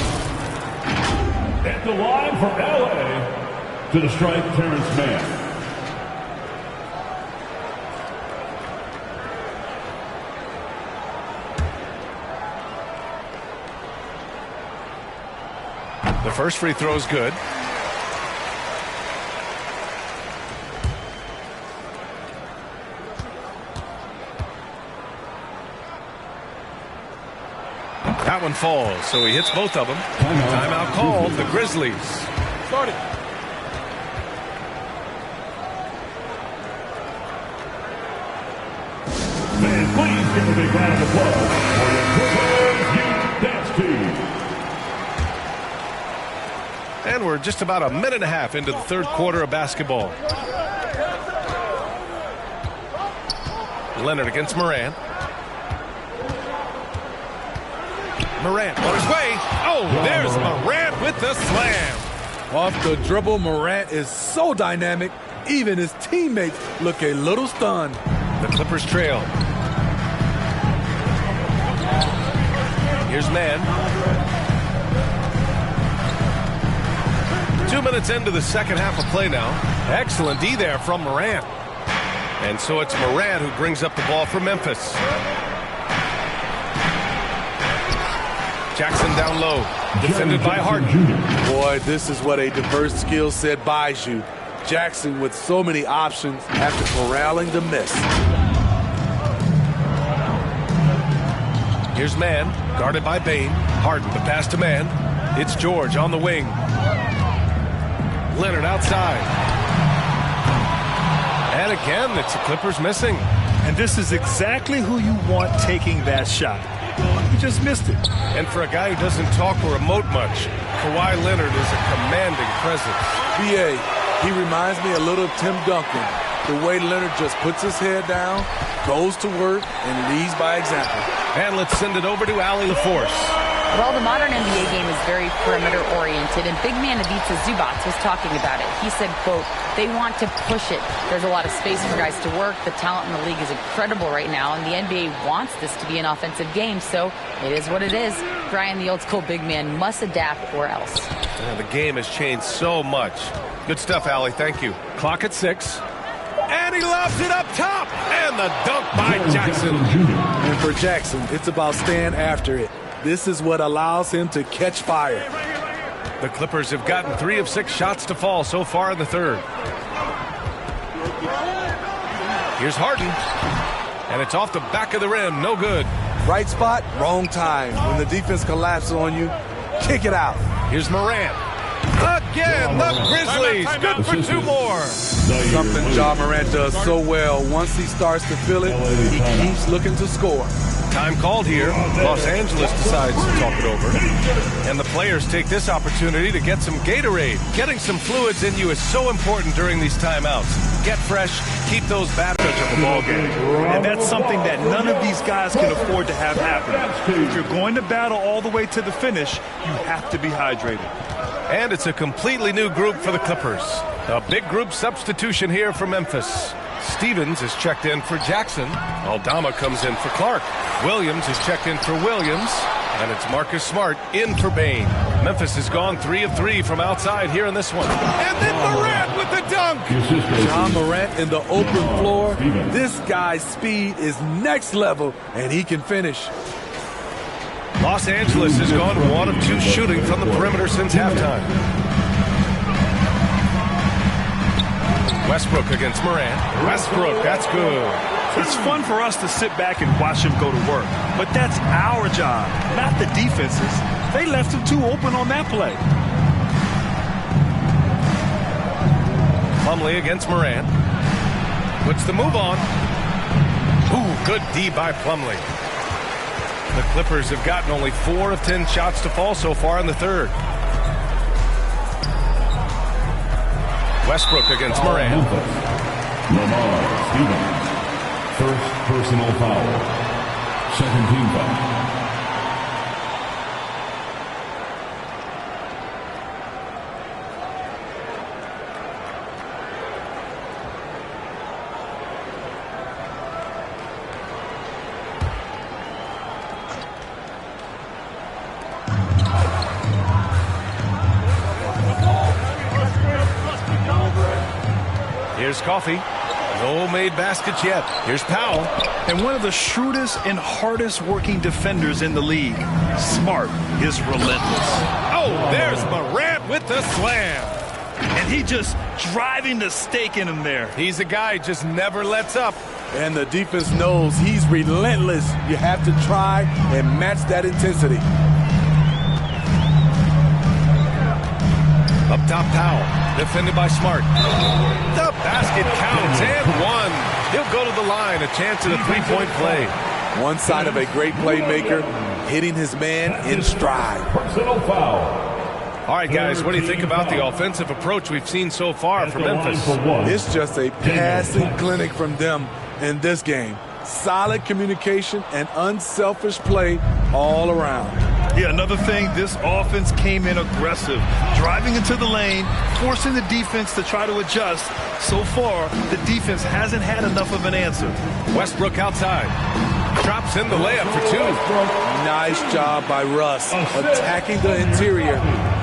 At the line for LA. To the strike, Terrence Mann. The first free throw is good. That one falls, so he hits both of them. Timeout called, the Grizzlies. Started. Man, please give a big round of applause for the Clippers Youth Dance Team. And we're just about a minute and a half into the third quarter of basketball. Leonard against Morant. Morant on his way. Oh, there's Morant with the slam. Off the dribble, Morant is so dynamic, even his teammates look a little stunned. The Clippers trail. Here's Mann. 2 minutes into the second half of play now. Excellent D there from Morant. And so it's Morant who brings up the ball for Memphis. Jackson down low, defended by Harden. Boy, this is what a diverse skill set buys you. Jackson with so many options after corralling the miss. Here's Mann, guarded by Bane. Harden, the pass to Mann. It's George on the wing. Leonard outside. And again, it's the Clippers missing. And this is exactly who you want taking that shot. He just missed it. And for a guy who doesn't talk or emote much, Kawhi Leonard is a commanding presence. B.A., he reminds me a little of Tim Duncan. The way Leonard just puts his head down, goes to work, and leads by example. And let's send it over to Allie LaForce. Well, the modern NBA game is very perimeter-oriented, and big man Ivica Zubac was talking about it. He said, quote, they want to push it. There's a lot of space for guys to work. The talent in the league is incredible right now, and the NBA wants this to be an offensive game, so it is what it is. Brian, the old-school big man, must adapt or else. Yeah, the game has changed so much. Good stuff, Allie. Thank you. Clock at 6. And he lobs it up top. And the dunk by Jackson. And for Jackson, it's about staying after it. This is what allows him to catch fire. The Clippers have gotten 3 of 6 shots to fall so far in the third. Here's Harden. And it's off the back of the rim. No good. Right spot, wrong time. When the defense collapses on you, kick it out. Here's Morant. Again, the Grizzlies. Good for 2 more. Something Ja Morant does so well. Once he starts to feel it, he keeps looking to score. Time called here. Los Angeles decides to talk it over. And the players take this opportunity to get some Gatorade. Getting some fluids in you is so important during these timeouts. Get fresh, keep those batteries of the ball game. And that's something that none of these guys can afford to have happen. If you're going to battle all the way to the finish, you have to be hydrated. And it's a completely new group for the Clippers. A big group substitution here for Memphis. Stevens is checked in for Jackson. Aldama comes in for Clark. Williams is checked in for Williams. And it's Marcus Smart in for Bane. Memphis has gone 3 of 3 from outside here in this one. And then Morant with the dunk. Ja Morant in the open floor. This guy's speed is next level, and he can finish. Los Angeles has gone 1 of 2 shooting from the perimeter since halftime. Westbrook against Morant. Westbrook, that's good. It's fun for us to sit back and watch him go to work, but that's our job, not the defense's. They left him too open on that play. Plumlee against Morant. Puts the move on. Ooh, good D by Plumlee. The Clippers have gotten only 4 of 10 shots to fall so far in the third. Westbrook against Morant. Lamar Stevens. First personal foul. Second team foul. Here's Coffee. No made baskets yet. Here's Powell. And one of the shrewdest and hardest working defenders in the league. Smart is relentless. Oh, there's Morant with the slam. And he just driving the stake in him there. He's a guy who just never lets up. And the defense knows he's relentless. You have to try and match that intensity. Up top, Powell. Defended by Smart. The basket counts and one. He'll go to the line. A chance at a three-point play. One sign of a great playmaker, hitting his man in stride. Personal foul. All right, guys, what do you think about the offensive approach we've seen so far from Memphis? It's just a passing clinic from them in this game. Solid communication and unselfish play all around. Yeah, another thing, this offense came in aggressive, driving into the lane, forcing the defense to try to adjust. So far, the defense hasn't had enough of an answer. Westbrook outside. Drops in the layup for 2. Nice job by Russ, attacking the interior,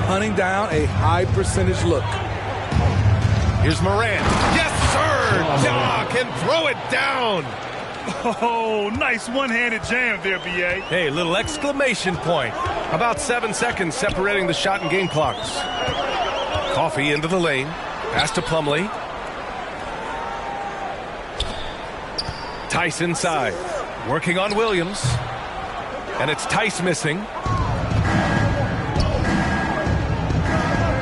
hunting down a high percentage look. Here's Morant. Yes, sir! Ja can throw it down. Oh, nice one-handed jam there, B.A. Hey, little exclamation point. About 7 seconds separating the shot and game clocks. Coffee into the lane. Pass to Plumlee. Tice inside. Working on Williams. And it's Tice missing.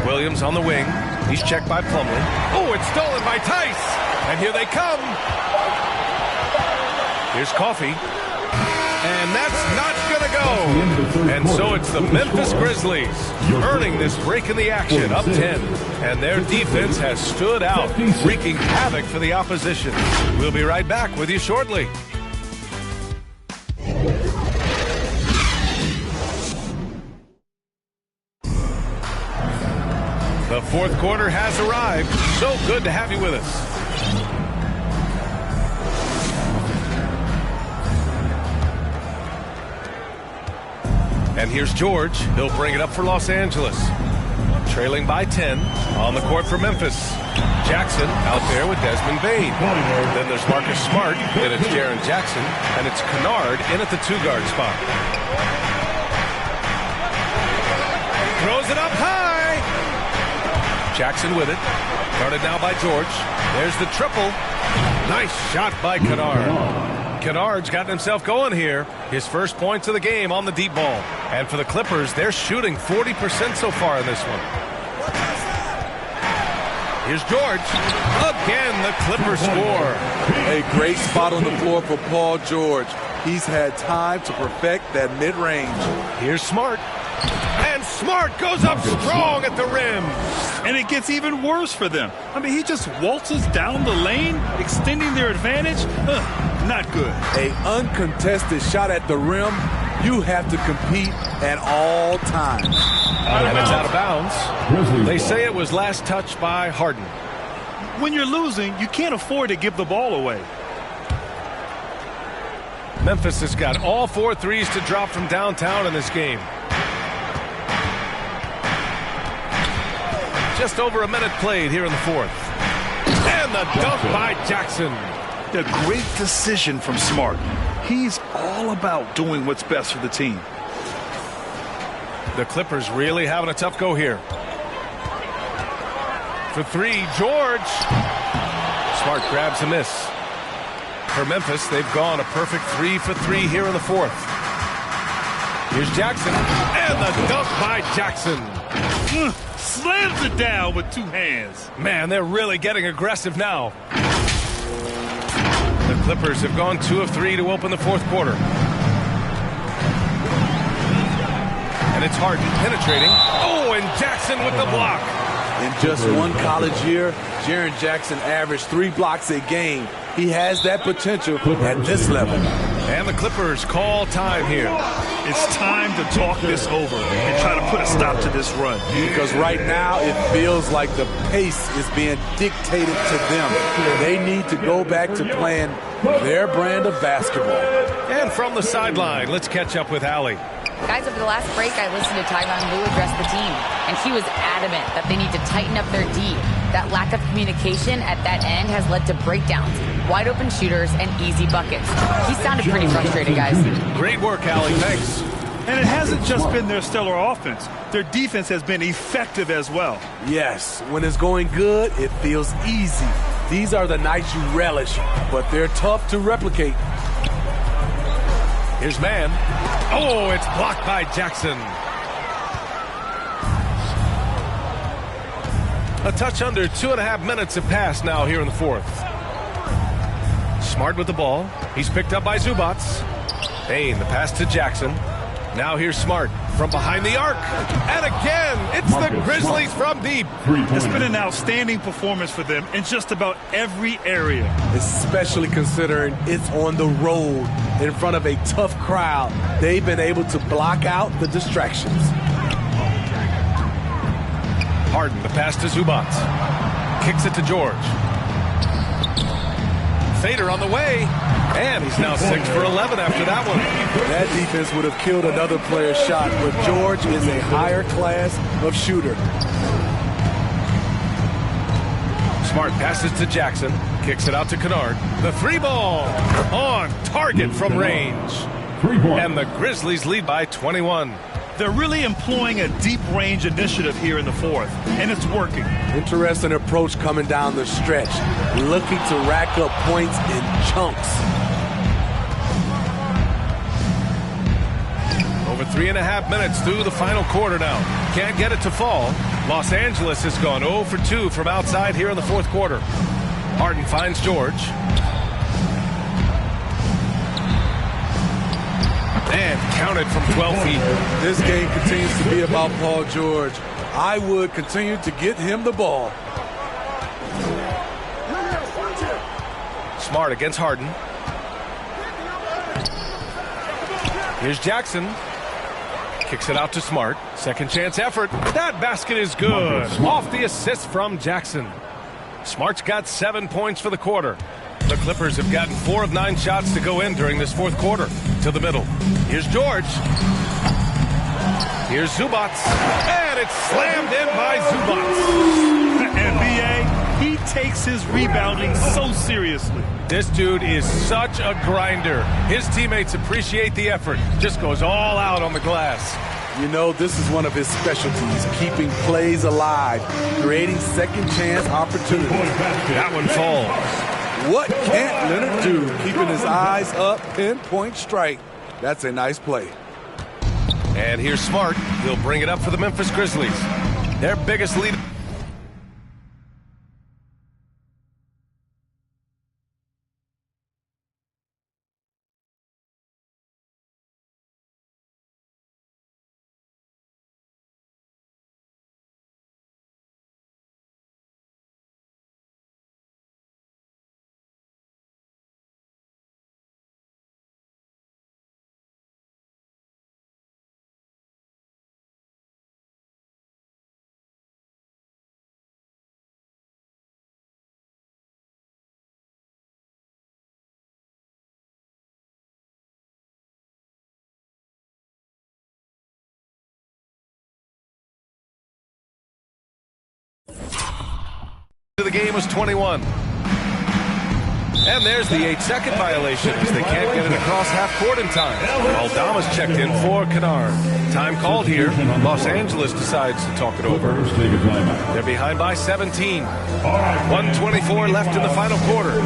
Williams on the wing. He's checked by Plumlee. Oh, it's stolen by Tice. And here they come. Here's Coffee. And that's not going to go. And so it's the Memphis Grizzlies earning this break in the action, up 10. And their defense has stood out, wreaking havoc for the opposition. We'll be right back with you shortly. The fourth quarter has arrived. So good to have you with us. And here's George. He'll bring it up for Los Angeles. Trailing by 10 on the court for Memphis. Jackson out there with Desmond Bane. Then there's Marcus Smart. Then it's Jaren Jackson. And it's Kennard in at the 2-guard spot. Throws it up high. Jackson with it. Guarded now by George. There's the triple. Nice shot by Kennard. Kennard's gotten himself going here. His first points of the game on the deep ball. And for the Clippers, they're shooting 40% so far in this one. Here's George. Again, the Clippers score. A great spot on the floor for Paul George. He's had time to perfect that mid-range. Here's Smart. And Smart goes up strong at the rim. And it gets even worse for them. I mean, he just waltzes down the lane, extending their advantage. Not good. A uncontested shot at the rim. You have to compete at all times. And it's out of bounds. They say it was last touched by Harden. When you're losing, you can't afford to give the ball away. Memphis has got all 4 threes to drop from downtown in this game. Just over a minute played here in the fourth. And the dunk by Jackson. A great decision from Smart. He's all about doing what's best for the team. The Clippers really having a tough go here. for three. George. Smart grabs a miss. For Memphis, they've gone a perfect 3 for 3 here in the fourth. Here's Jackson, and the dunk by Jackson. Slams it down with two hands. Man, they're really getting aggressive now. The Clippers have gone 2 of 3 to open the fourth quarter. And it's Harden penetrating. Oh, and Jackson with the block. In just one college year, Jaren Jackson averaged 3 blocks a game. He has that potential at this level. And the Clippers call time here. It's time to talk this over and try to put a stop to this run. Because right now it feels like the pace is being dictated to them. They need to go back to playing their brand of basketball. And from the sideline, let's catch up with Allie. Guys, over the last break, I listened to Tyronn Lue address the team, and he was adamant that they need to tighten up their D. That lack of communication at that end has led to breakdowns, wide open shooters, and easy buckets. He sounded pretty frustrated, guys. Great work, Allie. Thanks. And it hasn't just been their stellar offense. Their defense has been effective as well. Yes, when it's going good, it feels easy. These are the nights you relish, but they're tough to replicate. Here's man. Oh, it's blocked by Jackson. A touch under 2.5 minutes have passed now here in the fourth. Smart with the ball. He's picked up by Zubac. Payne, the pass to Jackson. Now here's Smart from behind the arc. And again, it's the Grizzlies from deep. It's been an outstanding performance for them in just about every area. Especially considering it's on the road in front of a tough crowd. They've been able to block out the distractions. Harden, the pass to Zubac. Kicks it to George. Fader on the way. And he's now 6 for 11 after that one. That defense would have killed another player's shot, but George is a higher class of shooter. Smart passes to Jackson. Kicks it out to Kennard. The 3-ball on target from range. And the Grizzlies lead by 21. They're really employing a deep range initiative here in the fourth, and it's working. Interesting approach coming down the stretch, looking to rack up points in chunks. Over 3.5 minutes through the final quarter now. Can't get it to fall. Los Angeles has gone 0 for 2 from outside here in the fourth quarter. Harden finds George. And counted from 12 feet. This game continues to be about Paul George. I would continue to get him the ball. Smart against Harden. Here's Jackson. Kicks it out to Smart. Second chance effort. That basket is good. Off the assist from Jackson. Smart's got 7 points for the quarter. The Clippers have gotten 4 of 9 shots to go in during this fourth quarter. To the middle. Here's George. Here's Zubac. And it's slammed in by Zubac. And B.A., he takes his rebounding so seriously. This dude is such a grinder. His teammates appreciate the effort. Just goes all out on the glass. You know, this is one of his specialties, keeping plays alive, creating second chance opportunities. That one falls. What can't Leonard do? Keeping his eyes up, pinpoint strike. That's a nice play. And here's Smart. He'll bring it up for the Memphis Grizzlies. Their biggest lead. The game was 21. And there's the 8-second violation as they can't get it across half court in time. Aldama's checked in for Kennard. Time called here. Los Angeles decides to talk it over. They're behind by 17. 1:24 left in the final quarter. All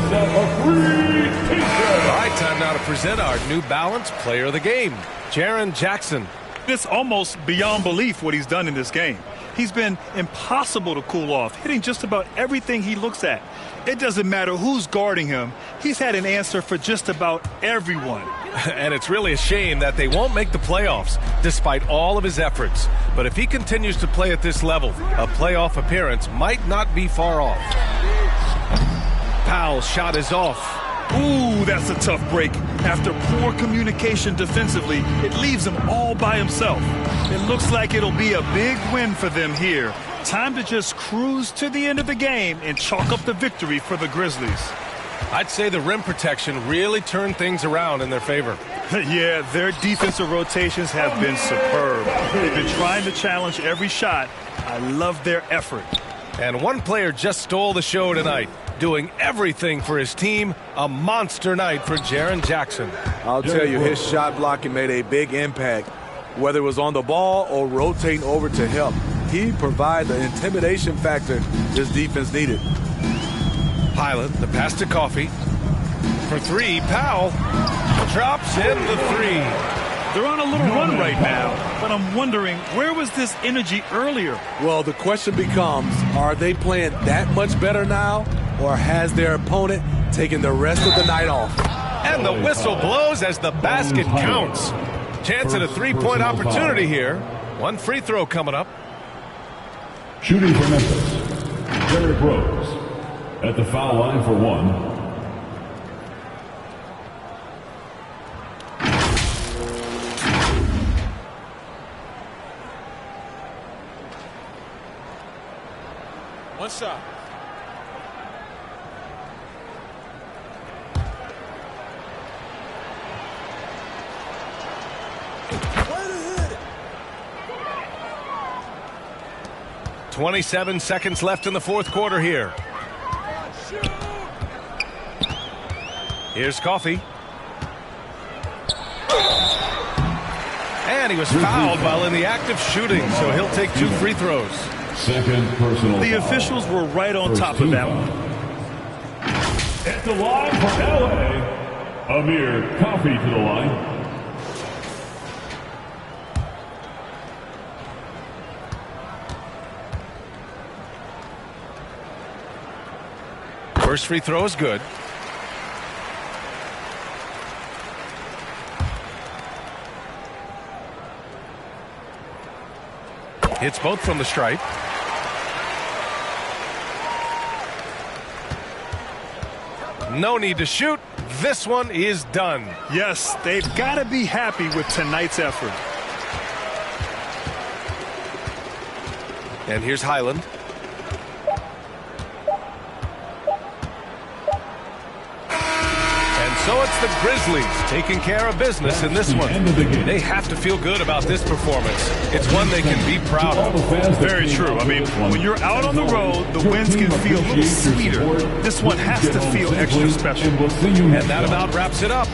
right, time now to present our New Balance Player of the Game, Jaren Jackson. It's almost beyond belief what he's done in this game. He's been impossible to cool off, hitting just about everything he looks at. It doesn't matter who's guarding him. He's had an answer for just about everyone. And it's really a shame that they won't make the playoffs despite all of his efforts. But if he continues to play at this level, a playoff appearance might not be far off. Powell's shot is off. Ooh, that's a tough break. After poor communication defensively, it leaves him all by himself. It looks like it'll be a big win for them here. Time to just cruise to the end of the game and chalk up the victory for the Grizzlies. I'd say the rim protection really turned things around in their favor. Yeah, their defensive rotations have been superb. They've been trying to challenge every shot. I love their effort. And one player just stole the show tonight, doing everything for his team. A monster night for Jaren Jackson. I'll tell you, his shot blocking made a big impact. Whether it was on the ball or rotating over to him, he provided the intimidation factor this defense needed. Pilot, the pass to Coffee. For three, Powell drops in the three. They're on a little run right now, but I'm wondering, where was this energy earlier? Well, the question becomes, are they playing that much better now, or has their opponent taken the rest of the night off? And the whistle blows as the basket counts. Chance at a three-point opportunity here. One free throw coming up. Shooting for Memphis, Derrick Rose. At the foul line for one. One shot. Way to hit it. 27 seconds left in the fourth quarter here. Here's Coffee. And he was fouled while in the act of shooting, so he'll take two free throws. Second personal The foul. officials were right on top of that one. At the line for LA, Amir Coffee to the line. First free throw is good. Hits both from the stripe. No need to shoot. This one is done. Yes, they've got to be happy with tonight's effort. And here's Highland. So it's the Grizzlies taking care of business in this one. They have to feel good about this performance. It's one they can be proud of. Very true. I mean, when you're out on the road, the wins can feel a little sweeter. This one has to feel extra special. And that about wraps it up.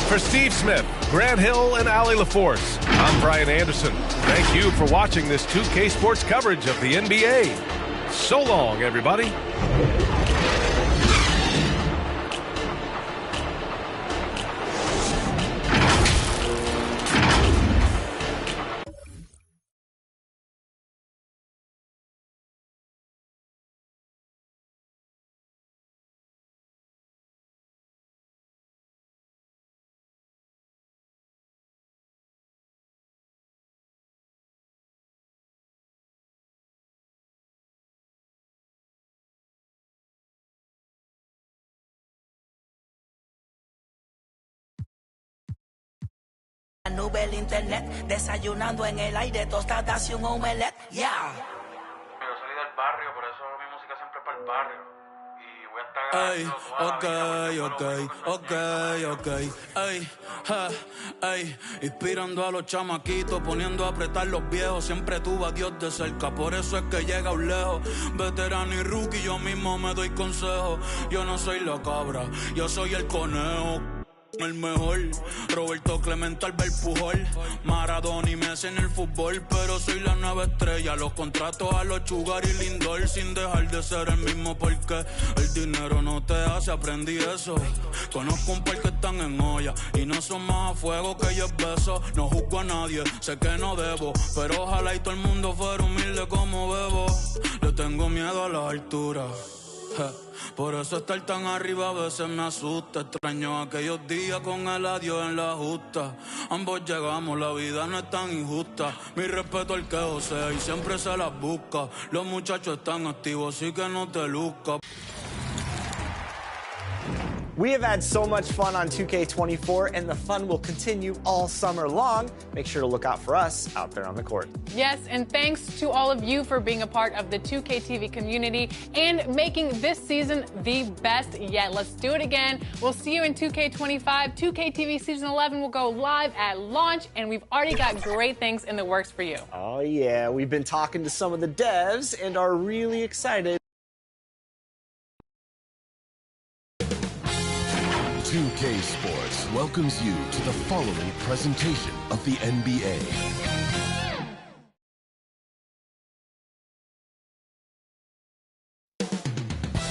For Steve Smith, Grant Hill, and Allie LaForce, I'm Brian Anderson. Thank you for watching this 2K Sports coverage of the NBA. So long, everybody. La nube, el internet, desayunando en el aire, tostadas y un omelette, yeah. Yo salí del barrio, por eso mi música siempre es para el barrio. Y Ey, ok, ey, ey, inspirando a los chamaquitos, poniendo a apretar los viejos, siempre tuvo a Dios de cerca, por eso es que llega un lejos, veterano y rookie, yo mismo me doy consejo, yo no soy la cabra, yo soy el conejo. El mejor, Roberto Clemente, Albert Pujol, Maradona y Messi en el fútbol, pero soy la nueva estrella, los contratos a los Sugar y Lindor, sin dejar de ser el mismo porque el dinero no te hace, aprendí eso, conozco un par que están en olla y no son más a fuego que yo beso, no juzgo a nadie, sé que no debo, pero ojalá y todo el mundo fuera humilde como Bebo, le tengo miedo a las alturas. Por eso estar tan arriba a veces me asusta. Extraño aquellos días con el adiós en la justa. Ambos llegamos, la vida no es tan injusta. Mi respeto al que josea y siempre se las busca. Los muchachos están activos, así que no te luzcas. We have had so much fun on 2K24, and the fun will continue all summer long. Make sure to look out for us out there on the court. Yes, and thanks to all of you for being a part of the 2K TV community and making this season the best yet. Let's do it again. We'll see you in 2K25. 2K TV Season 11 will go live at launch, and we've already got great things in the works for you. Oh, yeah. We've been talking to some of the devs and are really excited. 2K Sports welcomes you to the following presentation of the NBA.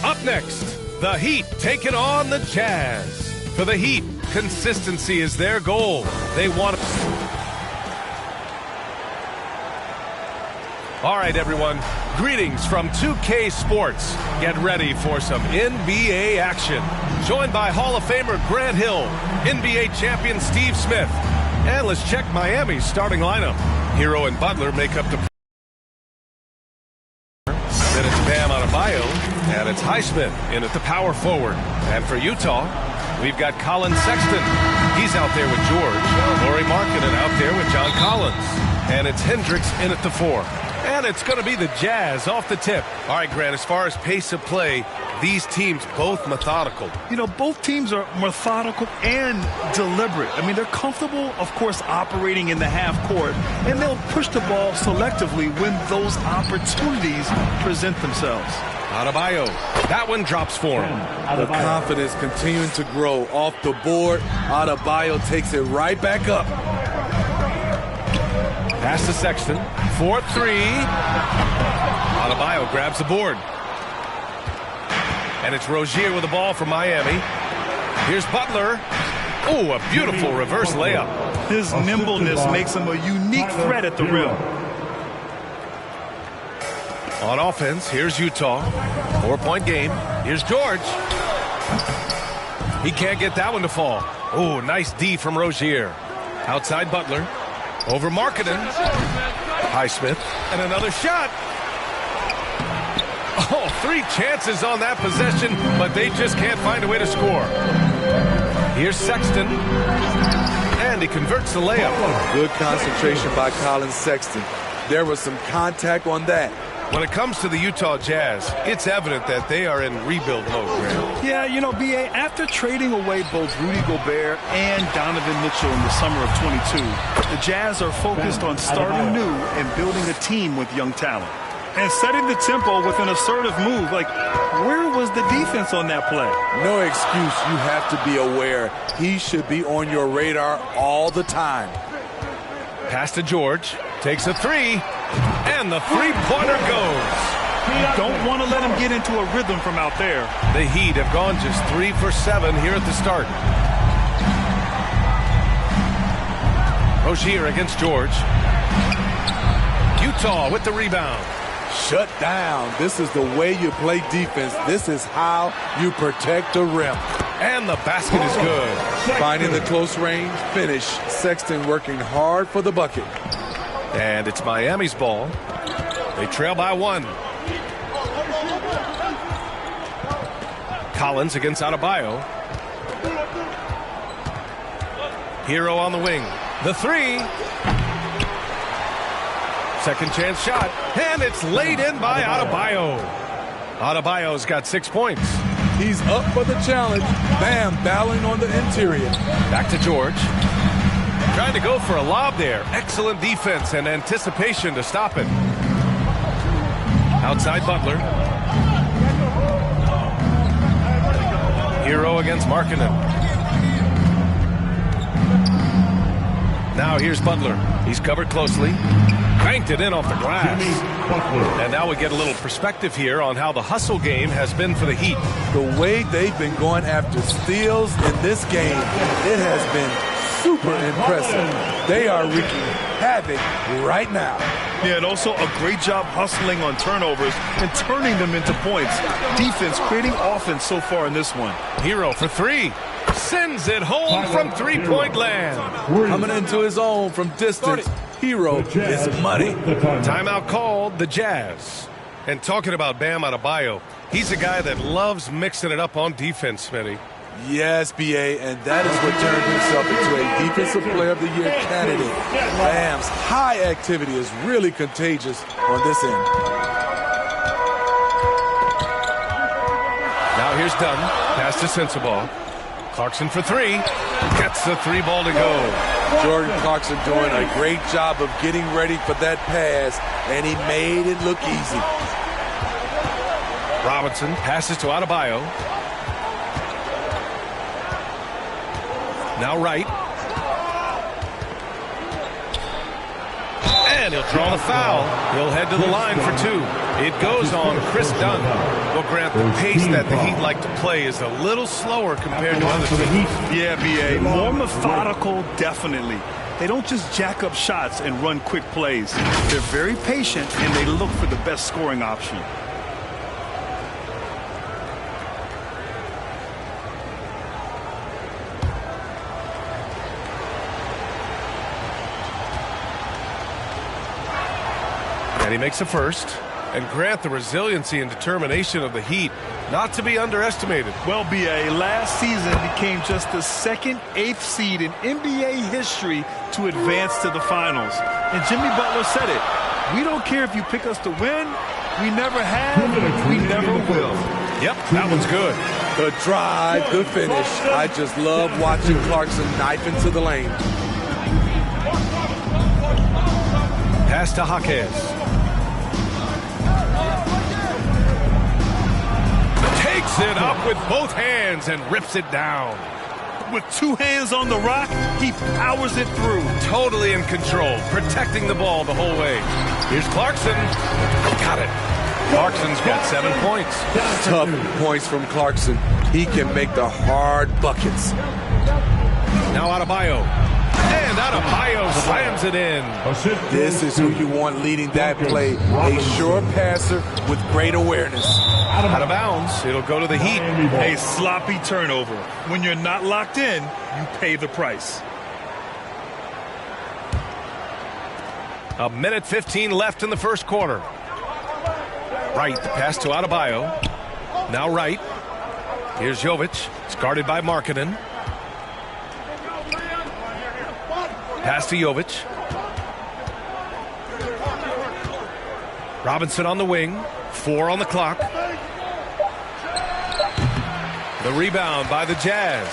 Up next, the Heat taking on the Jazz. For the Heat, consistency is their goal. They want to... All right, everyone. Greetings from 2K Sports. Get ready for some NBA action. Joined by Hall of Famer Grant Hill, NBA champion Steve Smith. And let's check Miami's starting lineup. Hero and Butler make up the... Then it's Bam Adebayo, and it's Highsmith in at the power forward. And for Utah, we've got Colin Sexton. He's out there with George. Lauri Markkanen out there with John Collins. And it's Hendricks in at the 4. And it's going to be the Jazz off the tip. All right, Grant, as far as pace of play, these teams both methodical. You know, both teams are methodical and deliberate. I mean, they're comfortable, of course, operating in the half court, and they'll push the ball selectively when those opportunities present themselves. Adebayo, that one drops for him. The confidence continuing to grow off the board. Adebayo takes it right back up. Pass to Sexton. 4-3. Adebayo grabs the board. And it's Rozier with the ball for Miami. Here's Butler. Oh, a beautiful reverse layup. His nimbleness makes him a unique threat at the rim. On offense, here's Utah. 4-point game. Here's George. He can't get that one to fall. Oh, nice D from Rozier. Outside Butler. Over Markkanen. Highsmith. And another shot. Oh, 3 chances on that possession, but they just can't find a way to score. Here's Sexton. And he converts the layup. Good concentration by Colin Sexton. There was some contact on that. When it comes to the Utah Jazz, it's evident that they are in rebuild mode, Grant. Yeah, you know, B.A., after trading away both Rudy Gobert and Donovan Mitchell in the summer of 22, the Jazz are focused on starting new and building a team with young talent. And setting the tempo with an assertive move. Like, where was the defense on that play? No excuse. You have to be aware. He should be on your radar all the time. Pass to George. Takes a 3. And the three-pointer goes. You don't want to let him get into a rhythm from out there. The Heat have gone just 3 for 7 here at the start. Rozier against George. Utah with the rebound. Shut down. This is the way you play defense. This is how you protect the rim. And the basket is good. Finding the close range finish. Sexton working hard for the bucket. And it's Miami's ball. They trail by 1. Collins against Adebayo. Hero on the wing. The 3. Second chance shot. And it's laid in by Adebayo. Adebayo's got 6 points. He's up for the challenge. Bam, battling on the interior. Back to George. Trying to go for a lob there. Excellent defense and anticipation to stop it. Outside Butler. Hero against Markkanen. Now here's Butler. He's covered closely. Cranked it in off the glass. And now we get a little perspective here on how the hustle game has been for the Heat. The way they've been going after steals in this game, it has been super impressive. They are wreaking havoc right now. Yeah, and also a great job hustling on turnovers and turning them into points. Defense creating offense so far in this one. Hero for three. Sends it home from three-point land. Coming into his own from distance. Hero is money. Timeout called, the Jazz. And talking about Bam Adebayo, he's a guy that loves mixing it up on defense, Smitty. Yes, B.A., and that is what turned himself into a Defensive Player of the Year candidate. Bam's high activity is really contagious on this end. Now here's Dunn. Pass to Sensabaugh. Clarkson for three. Gets the three ball to go. Jordan Clarkson doing a great job of getting ready for that pass, and he made it look easy. Robinson passes to Adebayo. Now Wright. And he'll draw the foul. He'll head to the line for two. It goes on Chris Dunn. Well, Grant, the pace that the Heat like to play is a little slower compared to other teams. Yeah, B.A. More methodical, definitely. They don't just jack up shots and run quick plays. They're very patient, and they look for the best scoring option. And he makes a first. And Grant, the resiliency and determination of the Heat, not to be underestimated. Well, B.A., last season became just the second 8th seed in NBA history to advance to the finals. And Jimmy Butler said it. We don't care if you pick us to win. We never have. We never will. Yep, that one's good. The drive, the finish. I just love watching Clarkson knife into the lane. Pass to Jaquez. Takes it up with both hands and rips it down. With two hands on the rock, he powers it through. Totally in control, protecting the ball the whole way. Here's Clarkson. Got it. Clarkson's got 7 points. Tough points from Clarkson. He can make the hard buckets. Now Adebayo. And Adebayo slams it in. This is who you want leading that play. A sure passer with great awareness. Out of bounds. It'll go to the Heat. A sloppy turnover. When you're not locked in, you pay the price. A minute 15 left in the first quarter. Wright, the pass to Adebayo. Now Wright. Here's Jovic. It's guarded by Markkanen. Pass to Jovic. Robinson on the wing. 4 on the clock. The rebound by the Jazz.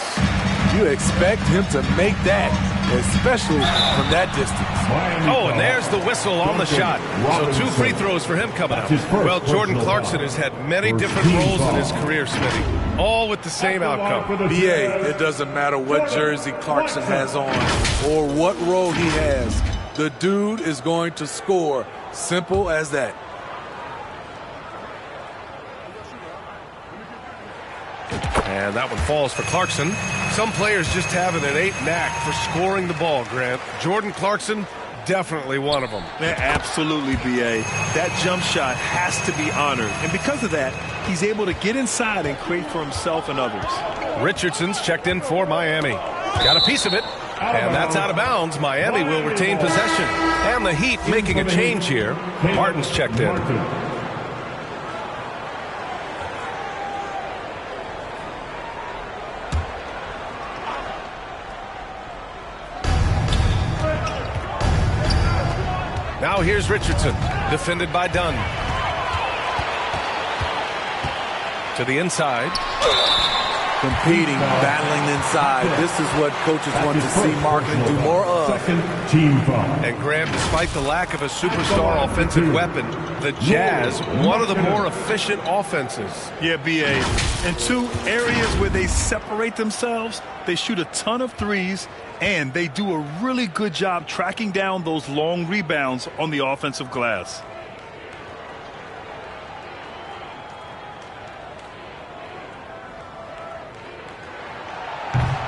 You expect him to make that, especially from that distance. Oh, and there's the whistle on the shot. So 2 free throws for him coming up. Well, Jordan Clarkson has had many different roles in his career, Smitty, all with the same outcome. B.A., it doesn't matter what jersey Clarkson has on or what role he has. The dude is going to score. Simple as that. And that one falls for Clarkson. Some players just have an innate knack for scoring the ball, Grant. Jordan Clarkson, definitely one of them. Yeah, absolutely, B.A. That jump shot has to be honored. And because of that, he's able to get inside and create for himself and others. Richardson's checked in for Miami. Got a piece of it. And that's out of bounds. Miami will retain possession. And the Heat making a change here. Martin's checked in. Now here's Richardson, defended by Dunn. To the inside. Competing, battling inside. This is what coaches want to see Markkanen do more of. Second team foul. And Graham, despite the lack of a superstar offensive weapon, the Jazz, one of the more efficient offenses. Yeah, B.A. In two areas where they separate themselves, they shoot a ton of threes, and they do a really good job tracking down those long rebounds on the offensive glass.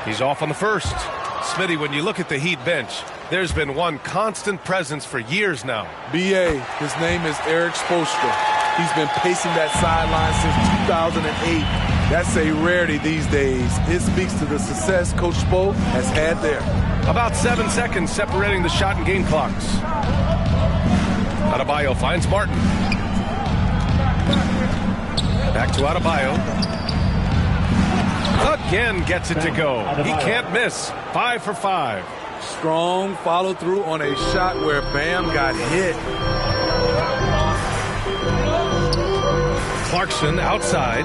He's off on the first. Smitty, when you look at the Heat bench, there's been one constant presence for years now. B.A., his name is Eric Spoelstra. He's been pacing that sideline since 2008. That's a rarity these days. It speaks to the success Coach Spo has had there. About 7 seconds separating the shot and game clocks. Adebayo finds Martin. Back to Adebayo. Again gets it to go. He can't miss. 5 for 5. Strong follow through on a shot where Bam got hit. Clarkson outside.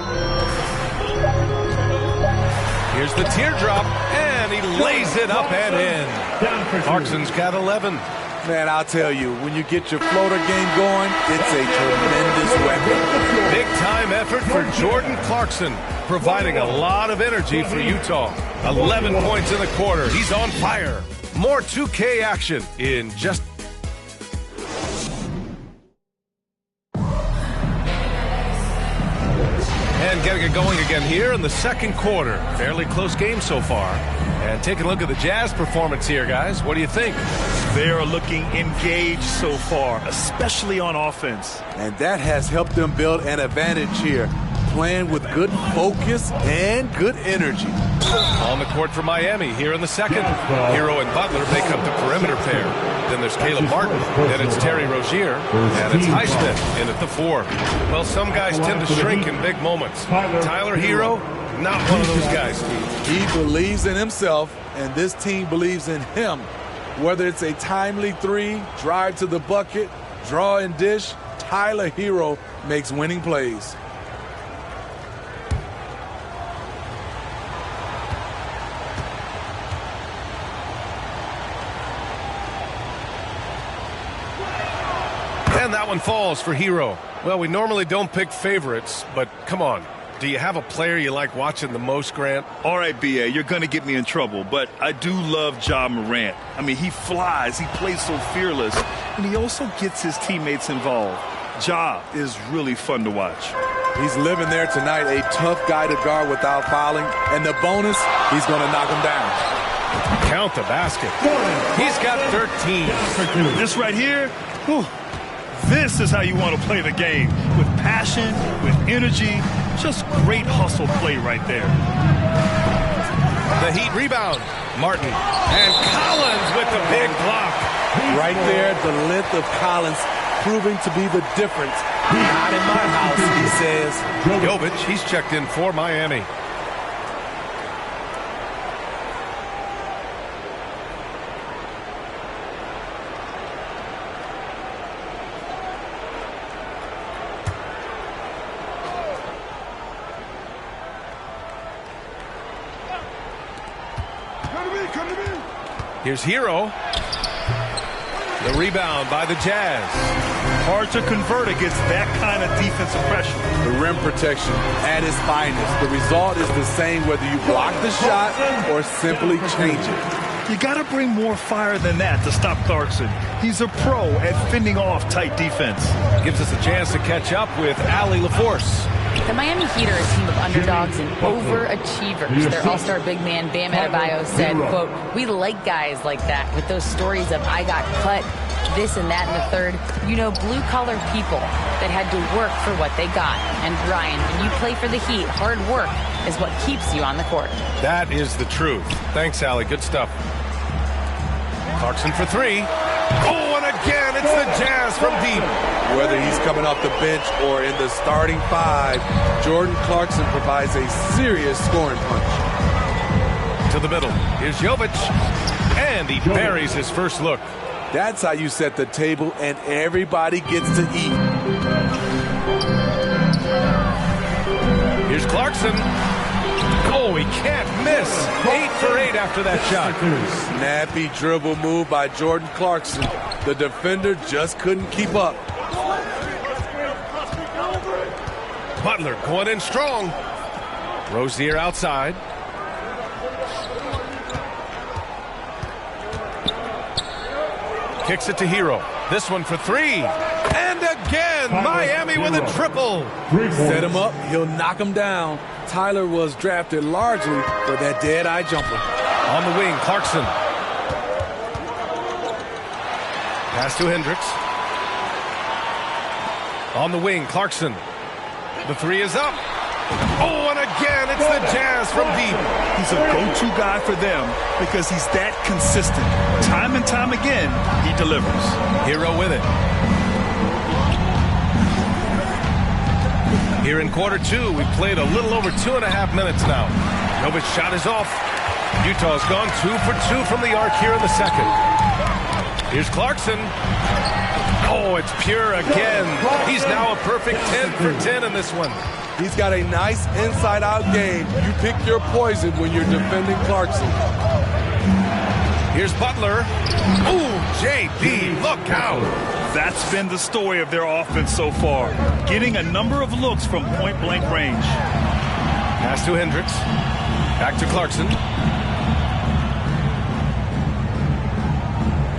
Here's the teardrop, and he lays it up and in. Clarkson's got 11. Man, I'll tell you, when you get your floater game going, it's a tremendous weapon. Big-time effort for Jordan Clarkson, providing a lot of energy for Utah. 11 points in the quarter. He's on fire. More 2K action in just... And getting it going again here in the second quarter. Fairly close game so far. And take a look at the Jazz performance here, guys. What do you think? They are looking engaged so far, especially on offense. And that has helped them build an advantage here. Playing with good focus and good energy. On the court for Miami here in the second. Hero and Butler make up the perimeter pair. Then there's Caleb Martin. Then it's Terry Rozier. And it's Highsmith in at the 4. Well, some guys tend to shrink in big moments. Tyler Hero, not one of those guys. He believes in himself, and this team believes in him. Whether it's a timely 3, drive to the bucket, draw and dish, Tyler Hero makes winning plays. And that one falls for Hero. Well, we normally don't pick favorites, but come on. Do you have a player you like watching the most, Grant? All right, B.A., you're going to get me in trouble, but I do love Ja Morant. I mean, he flies, he plays so fearless, and he also gets his teammates involved. Ja is really fun to watch. He's living there tonight, a tough guy to guard without fouling, and the bonus, he's going to knock him down. Count the basket. He's got 13. This right here, whew, this is how you want to play the game. With passion, with energy, just great hustle play right there. The Heat rebound. Martin. And Collins with the big block. Right there, the length of Collins proving to be the difference. Not in my house, he says. Jovic, he's checked in for Miami. Here's Hero. The rebound by the Jazz. Hard to convert against that kind of defensive pressure. The rim protection at its finest. The result is the same whether you block the shot or simply change it. You got to bring more fire than that to stop Clarkson. He's a pro at fending off tight defense. Gives us a chance to catch up with Allie LaForce. The Miami Heat are a team of underdogs and overachievers. Their all-star big man, Bam Adebayo, said, quote, "We like guys like that with those stories of I got cut, this and that and the third. You know, blue-collar people that had to work for what they got. And Brian, when you play for the Heat, hard work is what keeps you on the court." That is the truth. Thanks, Allie. Good stuff. Clarkson for 3. Oh, and again, it's the Jazz from deep. Whether he's coming off the bench or in the starting 5, Jordan Clarkson provides a serious scoring punch. To the middle. Here's Jovic. And he buries his first look. That's how you set the table and everybody gets to eat. Here's Clarkson. Oh, he can't miss. 8 for 8 after that shot. Snappy dribble move by Jordan Clarkson. The defender just couldn't keep up. Butler going in strong. Rozier outside. Kicks it to Hero. This one for 3. And again, Miami with a triple. Set him up, he'll knock him down. Tyler was drafted largely for that dead-eye jumper. On the wing, Clarkson. Pass to Hendricks. On the wing, Clarkson. The 3 is up. Oh, and again, it's the Jazz from deep. He's a go-to guy for them because he's that consistent. Time and time again, he delivers. Hero with it. Here in quarter 2, we've played a little over 2.5 minutes now. Novic's shot is off. Utah's gone 2 for 2 from the arc here in the second. Here's Clarkson. Oh, it's Pure again. He's now a perfect 10 for 10 in this one. He's got a nice inside-out game. You pick your poison when you're defending Clarkson. Here's Butler. Ooh, JB, look out. That's been the story of their offense so far. Getting a number of looks from point-blank range. Pass to Hendricks. Back to Clarkson.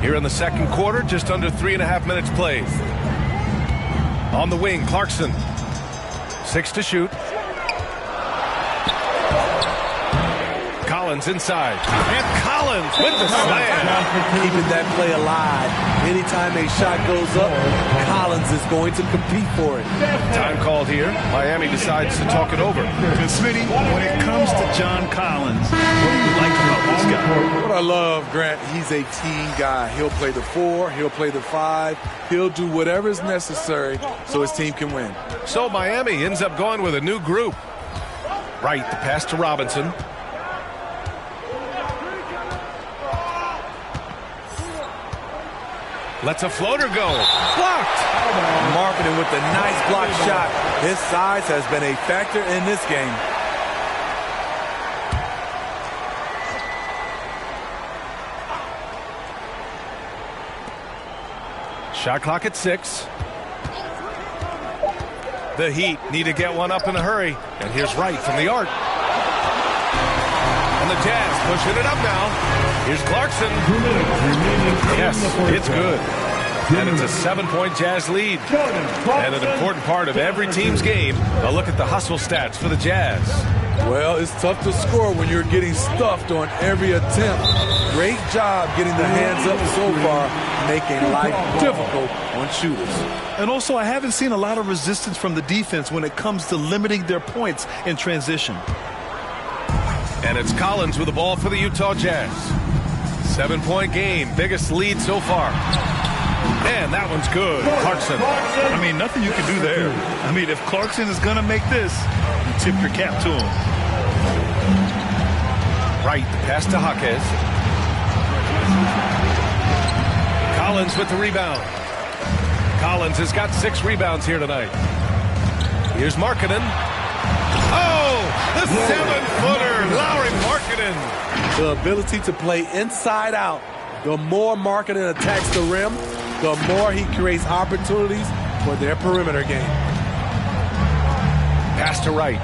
Here in the second quarter, just under 3.5 minutes played. On the wing, Clarkson. 6 to shoot. Collins inside. And Collins with the slam. Keeping that play alive. Anytime a shot goes up, Collins is going to compete for it. Time called here. Miami decides to talk it over. And Smitty, when it comes to John Collins, what do you like about this guy? What I love, Grant, he's a team guy. He'll play the 4, he'll play the 5. He'll do whatever is necessary so his team can win. So Miami ends up going with a new group. Right, the pass to Robinson. Lets a floater go. Blocked. Marketing with a nice block shot. His size has been a factor in this game. Shot clock at 6. The Heat need to get one up in a hurry. And here's Wright from the arc. And the Jazz pushing it up now. Here's Clarkson. Yes, it's good. And it's a 7-point Jazz lead. And an important part of every team's game, a look at the hustle stats for the Jazz. Well, it's tough to score when you're getting stuffed on every attempt. Great job getting the hands up so far, making life difficult on shooters. And also, I haven't seen a lot of resistance from the defense when it comes to limiting their points in transition. And it's Collins with the ball for the Utah Jazz. 7-point game, biggest lead so far. And that one's good. Clarkson. I mean, nothing you can do there. I mean, if Clarkson is going to make this, you tip your cap to him. Right, the pass to Jaquez. Collins with the rebound. Collins has got 6 rebounds here tonight. Here's Markkanen. Oh, the 7-footer, Lauri Markkanen. The ability to play inside out. The more Markkanen attacks the rim, the more he creates opportunities for their perimeter game. Pass to Wright.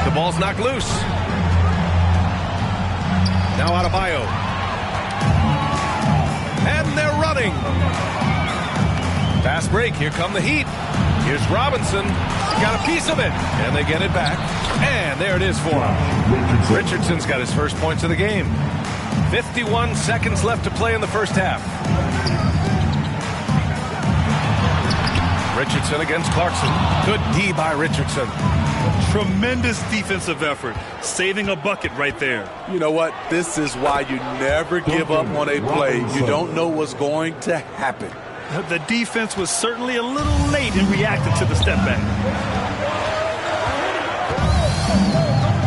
The ball's knocked loose. Now Adebayo. And they're running. Fast break. Here come the Heat. Here's Robinson. Got a piece of it. And they get it back. And there it is for him. Richardson's got his first points of the game. 51 seconds left to play in the first half. Richardson against Clarkson. Good D by Richardson. Tremendous defensive effort. Saving a bucket right there. You know what? This is why you never give up on a play. You don't know what's going to happen. The defense was certainly a little late in reacting to the step back.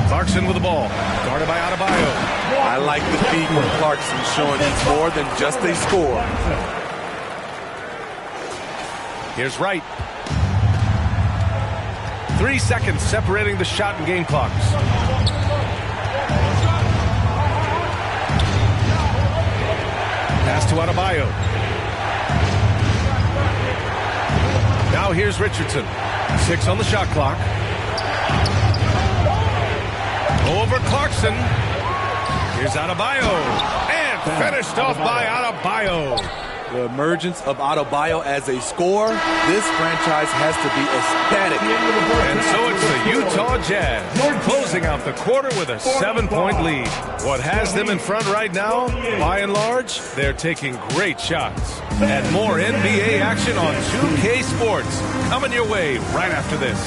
Clarkson with the ball. Guarded by Adebayo. I like the feed from Clarkson, showing he's more than just a scorer. Here's Wright. 3 seconds separating the shot and game clocks. Pass to Adebayo. Now here's Richardson. 6 on the shot clock. Over Clarkson. Here's Adebayo. And finished off by Adebayo. The emergence of Adebayo as a scorer, this franchise has to be ecstatic. And so it's the Utah Jazz closing out the quarter with a 7-point lead. What has them in front right now, by and large, they're taking great shots. And more NBA action on 2K Sports coming your way right after this.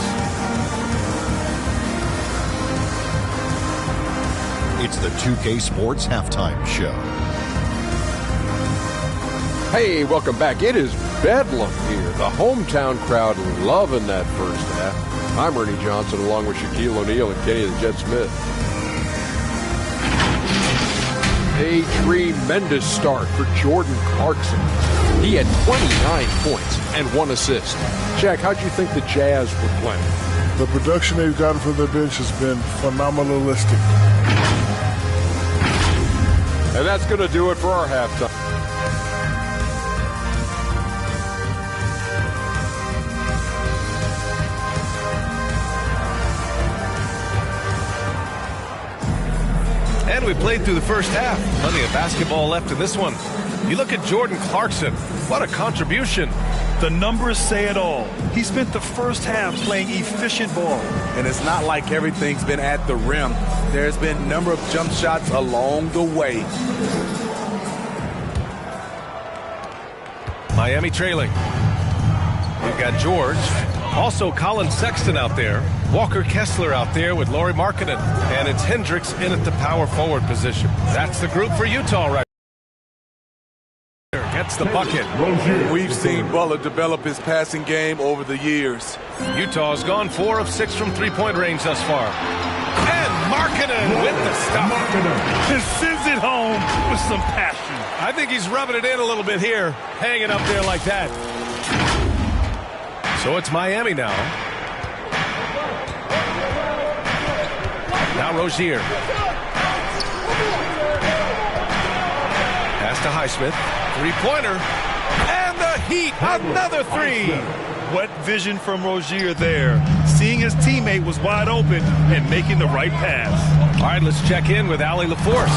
It's the 2K Sports Halftime Show. Hey, welcome back. It is bedlam here. The hometown crowd loving that first half. I'm Ernie Johnson along with Shaquille O'Neal and Kenny the Jet Smith. A tremendous start for Jordan Clarkson. He had 29 points and 1 assist. Shaq, how'd you think the Jazz were playing? The production they've gotten from their bench has been phenomenalistic. And that's going to do it for our halftime. And we played through the first half. Plenty of basketball left in this one. You look at Jordan Clarkson. What a contribution. The numbers say it all. He spent the first half playing efficient ball. And it's not like everything's been at the rim. There's been a number of jump shots along the way. Miami trailing. We've got George. Also Colin Sexton out there. Walker Kessler out there with Lauri Markkanen. And it's Hendricks in at the power forward position. That's the group for Utah right there. Gets the bucket. We've seen Butler develop his passing game over the years. Utah's gone 4 of 6 from three-point range thus far. And Markkanen with the stop. Just sends it home with some passion. I think he's rubbing it in a little bit here, hanging up there like that. So it's Miami now. Now Rozier. Pass to Highsmith. Three-pointer. And the Heat, another 3. Wet vision from Rozier there. Seeing his teammate was wide open and making the right pass. All right, let's check in with Allie LaForce.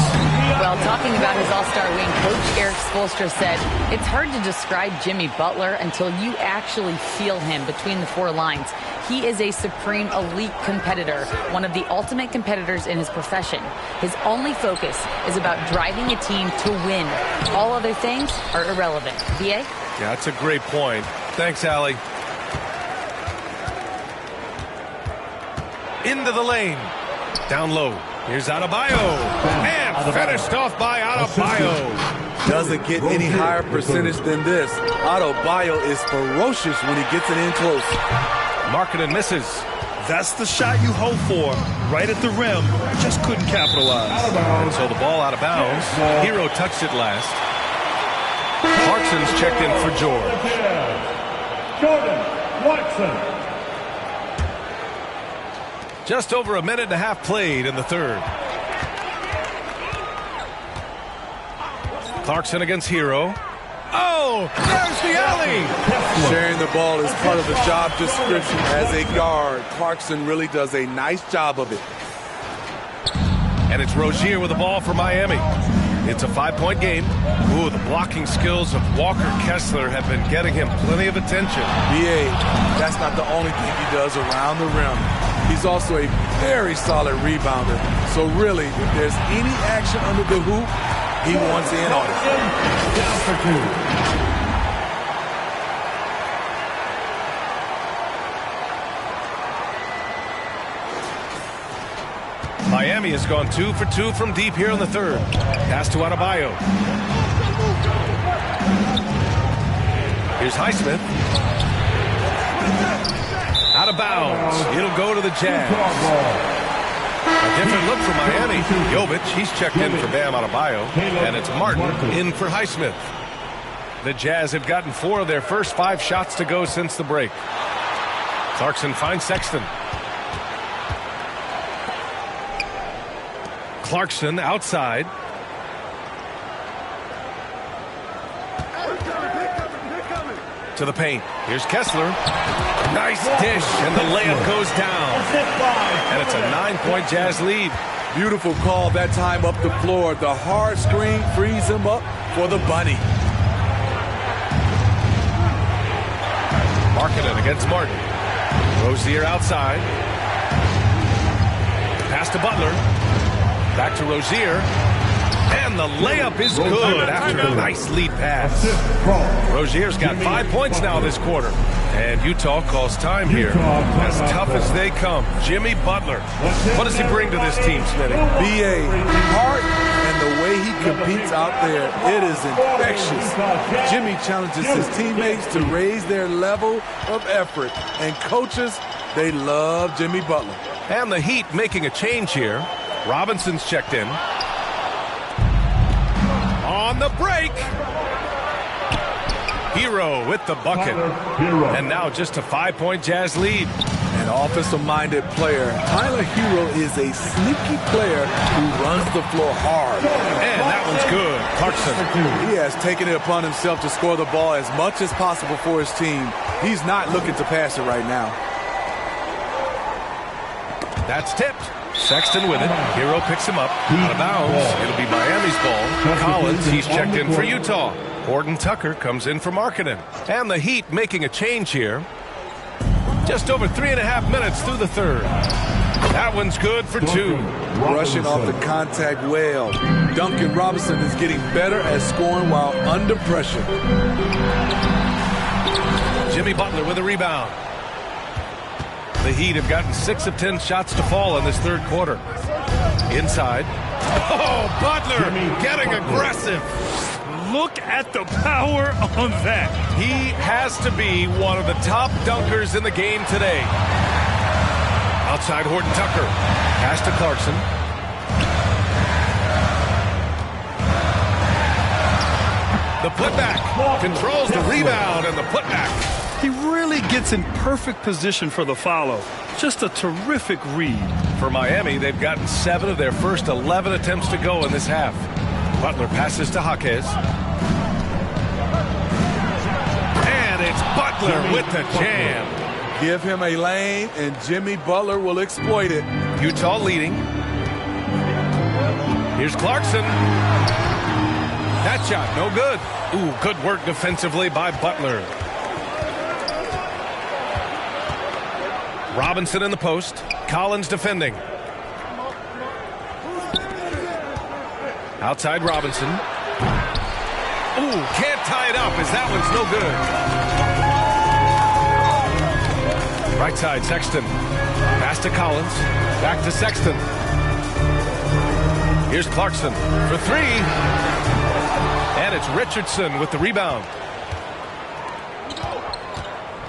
Well, talking about his all-star wing, Coach Eric Spoelstra said, it's hard to describe Jimmy Butler until you actually feel him between the 4 lines. He is a supreme elite competitor, one of the ultimate competitors in his profession. His only focus is about driving a team to win. All other things are irrelevant. B.A.? Yeah, that's a great point. Thanks, Allie. Into the lane. Down low. Here's Adebayo. And finished off by Adebayo. Doesn't get any higher percentage than this. Adebayo is ferocious when he gets it in close. Markkanen misses. That's the shot you hope for. Right at the rim. Just couldn't capitalize. And so the ball out of bounds. Hero touched it last. Clarkson's checked in for George. Jordan Clarkson. Just over a minute and a half played in the third. Clarkson against Hero. Oh, there's the alley. Sharing the ball is part of the job description as a guard. Clarkson really does a nice job of it. And it's Rozier with the ball for Miami. It's a 5-point game. Ooh, the blocking skills of Walker Kessler have been getting him plenty of attention. B.A., that's not the only thing he does around the rim. He's also a very solid rebounder. So really, if there's any action under the hoop, he wants in on it. Down for 2. Miami has gone 2 for 2 from deep here in the third. Pass to Adebayo. Here's Highsmith. Out of bounds. It'll go to the Jazz. A different look for Miami. Jovic, he's checked in for Bam Adebayo. And it's Martin in for Highsmith. The Jazz have gotten 4 of their first 5 shots to go since the break. Clarkson finds Sexton. Clarkson outside. To the paint. Here's Kessler. Nice dish, and the layup goes down. And it's a 9-point Jazz lead. Beautiful call that time up the floor. The hard screen frees him up for the bunny. Markkanen against Martin. Rozier outside. Pass to Butler. Back to Rozier. And the layup is good after a nice lead pass. Rozier's got 5 points now this quarter. And Utah calls time here. As tough as they come, Jimmy Butler. What does he bring to this team, Smitty? B.A. heart and the way he competes out there, it is infectious. Jimmy challenges his teammates to raise their level of effort. And coaches, they love Jimmy Butler. And the Heat making a change here. Robinson's checked in. On the break. Hero with the bucket. And now just a 5-point Jazz lead. An offensive-minded player. Tyler Hero is a sneaky player who runs the floor hard. And that one's good. Clarkson. He has taken it upon himself to score the ball as much as possible for his team. He's not looking to pass it right now. That's tipped. Sexton with it. Hero picks him up. Out of bounds. It'll be Miami's ball. Collins, he's checked in for Utah. Horton Tucker comes in for Markkanen. And the Heat making a change here. Just over 3.5 minutes through the third. That one's good for 2. Rushing off the contact well. Duncan Robinson is getting better at scoring while under pressure. Jimmy Butler with a rebound. The Heat have gotten 6 of 10 shots to fall in this third quarter. Inside. Oh, Butler getting aggressive. Look at the power on that. He has to be one of the top dunkers in the game today. Outside Horton Tucker. Pass to Clarkson. The putback. Controls the rebound and the putback. He really gets in perfect position for the follow. Just a terrific read. For Miami, they've gotten 7 of their first 11 attempts to go in this half. Butler passes to Jaquez. And it's Butler with the jam. Give him a lane, and Jimmy Butler will exploit it. Utah leading. Here's Clarkson. That shot, no good. Ooh, good work defensively by Butler. Robinson in the post. Collins defending. Outside Robinson. Ooh, can't tie it up as that one's no good. Right side, Sexton. Pass to Collins. Back to Sexton. Here's Clarkson for 3. And it's Richardson with the rebound.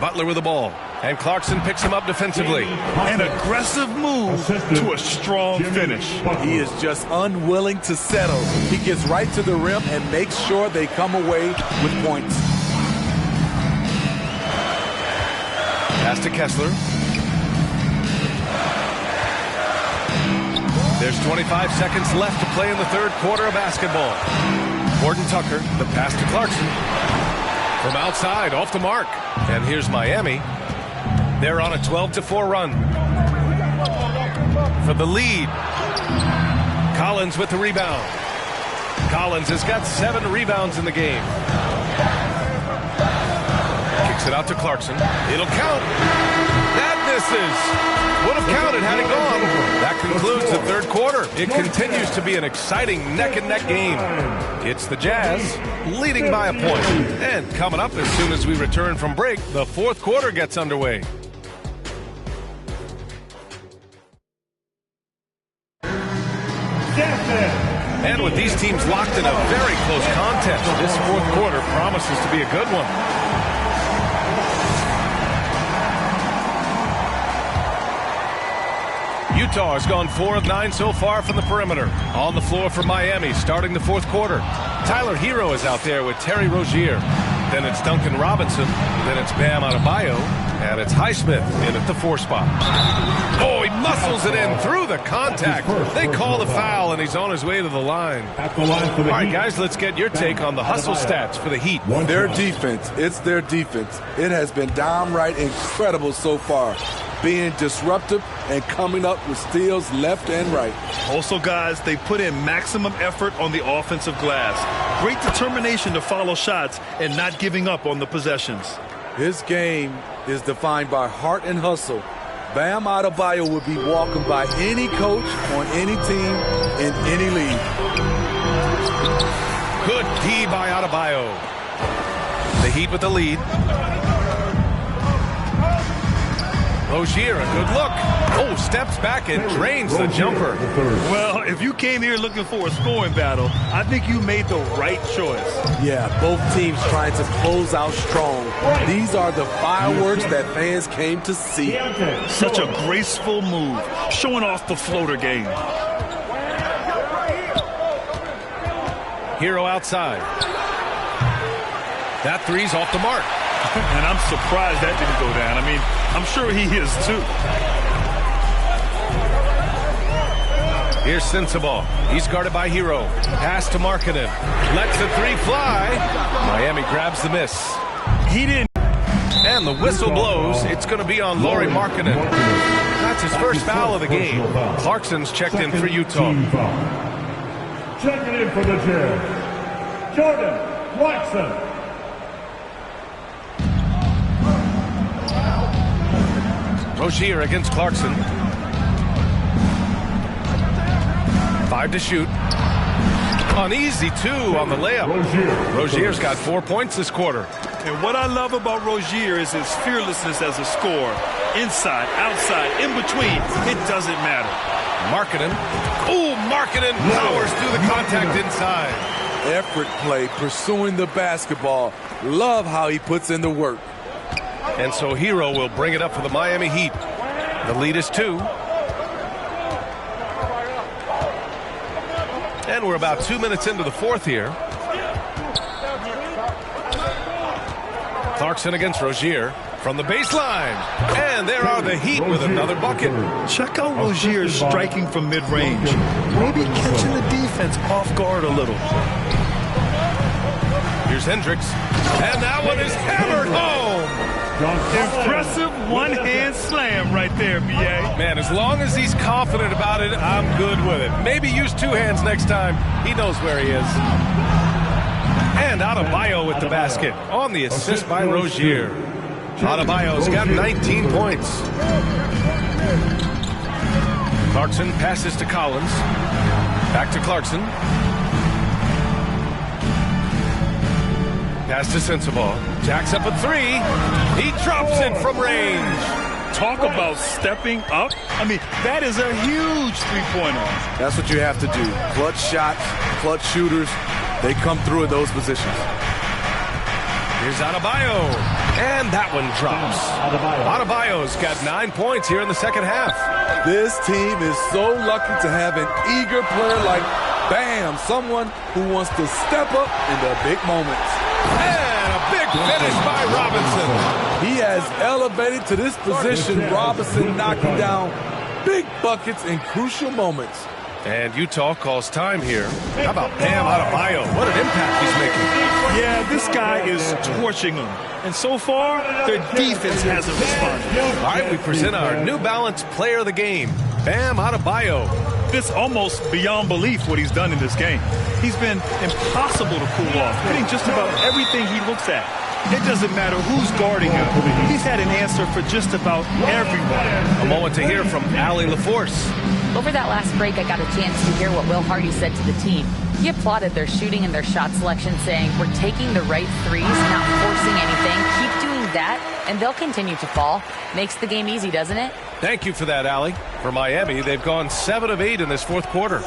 Butler with the ball. And Clarkson picks him up defensively. An aggressive move to a strong finish. He is just unwilling to settle. He gets right to the rim and makes sure they come away with points. Pass to Kessler. There's 25 seconds left to play in the third quarter of basketball. Horton Tucker, the pass to Clarkson. From outside, off the mark. And here's Miami. They're on a 12-4 run. For the lead. Collins with the rebound. Collins has got 7 rebounds in the game. Kicks it out to Clarkson. It'll count. That misses. Would have counted had it gone. That concludes the third quarter. It continues to be an exciting neck-and-neck game. It's the Jazz leading by a point. And coming up as soon as we return from break, the fourth quarter gets underway. And with these teams locked in a very close contest, this fourth quarter promises to be a good one. Utah has gone 4 of 9 so far from the perimeter. On the floor for Miami, starting the fourth quarter. Tyler Hero is out there with Terry Rozier. Then it's Duncan Robinson. Then it's Bam Adebayo. And it's Highsmith in at the 4 spot. Oh, he muscles it in through the contact. They call the foul, and he's on his way to the line. All right, guys, let's get your take on the hustle stats for the Heat. Their defense. It's their defense. It has been downright incredible so far, being disruptive and coming up with steals left and right. Also, guys, they put in maximum effort on the offensive glass. Great determination to follow shots and not giving up on the possessions. His game is defined by heart and hustle. Bam Adebayo will be welcomed by any coach on any team in any league. Good D by Adebayo. The Heat with the lead. Rozier, a good look. Oh, steps back and drains the jumper. Well, if you came here looking for a scoring battle, I think you made the right choice. Yeah, both teams trying to close out strong. These are the fireworks that fans came to see. Such a graceful move, showing off the floater game. Hero outside. That three's off the mark. And I'm surprised that didn't go down. I mean, I'm sure he is too. Here's Sensabaugh. He's guarded by Hero. Pass to Markkanen. Lets the three fly. Miami grabs the miss. He didn't. And the whistle blows. It's going to be on Lauri Markkanen. That's his first foul of the game. Clarkson's checked in for Utah. Checking in for the Jazz, Jordan Clarkson. Rozier against Clarkson. 5 to shoot. Uneasy 2 on the layup. Rozier's got 4 points this quarter. And what I love about Rozier is his fearlessness as a scorer. Inside, outside, in between, it doesn't matter. Markkanen. Oh, Markkanen powers through the contact inside. Effort play, pursuing the basketball. Love how he puts in the work. And so Hero will bring it up for the Miami Heat. The lead is 2. And we're about 2 minutes into the fourth here. Clarkson against Rozier from the baseline. And there are the Heat with another bucket. Check out Rozier striking from mid-range. Maybe catching the defense off guard a little. Here's Hendricks. And that one is hammered home. Impressive one-hand slam right there, B.A. Man, as long as he's confident about it, I'm good with it. Maybe use 2 hands next time. He knows where he is. And Adebayo with the basket on the assist by Rozier. Adebayo's got 19 points. Clarkson passes to Collins. Back to Clarkson. Pass to Sensabaugh. Jacks up a 3. He drops it from range. Talk about stepping up. I mean, that is a huge three-pointer. That's what you have to do. Clutch shots, clutch shooters. They come through in those positions. Here's Adebayo. And that one drops. Adebayo's got 9 points here in the second half. This team is so lucky to have an eager player like Bam, someone who wants to step up in the big moments. And a big finish by Robinson. He has elevated to this position. Robinson knocking down big buckets in crucial moments. And Utah calls time here. How about Bam Adebayo? What an impact he's making. Yeah, this guy is torching them. And so far, their defense hasn't responded. All right, we present our New Balance Player of the Game, Bam Adebayo. It's almost beyond belief what he's done in this game. He's been impossible to cool off, hitting just about everything he looks at. It doesn't matter who's guarding him. He's had an answer for just about everyone. A moment to hear from Allie LaForce. Over that last break, I got a chance to hear what Will Hardy said to the team. He applauded their shooting and their shot selection, saying, "We're taking the right threes, not forcing anything. Keep doing that, and they'll continue to fall." Makes the game easy, doesn't it? Thank you for that, Allie. For Miami, they've gone 7 of 8 in this fourth quarter.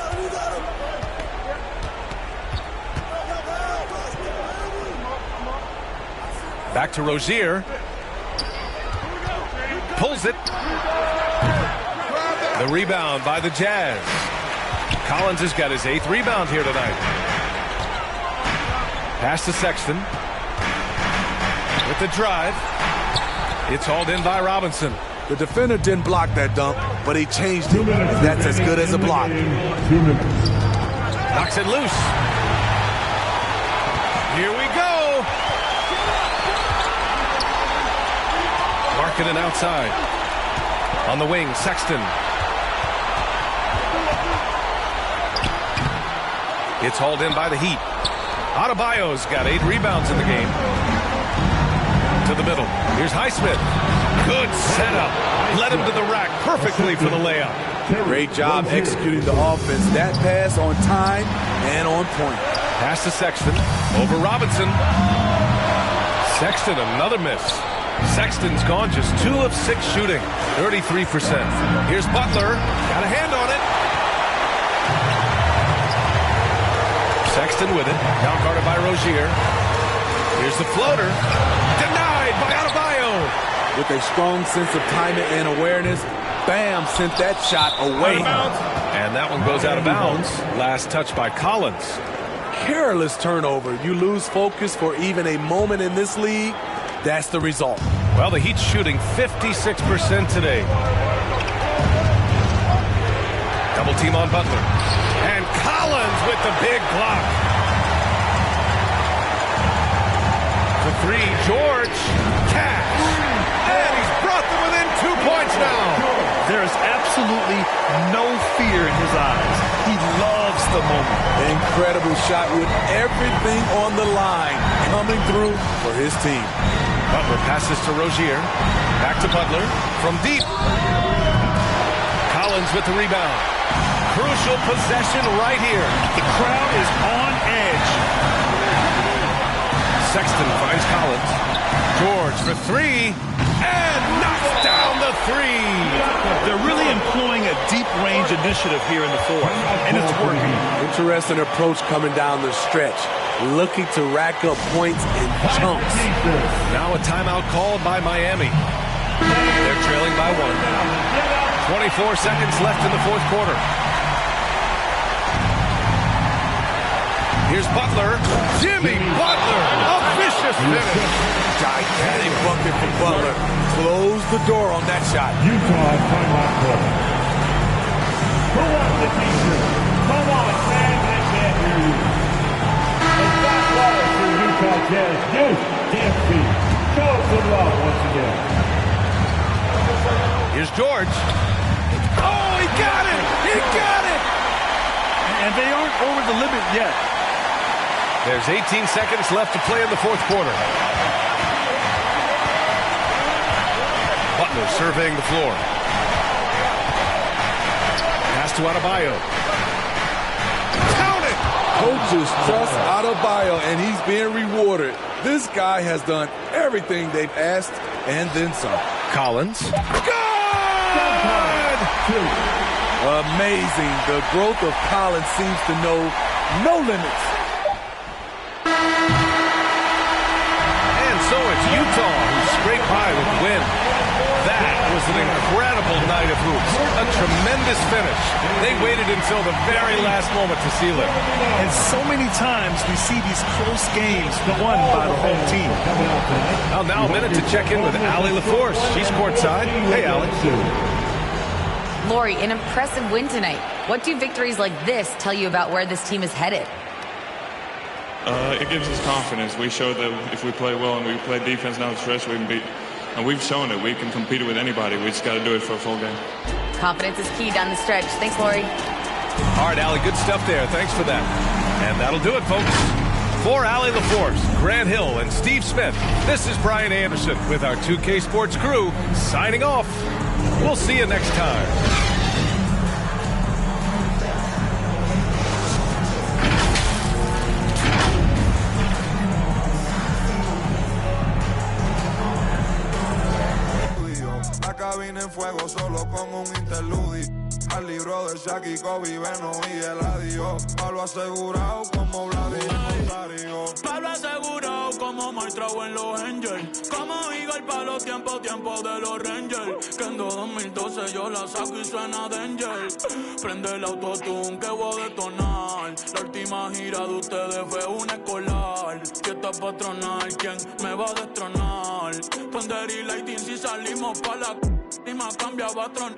Back to Rozier. Pulls it. The rebound by the Jazz. Collins has got his 8th rebound here tonight. Pass to Sexton. With the drive. It's hauled in by Robinson. The defender didn't block that dunk, but he changed it. That's as good as a block. 2 minutes. Knocks it loose. Here we go. Markkanen outside. On the wing, Sexton. It's hauled in by the Heat. Adebayo's got 8 rebounds in the game. To the middle. Here's Highsmith. Good setup. Led him to the rack perfectly for the layup. Great job executing the offense. That pass on time and on point. Pass to Sexton. Over Robinson. Sexton, another miss. Sexton's gone just 2 of 6 shooting. 33%. Here's Butler. Got a hand on it. Sexton with it. Down guarded by Rozier. Here's the floater. Denied by Adebayo. With a strong sense of timing and awareness, Bam sent that shot away. And that one goes out of bounds. Last touch by Collins. Careless turnover. You lose focus for even a moment in this league. That's the result. Well, the Heat's shooting 56% today. Double team on Butler. And Collins with the big block. For 3, George. Cash. And he's brought them within 2 points now. There is absolutely no fear in his eyes. He loves the moment. Incredible shot with everything on the line coming through for his team. Butler passes to Rozier. Back to Butler. From deep. Collins with the rebound. Crucial possession right here. The crowd is on edge. Sexton finds Collins. George for 3. And knocks down the 3. They're really employing a deep range initiative here in the fourth. And it's working. Interesting approach coming down the stretch. Looking to rack up points in chunks. Now a timeout called by Miami. They're trailing by 1. 24 seconds left in the fourth quarter. Here's Butler. Jimmy Butler. A vicious finish. Gigantic bucket for Butler. Close the door on that shot. Utah timeout call. Who wants the t-shirt? Come on, fans, I can't hear you. And back water for Utah Jazz. Deuce Dempsey. Show some love once again. Here's George. Oh, he got it! He got it! And they aren't over the limit yet. There's 18 seconds left to play in the fourth quarter. Butler surveying the floor. Pass to Adebayo. Count it! Coaches trust Adebayo, and he's being rewarded. This guy has done everything they've asked and then some. Collins. Good! Amazing. The growth of Collins seems to know no limits. And so it's Utah who scraped by with the win. That was an incredible night of hoops. A tremendous finish. They waited until the very last moment to seal it. And so many times we see these close games won by the home team. Well, now a minute to check in with Allie LaForce. She's courtside. Hey, Allie. Lori, an impressive win tonight. What do victories like this tell you about where this team is headed? It gives us confidence. We showed that if we play well and we play defense down the stretch, we can beat. And we've shown it. We can compete with anybody. We just got to do it for a full game. Confidence is key down the stretch. Thanks, Lori. All right, Allie, good stuff there. Thanks for that. And that'll do it, folks. For Allie LaForce, Grant Hill, and Steve Smith, this is Brian Anderson with our 2K Sports crew signing off. We'll see you next time. Cabina en fuego solo con un interludio. Al libro de Shaq y Kobe, Beno y Eladio. Pablo asegurado como Vladimir. Pablo asegurado como maestro en los Angels. Como Eagle para los tiempos de los Rangers. Que en 2012 yo la saco y suena Danger. Prende el autotune que voy a detonar. La última gira de ustedes fue una escolar. Fiesta patronal, ¿quién me va a destronar? normal. Thunder y Lightning si salimos pa' la y más cambia patrón.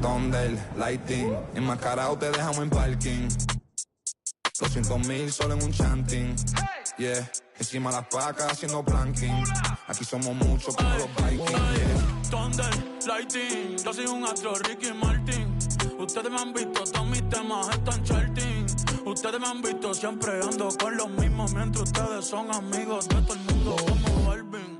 Thunder, Lighting, enmascarado te dejamos en parking. 200,000 solo en un chanting. Yeah, encima las pacas haciendo planking. Aquí somos muchos como los Vikings. Yeah. Thunder, Lighting, yo soy un astro Ricky Martin. Ustedes me han visto, todos mis temas están charting. Ustedes me han visto siempre ando con los mismos, mientras ustedes son amigos de todo el mundo como Balvin.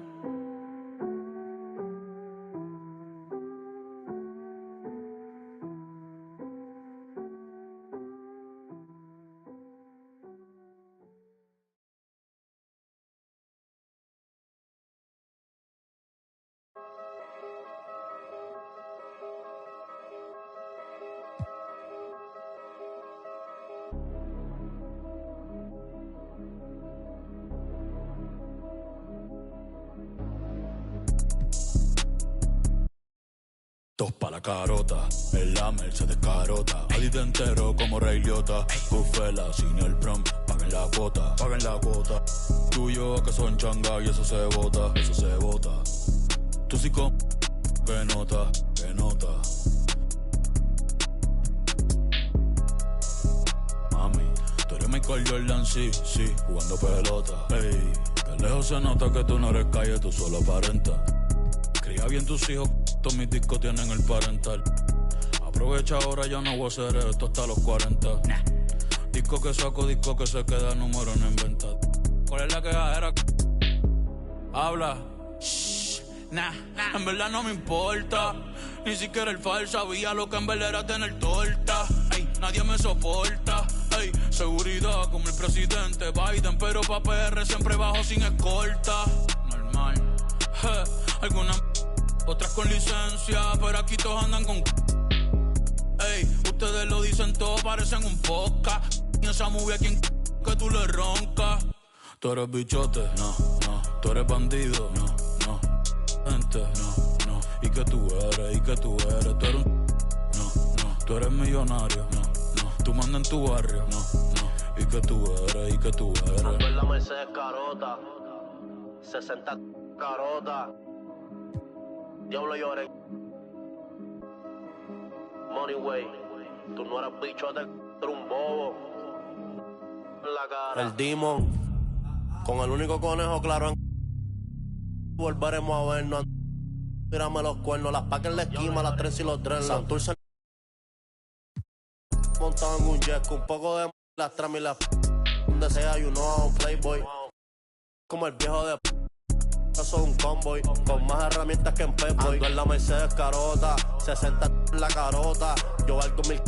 Dos pa' la carota, el Lamer se descarota. Ahí te entero como Ray Liotta. Bufela sin el prom, paguen la cuota, paguen la cuota. Tú y yo que son changa y eso se bota, eso se bota. Tú sí con que nota, que nota. Mami, tú eres Michael Jordan, sí, sí, jugando pelota. Ey, de lejos se nota que tú no eres calle, tú solo aparentas. Cría bien tus hijos, todos mis discos tienen el parental. Aprovecha ahora, ya no voy a hacer esto hasta los 40. Disco que saco, disco que se queda, número no inventa. ¿Cuál es la quejadera? Habla. Shh, nah, en verdad no me importa. Ni siquiera el fal sabía lo que en verdad era tener torta. Ey, nadie me soporta. Ey, seguridad como el presidente Biden, pero pa' PR siempre bajo sin escolta. Normal. Algunas otras con licencia, pero aquí todos andan con... Ey, ustedes lo dicen todo, parecen un podcast. Y esa movie a quien que tú le roncas. Tú eres bichote, no, no. Tú eres bandido, no, no. Gente, no, no. ¿Y que tú eres? ¿Y que tú eres? Tú eres un... No, no. Tú eres millonario, no, no. Tú mandas en tu barrio, no, no. ¿Y que tú eres? ¿Y que tú eres? Ando en la Mercedes carota, 60 carota. Diablo lloré. Money way. Tú no eres bichote, tú eres un bobo. En la cara. El Demon. Con el único conejo claro en... Volveremos a vernos. Mírame los cuernos, las pacas en la esquina, las tres y los dreadlocks. Santurce montado en un jet con un poco de... Las tramas y las... Donde sea, you know, un playboy. Como el viejo de... Soy un convoy, con más herramientas que en Pep-Boy. Ando en la Mercedes carota, 60 en la carota. Yo valgo 1000.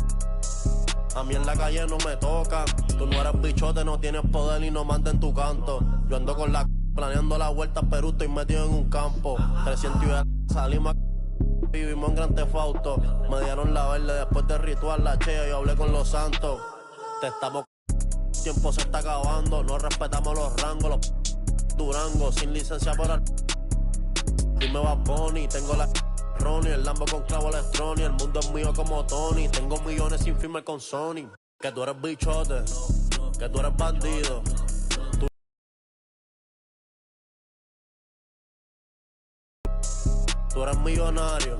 A mí en la calle no me tocan. Tú no eres bichote, no tienes poder y no mandas en tu canto. Yo ando con la planeando la vuelta, pero estoy metido en un campo. 300 y salimos vivimos en Gran Tefauto. Me dieron la verde después del ritual, la chea, yo hablé con los santos. Te estamos... Tiempo se está acabando, no respetamos los rangos, los... Durango, sin licencia por el... Dime va Bonnie, tengo la... Ronnie, el Lambo con clavo electrónico. El mundo es mío como Tony. Tengo millones sin firme con Sony. Que tú eres bichote, que tú eres bandido. Tú eres millonario,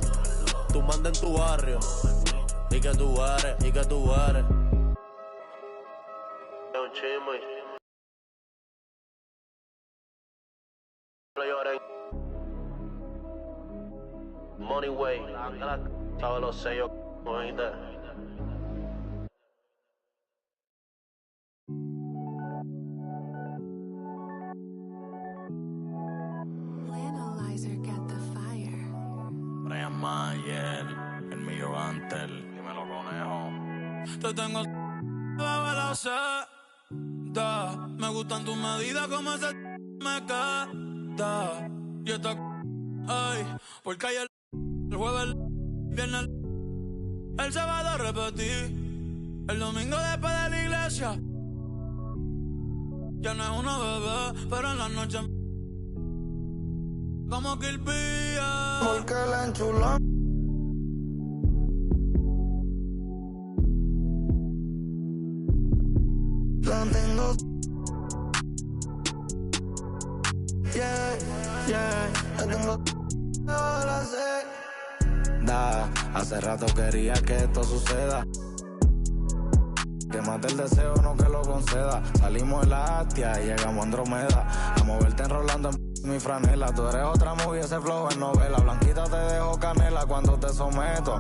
tú mandas en tu barrio. Y que tú eres, y que tú eres. Es un chisme. Money way, sabes los sellos, oíste. Brian Mayer, el mío Antel, dímelo conejo. Te tengo bajo la seda. Me gustan tus medidas como ese me queda. Y esta ay, porque ayer el jueves, el viernes, el sábado repetí. El domingo después de la iglesia. Ya no es una bebé, pero en la noche como que el pía. Porque la enchuló. La tengo. Yeah. Yeah, yo tengo la sed. Hace rato quería que esto suceda. Que mate el deseo, no que lo conceda. Salimos de la Astia y llegamos a Andromeda. A moverte enrolando en mi franela. Tú eres otra movie, ese flow en novela. Blanquita te dejo canela cuando te someto.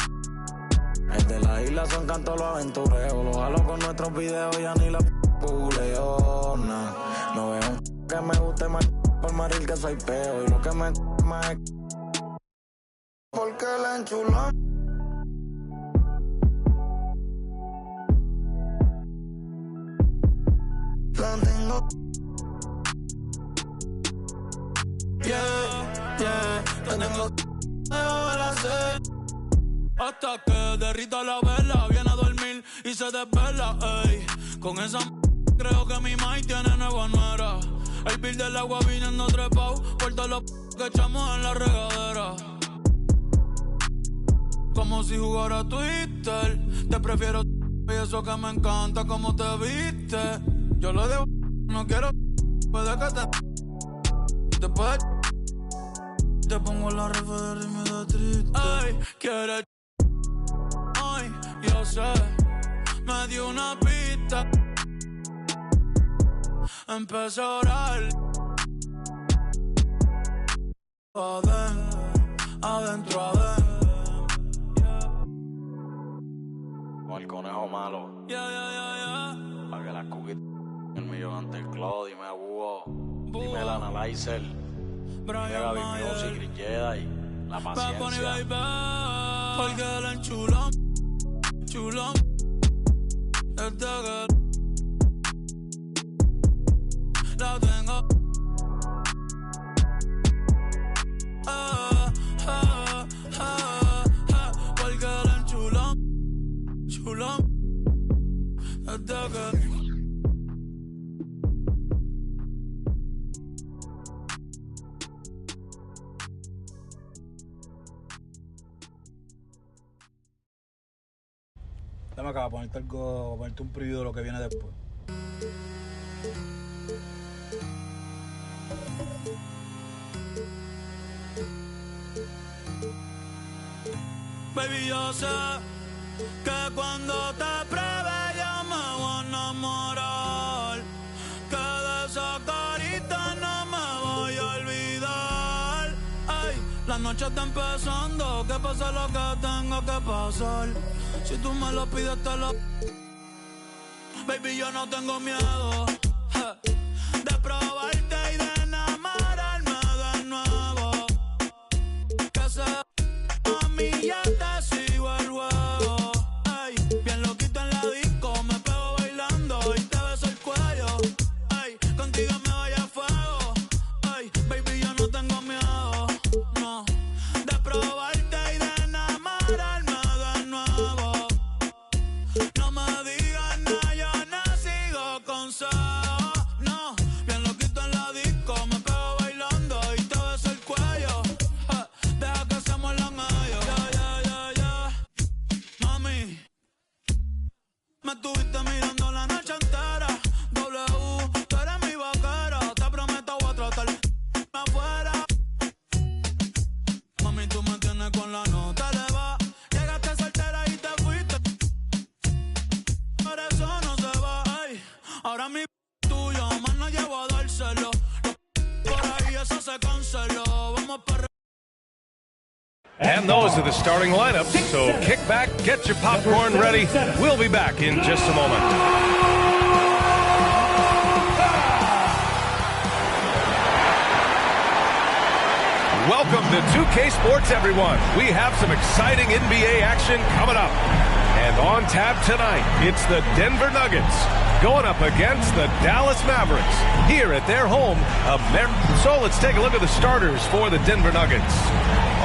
El de la isla son cantos los aventureos. Lo jalo con nuestros videos, ya ni la puleo. No veo un que me guste más por maril que soy peo. Y lo que me más es porque la enchulamos. La tengo. La tengo. Hasta que derrita la vela, viene a dormir y se desvela, ey. Con esa creo que mi mai tiene nueva nuera. El bill del agua viniendo trepao por todos los que echamos en la regadera. Como si jugara Twitter. Te prefiero y eso que me encanta como te viste. Yo lo dejo, no quiero. Puede que después te pongo la refa de ritmo de triste. Ay, quieres. Ay, yo sé. Me dio una pista. Empecé a orar. Adentro. Con el conejo malo. Pa' que las cookies el millón ante el Claude. Dime a Búho. Dime el Analyzer. Dime Gaby Music, Chris Jedi. La paciencia. Porque la enchulón. Desde que la tengo. Porque la enchulón. Desde que dame acá, ponerte algo, ponerte un preview de lo que viene después. Baby, yo sé que cuando te pruebe yo me voy a enamorar. Que de esa carita no me voy a olvidar. Ay, la noche está empezando, que pase lo que tenga que pasar. Si tú me lo pides te lo... Baby, yo no tengo miedo de probarte y de enamorarme de nuevo. Que sea a mí ya te sigo el juego. Ay, bien loquito en la disco, me pego bailando y te beso el cuello. Ay, contigo me voy a fuego. Ay, baby, yo no tengo miedo, no, de probarte y de enamorarme de nuevo. No me digas nada, yo no sigo consejos, no. Bien loquito en la disco, me pego bailando y te beso el cuello. Deja que se muerdan ellos. Ya. Mami, me estuviste mirando la noche entera. W, tú eres mi vaquera. Te prometo voy a tratar afuera. Mami, tú me tienes con la nota elevada. Llegaste soltera y te fuiste. Por eso no se va. Ay, ahora mi tuyo, más no llevo a dárselo. Por ahí eso se canceló. Vamos para... And those are the starting lineups, so kick back, get your popcorn ready. We'll be back in just a moment. Welcome to 2K Sports, everyone. We have some exciting NBA action coming up. And on tap tonight, it's the Denver Nuggets going up against the Dallas Mavericks here at their home. So let's take a look at the starters for the Denver Nuggets.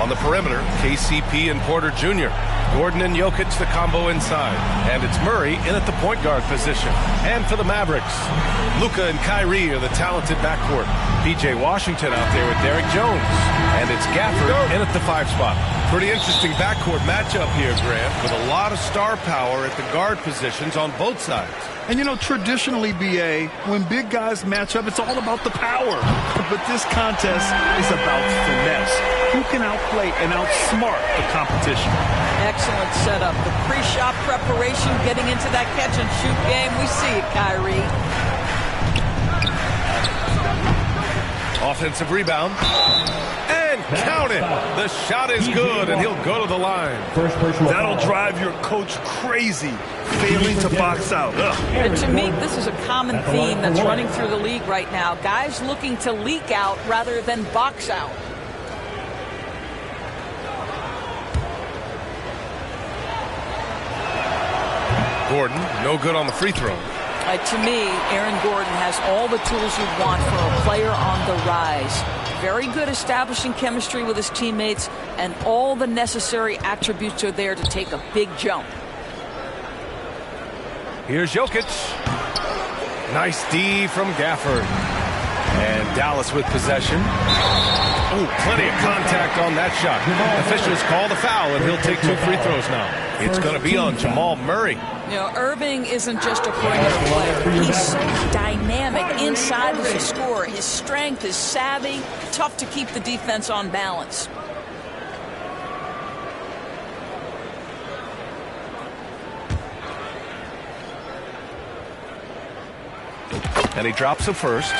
On the perimeter, KCP and Porter Jr. Gordon and Jokic, the combo inside. And it's Murray in at the point guard position. And for the Mavericks, Luka and Kyrie are the talented backcourt. P.J. Washington out there with Derek Jones. And it's Gafford in at the 5 spot. Pretty interesting backcourt matchup here, Grant, with a lot of star power at the guard positions on both sides. And, you know, traditionally, B.A., when big guys match up, it's all about the power. But this contest is about finesse. Who can outplay and outsmart the competition? Excellent setup. The pre-shot preparation, getting into that catch-and-shoot game. We see it, Kyrie. Offensive rebound. And count it. The shot is good, and he'll go to the line. That'll drive your coach crazy, failing to box out. And to me, this is a common theme that's running through the league right now. Guys looking to leak out rather than box out. Gordon, no good on the free throw. To me, Aaron Gordon has all the tools you want for a player on the rise. Very good establishing chemistry with his teammates, and all the necessary attributes are there to take a big jump. Here's Jokic. Nice D from Gafford. And Dallas with possession. Oh, plenty of contact on that shot. Officials call the foul, and he'll take 2 free throws now. It's going to be on Jamal Murray. You know, Irving isn't just a perimeter player. He's so dynamic inside as a scorer. His strength, his savvy, tough to keep the defense on balance. And he drops the first.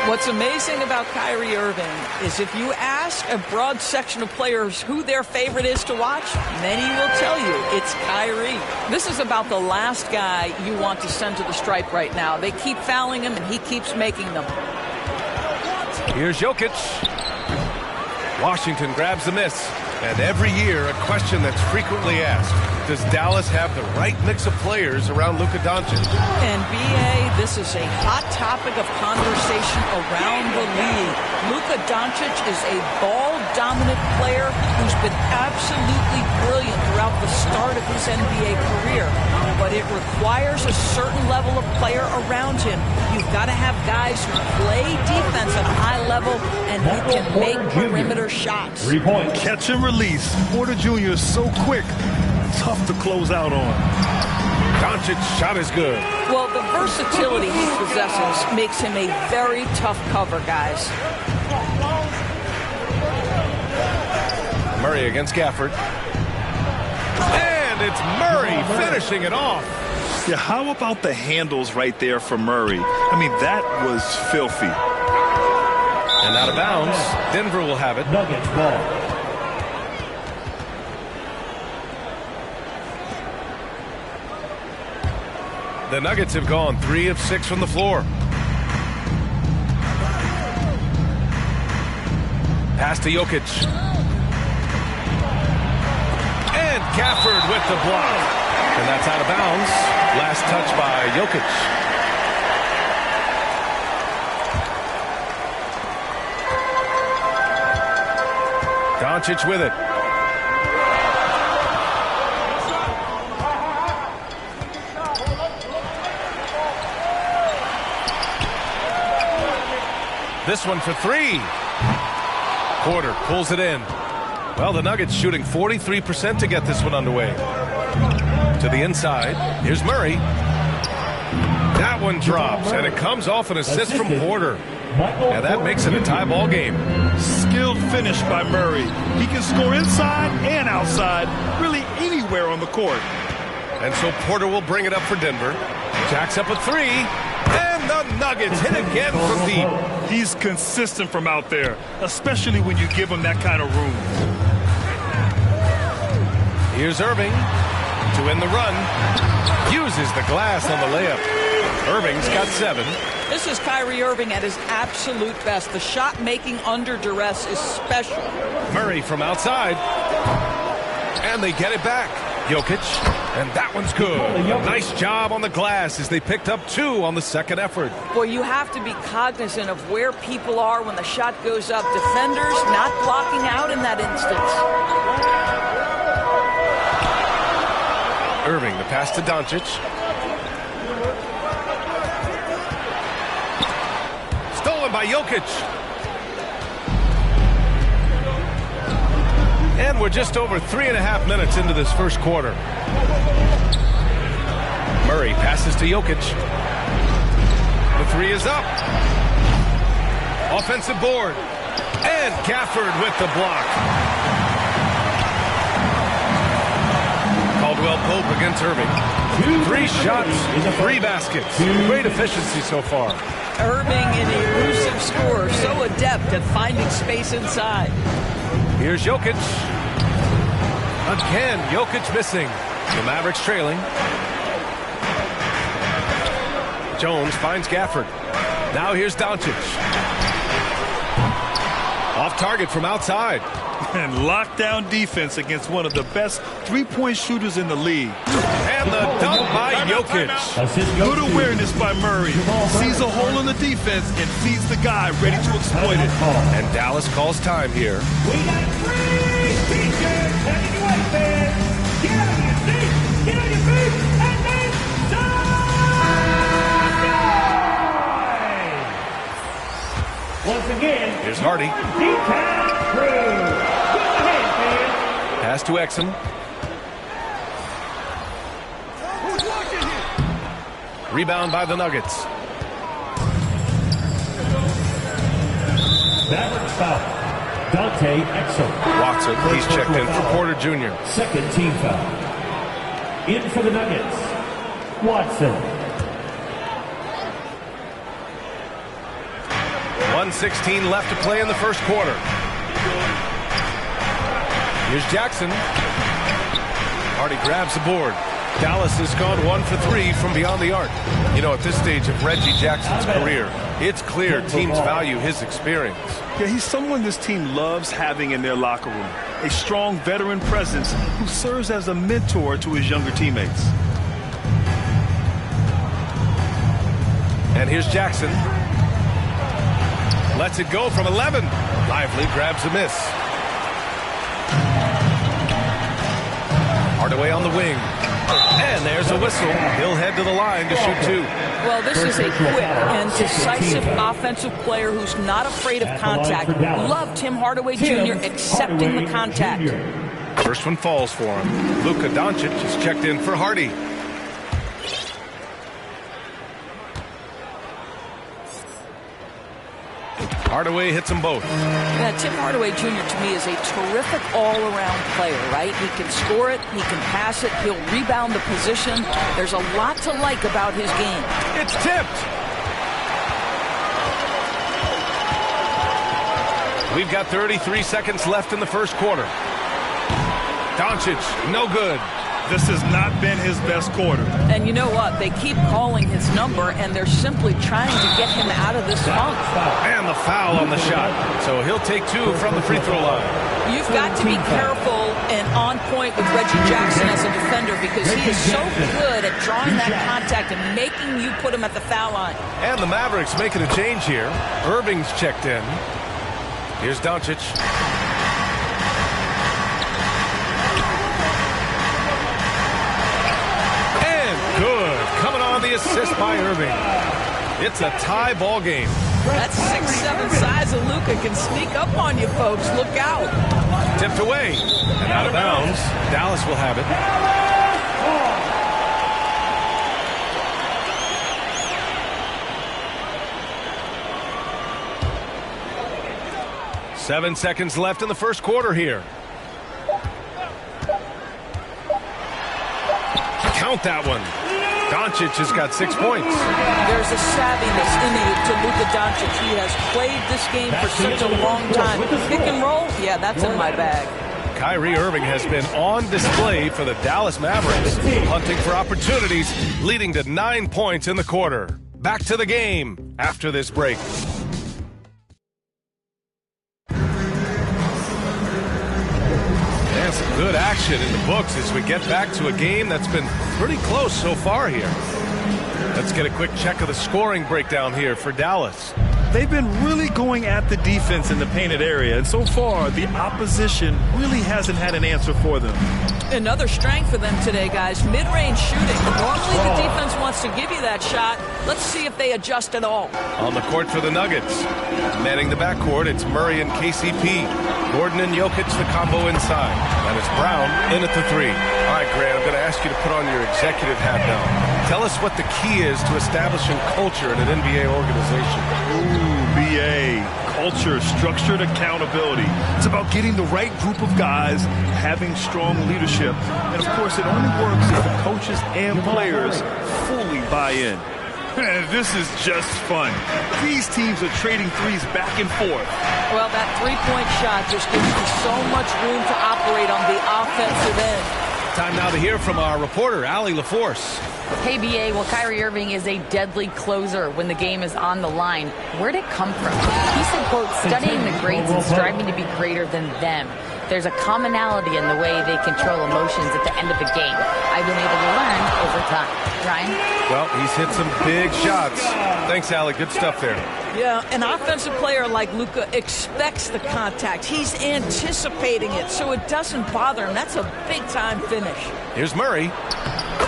What's amazing about Kyrie Irving is if you ask a broad section of players who their favorite is to watch, many will tell you it's Kyrie. This is about the last guy you want to send to the stripe right now. They keep fouling him, and he keeps making them. Here's Jokic. Washington grabs the miss. And every year, a question that's frequently asked. Does Dallas have the right mix of players around Luka Doncic? And B.A., this is a hot topic of conversation around the league. Luka Doncic is a ball-dominant player who's been absolutely brilliant throughout the start of his NBA career. But it requires a certain level of player around him. You've got to have guys who play defense at a high level and who can make perimeter shots. 3 points. Catch and release. Porter Jr. is so quick. Tough to close out on. Doncic's shot is good. Well, the versatility he possesses makes him a very tough cover, guys. Murray against Gafford. And it's Murray finishing it off. Yeah, how about the handles right there for Murray? I mean, that was filthy. And out of bounds, Denver will have it. Nuggets ball. The Nuggets have gone 3 of 6 from the floor. Pass to Jokic. And Gafford with the block. And that's out of bounds. Last touch by Jokic. Doncic with it. This one for 3. Porter pulls it in. Well, the Nuggets shooting 43% to get this one underway. To the inside. Here's Murray. That one drops, and it comes off an assist from Porter. And that makes it a tie ball game. Skilled finish by Murray. He can score inside and outside, really anywhere on the court. And so Porter will bring it up for Denver. Jacks up a 3. And the Nuggets hit again from deep. He's consistent from out there, especially when you give him that kind of room. Here's Irving to end the run. Uses the glass on the layup. Irving's got 7. This is Kyrie Irving at his absolute best. The shot making under duress is special. Murray from outside. And they get it back. Jokic. And that one's good. A nice job on the glass as they picked up 2 on the second effort. Boy, you have to be cognizant of where people are when the shot goes up. Defenders not blocking out in that instance. Irving, the pass to Doncic. Stolen by Jokic. And we're just over 3.5 minutes into this first quarter. Murray passes to Jokic. The three is up. Offensive board. And Gafford with the block. Caldwell Pope against Irving. 3 shots, 3 baskets. Great efficiency so far. Irving, an elusive scorer, so adept at finding space inside. Here's Jokic. Again, Jokic missing. The Mavericks trailing. Jones finds Gafford. Now here's Doncic. Off target from outside. And lockdown defense against one of the best three-point shooters in the league. And the dunk by Jokic. Good awareness by Murray. Sees a hole in the defense and feeds the guy ready to exploit it. And Dallas calls time here. We got 3 teachers heading away, fans. Get on your feet, get on your feet, and then dive! Once again, here's Hardy. Pass to Exum. Rebound by the Nuggets. Mavericks foul. Dante Exum. Watson, he's checked in for Porter Jr. Second team foul. In for the Nuggets, Watson. 1:16 left to play in the first quarter. Here's Jackson. Hardy grabs the board. Dallas has gone 1 for 3 from beyond the arc. You know, at this stage of Reggie Jackson's career, it's clear teams value his experience. Yeah, he's someone this team loves having in their locker room. A strong veteran presence who serves as a mentor to his younger teammates. And here's Jackson. Lets it go from 11. Lively grabs a miss. Hardaway on the wing. And there's a whistle. He'll head to the line to shoot 2. Well, this is a quick and decisive offensive player who's not afraid of contact. Love Tim Hardaway Jr. accepting the contact. First one falls for him. Luka Doncic is checked in for Hardy. Hardaway hits them both. Yeah, Tim Hardaway Jr. to me is a terrific all-around player, right? He can score it, he can pass it, he'll rebound the position. There's a lot to like about his game. It's tipped. We've got 33 seconds left in the first quarter. Doncic, no good. This has not been his best quarter. And you know what? They keep calling his number, and they're simply trying to get him out of this funk. And the foul on the shot. So he'll take 2 from the free throw line. You've got to be careful and on point with Reggie Jackson as a defender because he is so good at drawing that contact and making you put him at the foul line. And the Mavericks making a change here. Irving's checked in. Here's Doncic. Good. Coming on the assist by Irving. It's a tie ball game. That 6'7" size of Luka can sneak up on you, folks. Look out. Tipped away. And out of bounds. Dallas will have it. 7 seconds left in the first quarter here. Count that one. Doncic has got 6 points. There's a savviness innate to Luka Doncic. He has played this game for such a long time. Pick and roll, yeah, that's in my bag. Kyrie Irving has been on display for the Dallas Mavericks, hunting for opportunities, leading to 9 points in the quarter. Back to the game after this break. And some good action in the books as we get back to a game that's been pretty close so far here. Let's get a quick check of the scoring breakdown here for Dallas. They've been really going at the defense in the painted area, and so far the opposition really hasn't had an answer for them. Another strength for them today, guys. Mid-range shooting. Normally the defense wants to give you that shot. Let's see if they adjust at all. On the court for the Nuggets. Manning the backcourt, it's Murray and KCP. Gordon and Jokic, the combo inside. And it's Brown in at the three. All right, Grant, I'm going to ask you to put on your executive hat now. Tell us what the key is to establishing culture in an NBA organization. Ooh, BA. Culture, structured accountability. It's about getting the right group of guys, having strong leadership. And, of course, it only works if the coaches and players fully buy in. Man, this is just fun. These teams are trading threes back and forth. Well, that three-point shot just gives you so much room to operate on the offensive end. Time now to hear from our reporter, Allie LaForce. Hey, BA, well, Kyrie Irving is a deadly closer when the game is on the line. Where'd it come from? He said, quote, studying the greats and striving to be greater than them. There's a commonality in the way they control emotions at the end of the game. I've been able to learn over time. Ryan? Well, he's hit some big shots. Thanks, Allie. Good stuff there. Yeah, an offensive player like Luka expects the contact. He's anticipating it, so it doesn't bother him. That's a big-time finish. Here's Murray.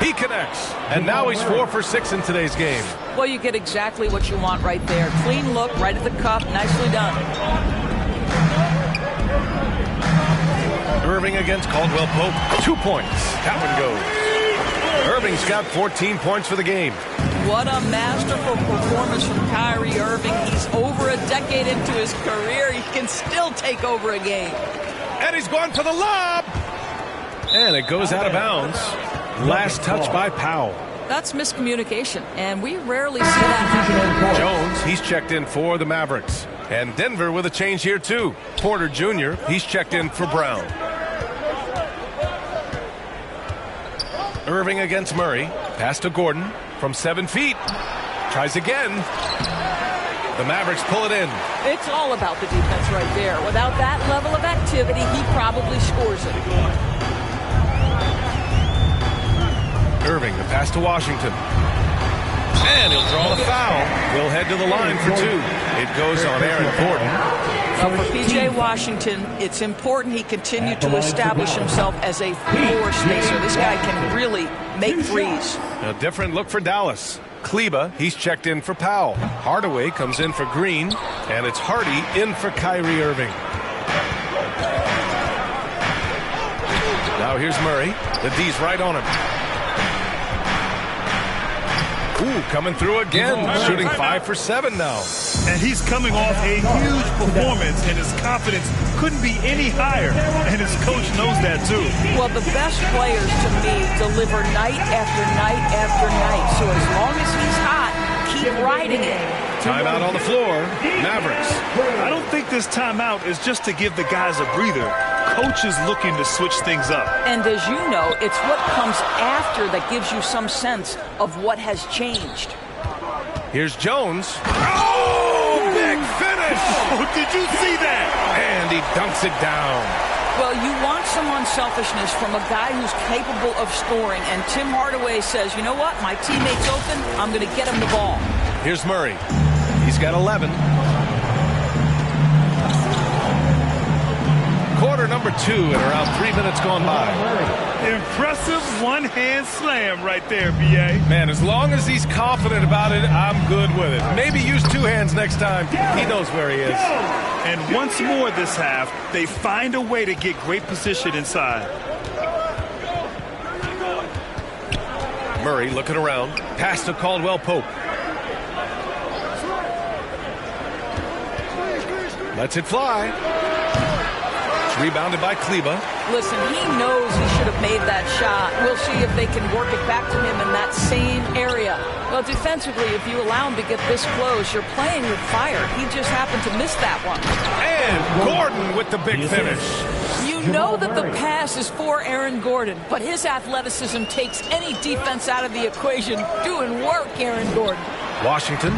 He connects. And now he's 4 for 6 in today's game. Well, you get exactly what you want right there. Clean look, right at the cup. Nicely done. Irving against Caldwell Pope. 2 points. That one goes. Irving's got 14 points for the game. What a masterful performance from Kyrie Irving. He's over a decade into his career. He can still take over a game. And he's going for the lob. And it goes out of bounds. Last touch by Powell. That's miscommunication, and we rarely see that happen. Jones, he's checked in for the Mavericks. And Denver with a change here, too. Porter Jr., he's checked in for Brown. Irving against Murray. Pass to Gordon from 7 feet. Tries again. The Mavericks pull it in. It's all about the defense right there. Without that level of activity, he probably scores it. Irving, the pass to Washington. And he'll draw the foul. He'll head to the line for 2. It goes on Aaron Gordon. Well, for P.J. Washington, it's important he continue to establish himself as a floor spacer. This guy can really make threes. A different look for Dallas. Kleba, he's checked in for Powell. Hardaway comes in for Green. And it's Hardy in for Kyrie Irving. Now here's Murray. The D's right on him. Ooh, coming through again, shooting 5 for 7 now. And he's coming off a huge performance, and his confidence couldn't be any higher. And his coach knows that, too. Well, the best players, to me, deliver night after night after night. So as long as he's hot, keep riding it. Timeout on the floor, Mavericks. I don't think this timeout is just to give the guys a breather. Coach is looking to switch things up. And as you know, it's what comes after that gives you some sense of what has changed. Here's Jones. Oh, big finish! Oh, did you see that? And he dunks it down. Well, you want some unselfishness from a guy who's capable of scoring. And Tim Hardaway says, you know what? My teammate's open. I'm going to get him the ball. Here's Murray. He's got 11. Quarter number 2 and around 3 minutes gone by. Impressive one-hand slam right there, B.A. Man, as long as he's confident about it, I'm good with it. Maybe use 2 hands next time. He knows where he is. And once more this half, they find a way to get great position inside. Murray looking around. Pass to Caldwell Pope. Lets it fly. Rebounded by Kleba. Listen, he knows he should have made that shot. We'll see if they can work it back to him in that same area. Well, defensively, if you allow him to get this close, you're playing with fire. He just happened to miss that one. And Gordon with the big finish. You know that the pass is for Aaron Gordon, but his athleticism takes any defense out of the equation. Doing work, Aaron Gordon. Washington,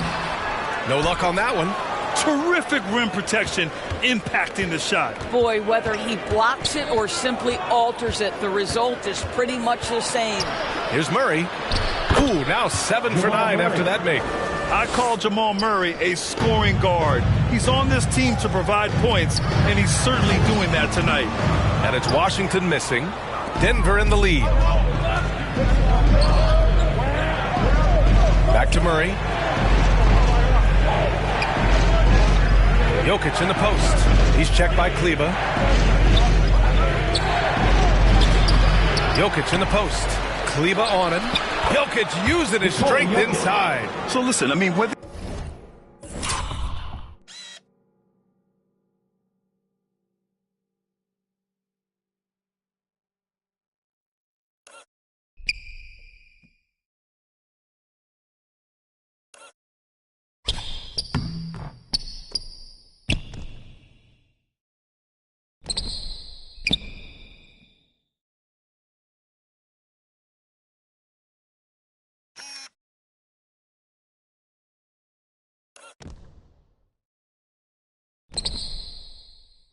no luck on that one. Terrific rim protection impacting the shot. Boy, whether he blocks it or simply alters it, the result is pretty much the same. Here's Murray. Ooh, now 7 for 9 after that make. I call Jamal Murray a scoring guard. He's on this team to provide points, and he's certainly doing that tonight. And it's Washington missing. Denver in the lead. Back to Murray. Jokic in the post. He's checked by Kleber. Jokic in the post. Kleber on him. Jokic using his strength inside. So listen, I mean, whether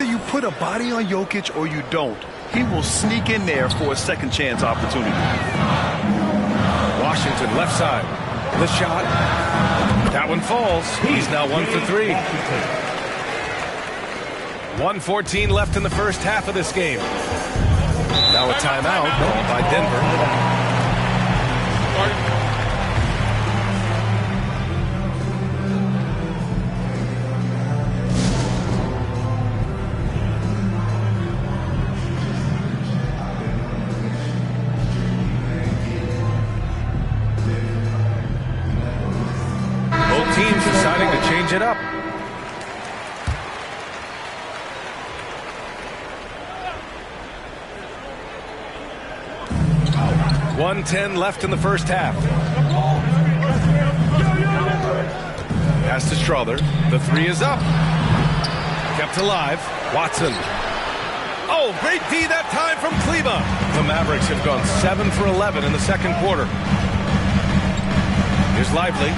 you put a body on Jokic or you don't, he will sneak in there for a second chance opportunity. Washington left side. The shot. That one falls. He's now 1 for 3. 1:14 left in the first half of this game. Now a timeout called by Denver. Teams deciding to change it up. .110 left in the first half. Pass to Strother. The three is up. Kept alive. Watson. Oh, great D that time from Kleber. The Mavericks have gone 7 for 11 in the second quarter. Here's Lively.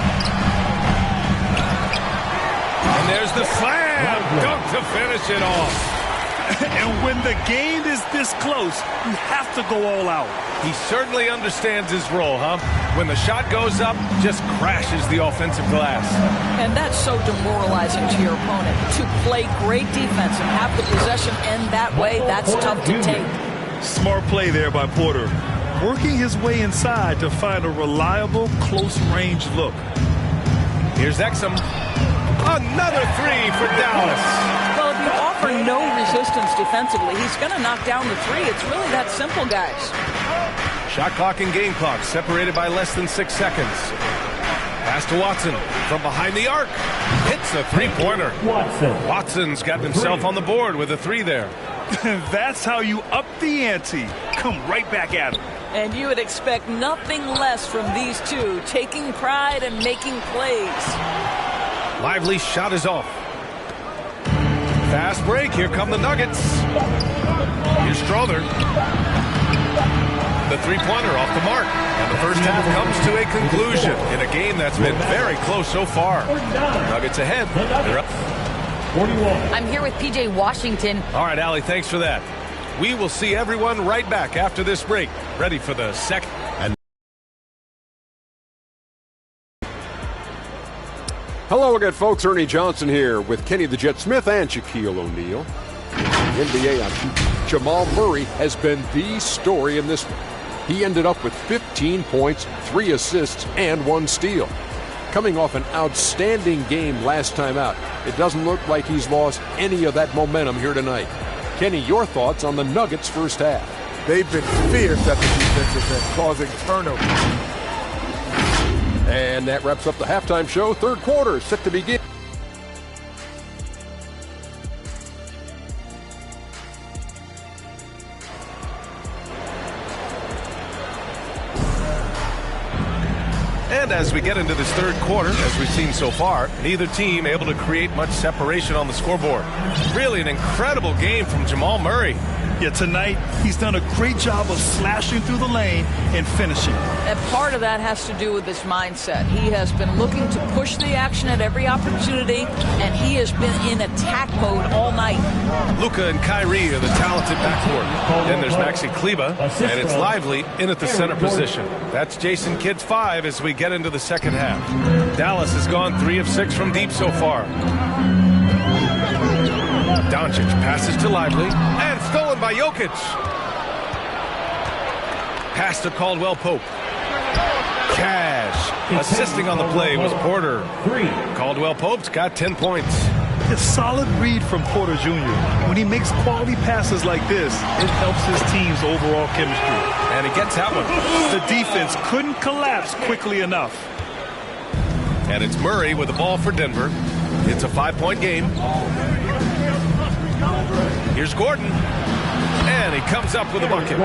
And there's the slam dunk to finish it off. And when the game is this close, you have to go all out. He certainly understands his role, huh? When the shot goes up, just crashes the offensive glass. And that's so demoralizing to your opponent. To play great defense and have the possession end that way, that's tough to take. Smart play there by Porter. Working his way inside to find a reliable, close-range look. Here's Exum. Another three for Dallas. Well, if you offer no resistance defensively, he's going to knock down the three. It's really that simple, guys. Shot clock and game clock separated by less than 6 seconds. Pass to Watson from behind the arc. Hits a three-pointer. Watson's got himself on the board with a three there. That's how you up the ante. Come right back at him. And you would expect nothing less from these two, taking pride and making plays. Lively shot is off. Fast break. Here come the Nuggets. Here's Strother. The three-pointer off the mark. And the first half comes to a conclusion in a game that's been very close so far. Nuggets ahead. They're up. I'm here with PJ Washington. All right, Allie, thanks for that. We will see everyone right back after this break. Ready for the second. Hello again, folks. Ernie Johnson here with Kenny the Jet Smith and Shaquille O'Neal. The NBA, Jamal Murray has been the story in this one. He ended up with 15 points, 3 assists, and 1 steal. Coming off an outstanding game last time out, it doesn't look like he's lost any of that momentum here tonight. Kenny, your thoughts on the Nuggets' first half? They've been fierce at the defensive end, causing turnovers. And that wraps up the halftime show. Third quarter set to begin. And as we get into this third quarter, as we've seen so far, neither team able to create much separation on the scoreboard. Really an incredible game from Jamal Murray. Yeah, tonight he's done a great job of slashing through the lane and finishing. And part of that has to do with his mindset. He has been looking to push the action at every opportunity, and he has been in attack mode all night. Luka and Kyrie are the talented backcourt. Then there's Maxi Kleber, and it's Lively in at the center position. That's Jason Kidd's 5 as we get into the second half. Dallas has gone 3 of 6 from deep so far. Doncic passes to Lively, and stolen by Jokic. Pass to Caldwell Pope. Cash. Assisting on the play was Porter. Caldwell Pope's got 10 points. A solid read from Porter Jr. When he makes quality passes like this, it helps his team's overall chemistry. And he gets that one. The defense couldn't collapse quickly enough. And it's Murray with the ball for Denver. It's a 5-point game. Here's Gordon. And he comes up with a bucket.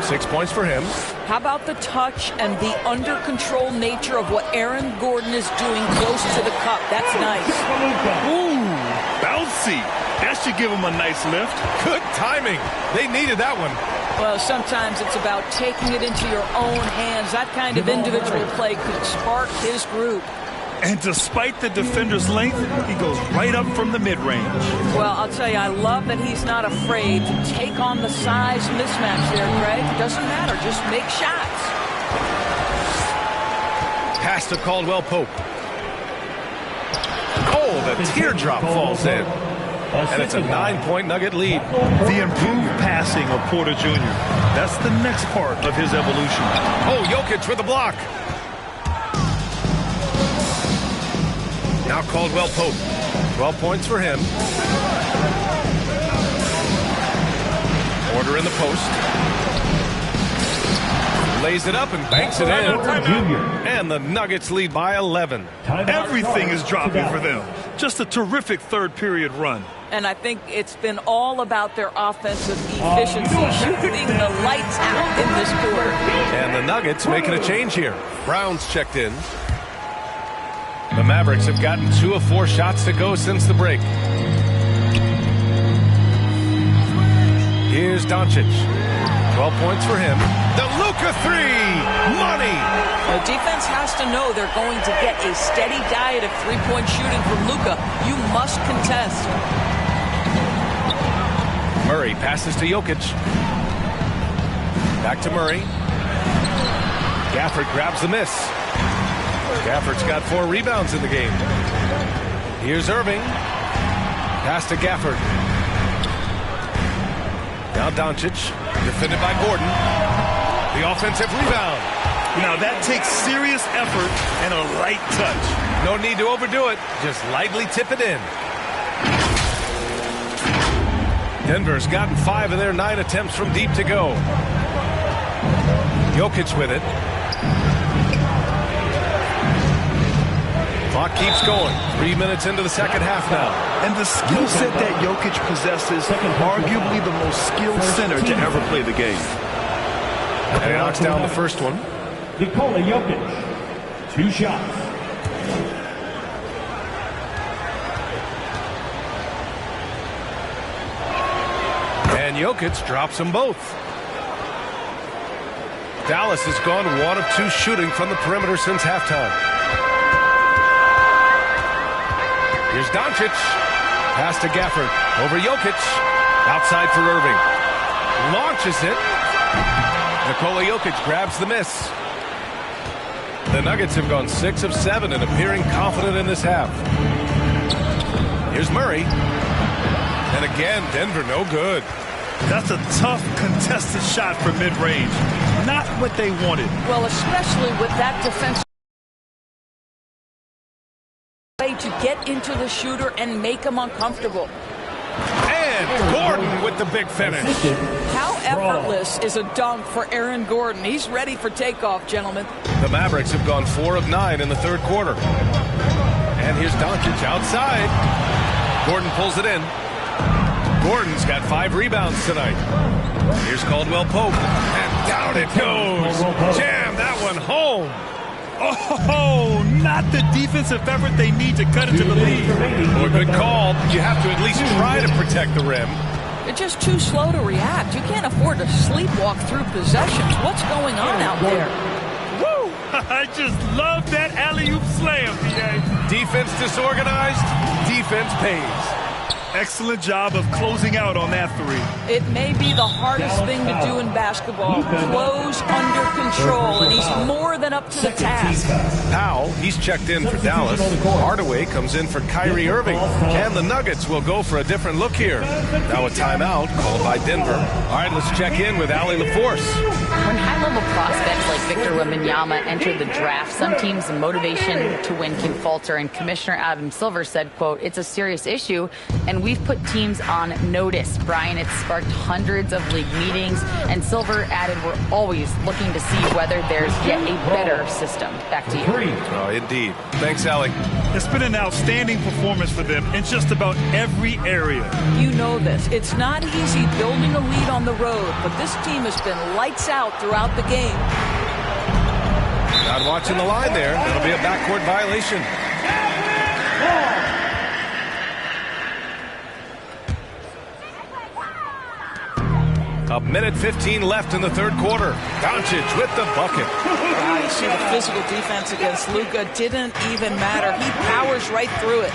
6 points for him. How about the touch and the under-control nature of what Aaron Gordon is doing close to the cup? That's nice. Ooh, bouncy. That should give him a nice lift. Good timing. They needed that one. Well, sometimes it's about taking it into your own hands. That kind of individual play could spark his group. And despite the defender's length, he goes right up from the mid-range. Well, I'll tell you, I love that he's not afraid to take on the size mismatch there, Greg. Doesn't matter. Just make shots. Pass to Caldwell Pope. Oh, the teardrop falls in. And it's a 9-point Nugget lead. The improved passing of Porter Jr. That's the next part of his evolution. Oh, Jokic with the block. Now Caldwell Pope. 12 points for him. Porter in the post. Lays it up and banks it in. And the Nuggets lead by 11. Everything is dropping for them. Just a terrific third period run. And I think it's been all about their offensive efficiency, shooting the lights out in this quarter. And the Nuggets making a change here. Brown's checked in. The Mavericks have gotten 2 of 4 shots to go since the break. Here's Doncic. 12 points for him. The Luka 3! Money! The defense has to know they're going to get a steady diet of three-point shooting from Luka. You must contest. Murray passes to Jokic. Back to Murray. Gafford grabs the miss. Gafford's got 4 rebounds in the game. Here's Irving. Pass to Gafford. Now Doncic, defended by Gordon. The offensive rebound. Now that takes serious effort and a light touch. No need to overdo it. Just lightly tip it in. Denver's gotten 5 of their 9 attempts from deep to go. Jokic with it. Clock keeps going. 3 minutes into the second half now. And the skill set that Jokic possesses, arguably the most skilled center to ever play the game. And he knocks down the first one. Nikola Jokic, 2 shots. And Jokic drops them both. Dallas has gone 1 of 2 shooting from the perimeter since halftime. Here's Doncic. Pass to Gafford. Over Jokic. Outside for Irving. Launches it. Nikola Jokic grabs the miss. The Nuggets have gone 6 of 7 and appearing confident in this half. Here's Murray. And again, Denver no good. That's a tough, contested shot from mid-range. Not what they wanted. Well, especially with that defense. To get into the shooter and make him uncomfortable. And Gordon with the big finish. How effortless is a dunk for Aaron Gordon? He's ready for takeoff, gentlemen. The Mavericks have gone 4 of 9 in the third quarter. And here's Doncic outside. Gordon pulls it in. Gordon's got 5 rebounds tonight. Here's Caldwell Pope. And down it goes. Jam that one home. Oh, not the defensive effort they need to cut into the lead. Well, good call. You have to at least try to protect the rim. They're just too slow to react. You can't afford to sleepwalk through possessions. What's going on out there? Woo! I just love that alley-oop slam, PA. Defense disorganized. Defense pays. Excellent job of closing out on that three. It may be the hardest thing to do in basketball. Close under control, and he's more than up to the task. Powell, he's checked in for Dallas. Hardaway comes in for Kyrie Irving. And the Nuggets will go for a different look here. Now a timeout called by Denver. All right, let's check in with Allie LaForce. When high-level prospects like Victor Wembanyama enter the draft, some teams' motivation to win can falter, and Commissioner Adam Silver said, quote, "It's a serious issue, and we've put teams on notice." Brian, it's sparked hundreds of league meetings, and Silver added, "We're always looking to see whether there's yet a better system." Back to you. Oh, indeed. Thanks, Allie. It's been an outstanding performance for them in just about every area. You know this. It's not easy building a lead on the road, but this team has been lights out throughout the game. Not watching the line there. It'll be a backcourt violation. A minute 15 left in the third quarter. Doncic with the bucket. Wow, you see the physical defense against Luka didn't even matter. He powers right through it.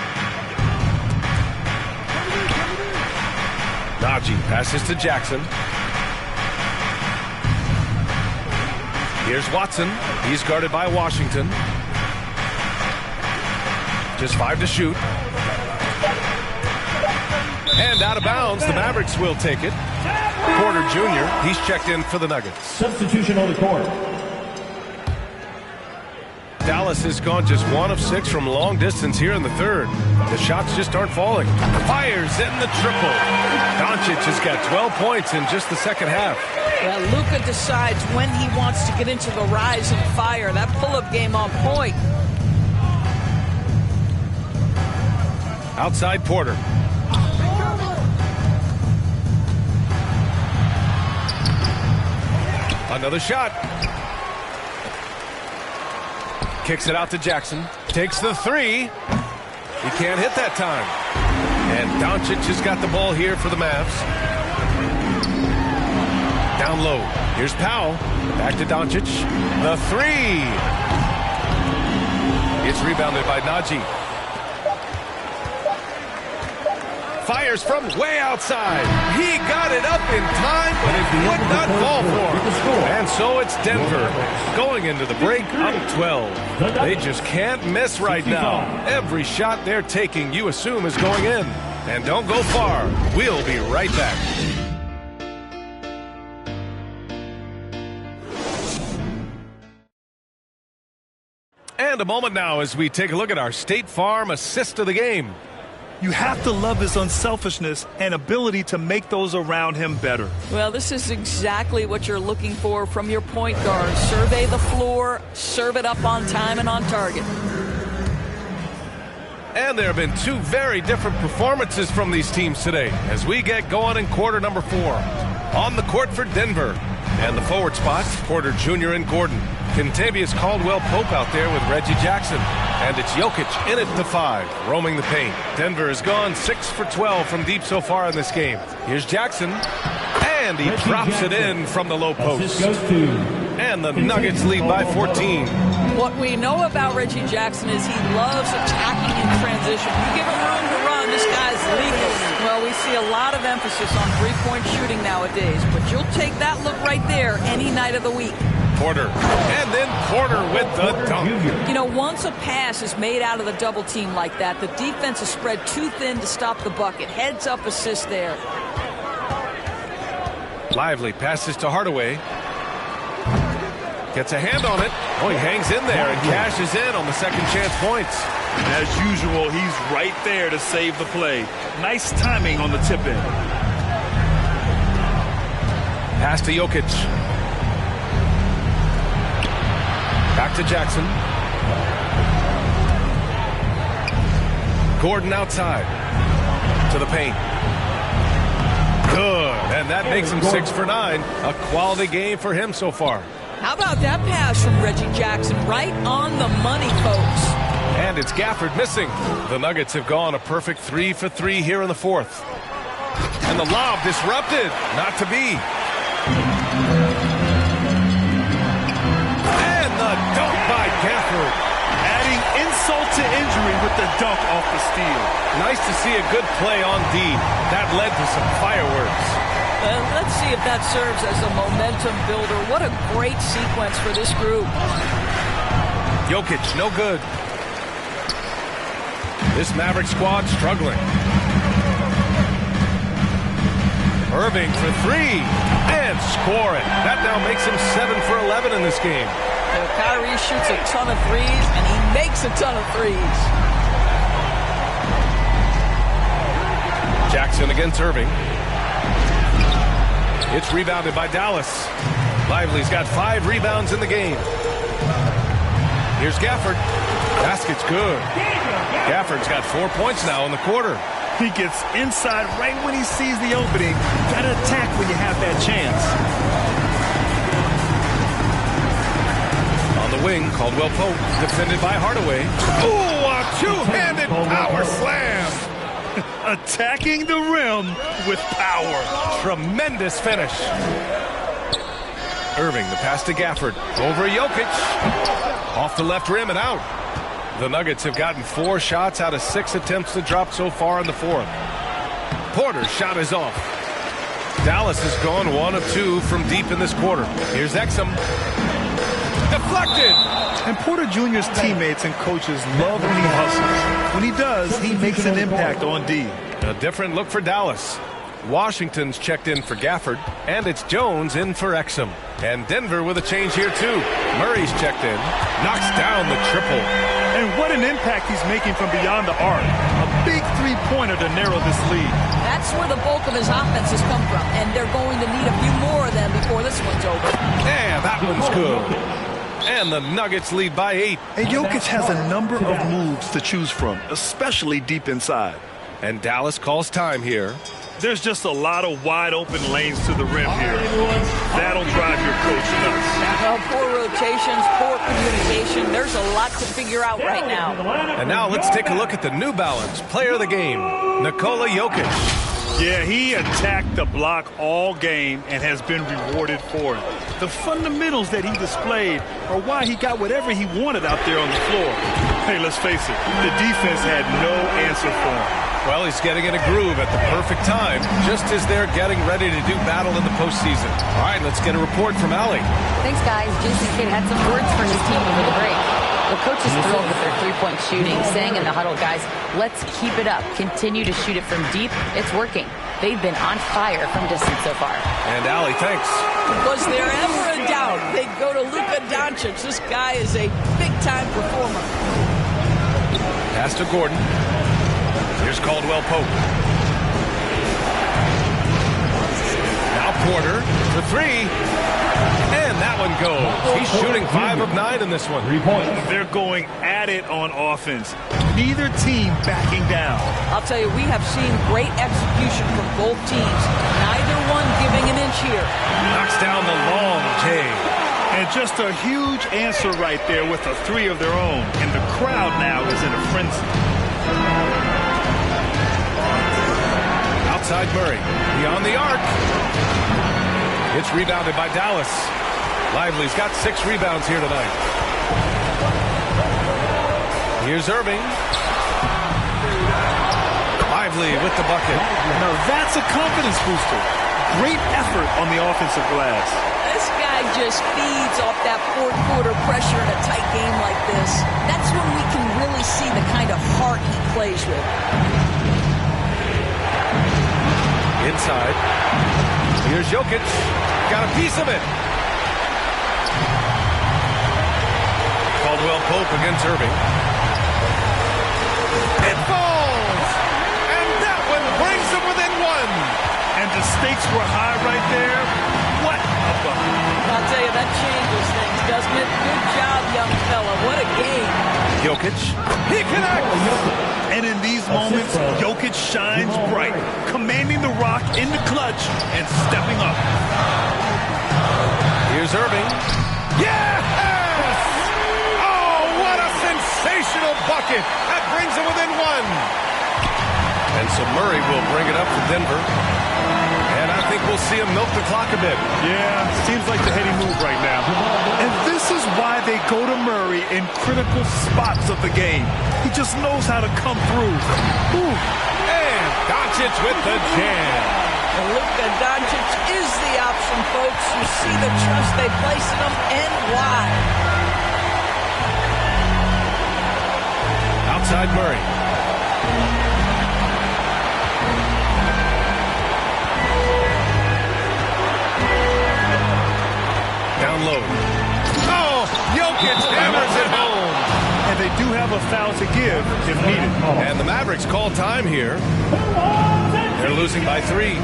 Najee passes to Jackson. Here's Watson. He's guarded by Washington. Just 5 to shoot. And out of bounds, the Mavericks will take it. Porter Jr., he's checked in for the Nuggets. Substitution on the court. Dallas has gone just 1 of 6 from long distance here in the third. The shots just aren't falling. Fires in the triple. Doncic has got 12 points in just the second half. Well, Luka decides when he wants to get into the rise and fire. That pull-up game on point. Outside Porter. Another shot. Kicks it out to Jackson. Takes the three. He can't hit that time. And Doncic has got the ball here for the Mavs. Down low. Here's Powell. Back to Doncic. The three. It's rebounded by Najee. Fires from way outside. He got it up in time, but it would not fall for him. And so it's Denver going into the break up 12. They just can't miss right now. Every shot they're taking, you assume, is going in. And don't go far. We'll be right back. And a moment now as we take a look at our State Farm assist of the game. You have to love his unselfishness and ability to make those around him better. Well, this is exactly what you're looking for from your point guard. Survey the floor, serve it up on time and on target. And there have been 2 very different performances from these teams today as we get going in quarter number 4. On the court for Denver. And the forward spots, Porter Jr. and Gordon. Kentavious Caldwell-Pope out there with Reggie Jackson. And it's Jokic in it to 5, roaming the paint. Denver has gone 6 for 12 from deep so far in this game. Here's Jackson. And he drops it in from the low post. And the Nuggets lead by 14. What we know about Reggie Jackson is he loves attacking in transition. You give him room to run, this guy's lethal. Well, we see a lot of emphasis on three-point shooting nowadays, but you'll take that look right there any night of the week. Porter, and then Porter with the dunk. You know, once a pass is made out of the double team like that, the defense is spread too thin to stop the bucket. Heads up assist there. Lively passes to Hardaway. Gets a hand on it. Oh, he hangs in there and cashes in on the second chance points. As usual, he's right there to save the play. Nice timing on the tip in. Pass to Jokic. Back to Jackson. Gordon outside. To the paint. Good. And that makes him 6 for 9. A quality game for him so far. How about that pass from Reggie Jackson? Right on the money, folks. And it's Gafford missing. The Nuggets have gone a perfect 3 for 3 here in the fourth. And the lob disrupted. Not to be. And the dunk by Gafford. Adding insult to injury with the dunk off the steal. Nice to see a good play on D. That led to some fireworks. Let's see if that serves as a momentum builder. What a great sequence for this group. Jokic, no good. This Maverick squad struggling. Irving for three and scoring. That now makes him 7 for 11 in this game. Kyrie shoots a ton of threes, and he makes a ton of threes. Jackson against Irving. It's rebounded by Dallas. Lively's got 5 rebounds in the game. Here's Gafford. Basket's good. Gafford's got 4 points now in the quarter. He gets inside right when he sees the opening. Gotta attack when you have that chance. On the wing, Caldwell Pope, defended by Hardaway. Ooh, a two-handed power slam. Attacking the rim with power. Tremendous finish. Irving, the pass to Gafford. Over Jokic. Off the left rim and out. The Nuggets have gotten 4 shots out of 6 attempts to drop so far in the fourth. Porter's shot is off. Dallas has gone 1 of 2 from deep in this quarter. Here's Exum. Deflected. And Porter Jr.'s teammates and coaches love when he hustles. When he does, he makes an impact on D. A different look for Dallas. Washington's checked in for Gafford, and it's Jones in for Exum. And Denver with a change here, too. Murray's checked in, knocks down the triple. And what an impact he's making from beyond the arc. A big three-pointer to narrow this lead. That's where the bulk of his offense has come from, and they're going to need a few more of them before this one's over. Yeah, that one's good. And the Nuggets lead by 8. And Jokic has a number of moves to choose from, especially deep inside. And Dallas calls time here. There's just a lot of wide-open lanes to the rim here. That'll drive your coach nuts. Poor rotations, poor communication. There's a lot to figure out right now. And now let's take a look at the New Balance player of the game, Nikola Jokic. Yeah, he attacked the block all game and has been rewarded for it. The fundamentals that he displayed are why he got whatever he wanted out there on the floor. Hey, let's face it, the defense had no answer for him. Well, he's getting in a groove at the perfect time, just as they're getting ready to do battle in the postseason. All right, let's get a report from Allie. Thanks, guys. Jason Kidd had some words for his team over the break. The coach is thrilled with their three-point shooting, saying in the huddle, guys, let's keep it up. Continue to shoot it from deep. It's working. They've been on fire from distance so far. And Allie, thanks. Was there ever a doubt they'd go to Luka Doncic? This guy is a big-time performer. Pass to Gordon. Here's Caldwell Pope. Now Porter for 3. And that one goes. He's shooting 5 of 9 in this one. 3 points. They're going at it on offense. Neither team backing down. I'll tell you, we have seen great execution from both teams. Neither one giving an inch here. Knocks down the long J. And just a huge answer right there with a 3 of their own. And the crowd now is in a frenzy. Outside Murray, beyond the arc. It's rebounded by Dallas. Lively's got 6 rebounds here tonight. Here's Irving. Lively with the bucket. Now that's a confidence booster. Great effort on the offensive glass. This guy just feeds off that fourth quarter pressure in a tight game like this. That's when we can really see the kind of heart he plays with. Inside. Here's Jokic. Got a piece of it. Caldwell Pope against Irving. It falls! And that one brings them within 1. And the stakes were high right there. What a bucket. I'll tell you, that changes things, doesn't it? Good job, young fella. What a game. Jokic. He connects! And in these moments, Jokic shines bright, commanding the rock in the clutch and stepping up. Here's Irving. Yes! Oh, what a sensational bucket. That brings him within 1. And so Murray will bring it up for Denver. And I think we'll see him milk the clock a bit. Yeah, seems like the heady move right now. And this This is why they go to Murray in critical spots of the game. He just knows how to come through. Ooh. And Doncic with the jam. Luka Doncic is the option, folks. You see the trust they place in him and why. Outside Murray. Down low. Oh, Jokic hammers it home. And they do have a foul to give if needed. And the Mavericks call time here. They're losing by 3.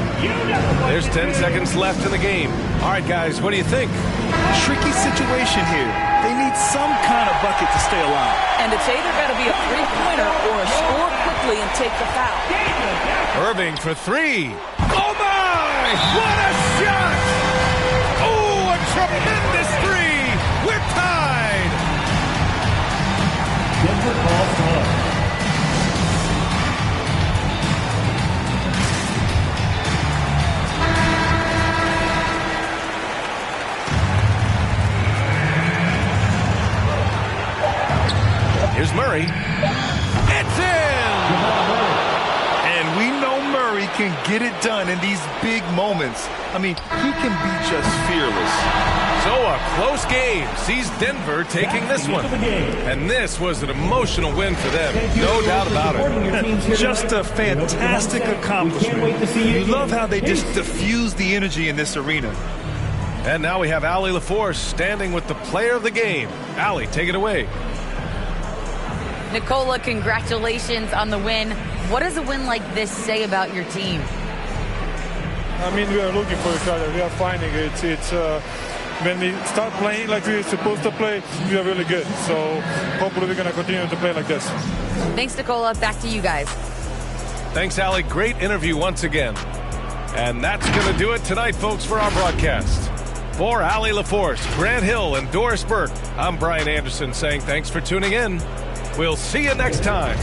There's 10 seconds left in the game. All right, guys, what do you think? Tricky situation here. They need some kind of bucket to stay alive. And it's either got to be a three-pointer or a score quickly and take the foul. Irving for 3. Oh, my! What a shot! Oh, a tremendous 3! We're tied! Denver calls time. Here's Murray. It's in! And we know Murray can get it done in these big moments. I mean, he can be just fearless. So a close game sees Denver taking this one. And this was an emotional win for them. No doubt about it. Just a fantastic accomplishment. You love how they just diffuse the energy in this arena. And now we have Allie LaForce standing with the player of the game. Allie, take it away. Nikola, congratulations on the win. What does a win like this say about your team? I mean, we are looking for each other. We are finding it. It's when we start playing like we're supposed to play, we are really good. So hopefully we're going to continue to play like this. Thanks, Nikola. Back to you guys. Thanks, Allie. Great interview once again. And that's going to do it tonight, folks, for our broadcast. For Allie LaForce, Grant Hill, and Doris Burke, I'm Brian Anderson saying thanks for tuning in. We'll see you next time.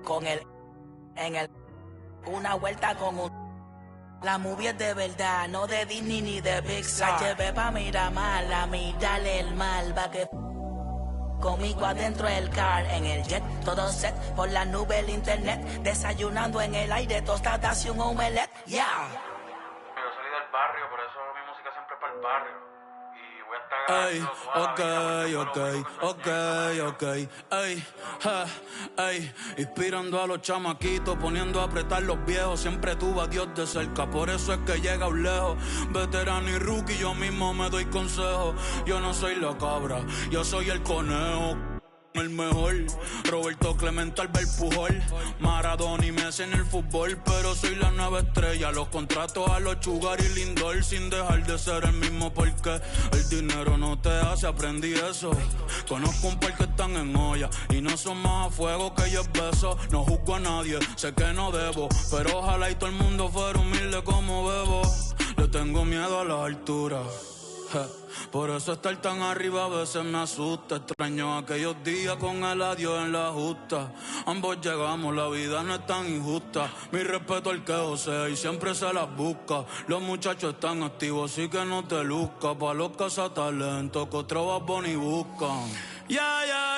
con el en el una vuelta con un. La movie es de verdad, no de Disney ni de Pixar. La llevé pa' Miramar, a mirarle el mal, va que conmigo adentro del car, en el jet, todo set, por la nube el internet, desayunando en el aire, tostadas y un omelette, yeah. Yo salí del barrio, por eso mi música siempre es para el barrio. Ey, ok, ey, inspirando a los chamaquitos, poniendo a apretar los viejos, siempre tuvo a Dios de cerca, por eso es que llega un lejos, veterano y rookie, yo mismo me doy consejos, yo no soy la cabra, yo soy el conejo. El mejor, Roberto Clemente, Albert Pujol, Maradona y Messi en el fútbol, pero soy la nueva estrella, los contratos a los Sugar y Lindor, sin dejar de ser el mismo porque el dinero no te hace, aprendí eso, conozco un par que están en olla y no son más a fuego que yo beso, no juzgo a nadie, sé que no debo, pero ojalá y todo el mundo fuera humilde como Bebo, le tengo miedo a las alturas. Por eso estar tan arriba a veces me asusta. Extraño aquellos días con el adiós en la justa. Ambos llegamos, la vida no es tan injusta. Mi respeto al que josea y siempre se las busca. Los muchachos están activos, así que no te luzcas. Pa' los cazatalentos que otros Bad Bunny buscan. Yeah, yeah.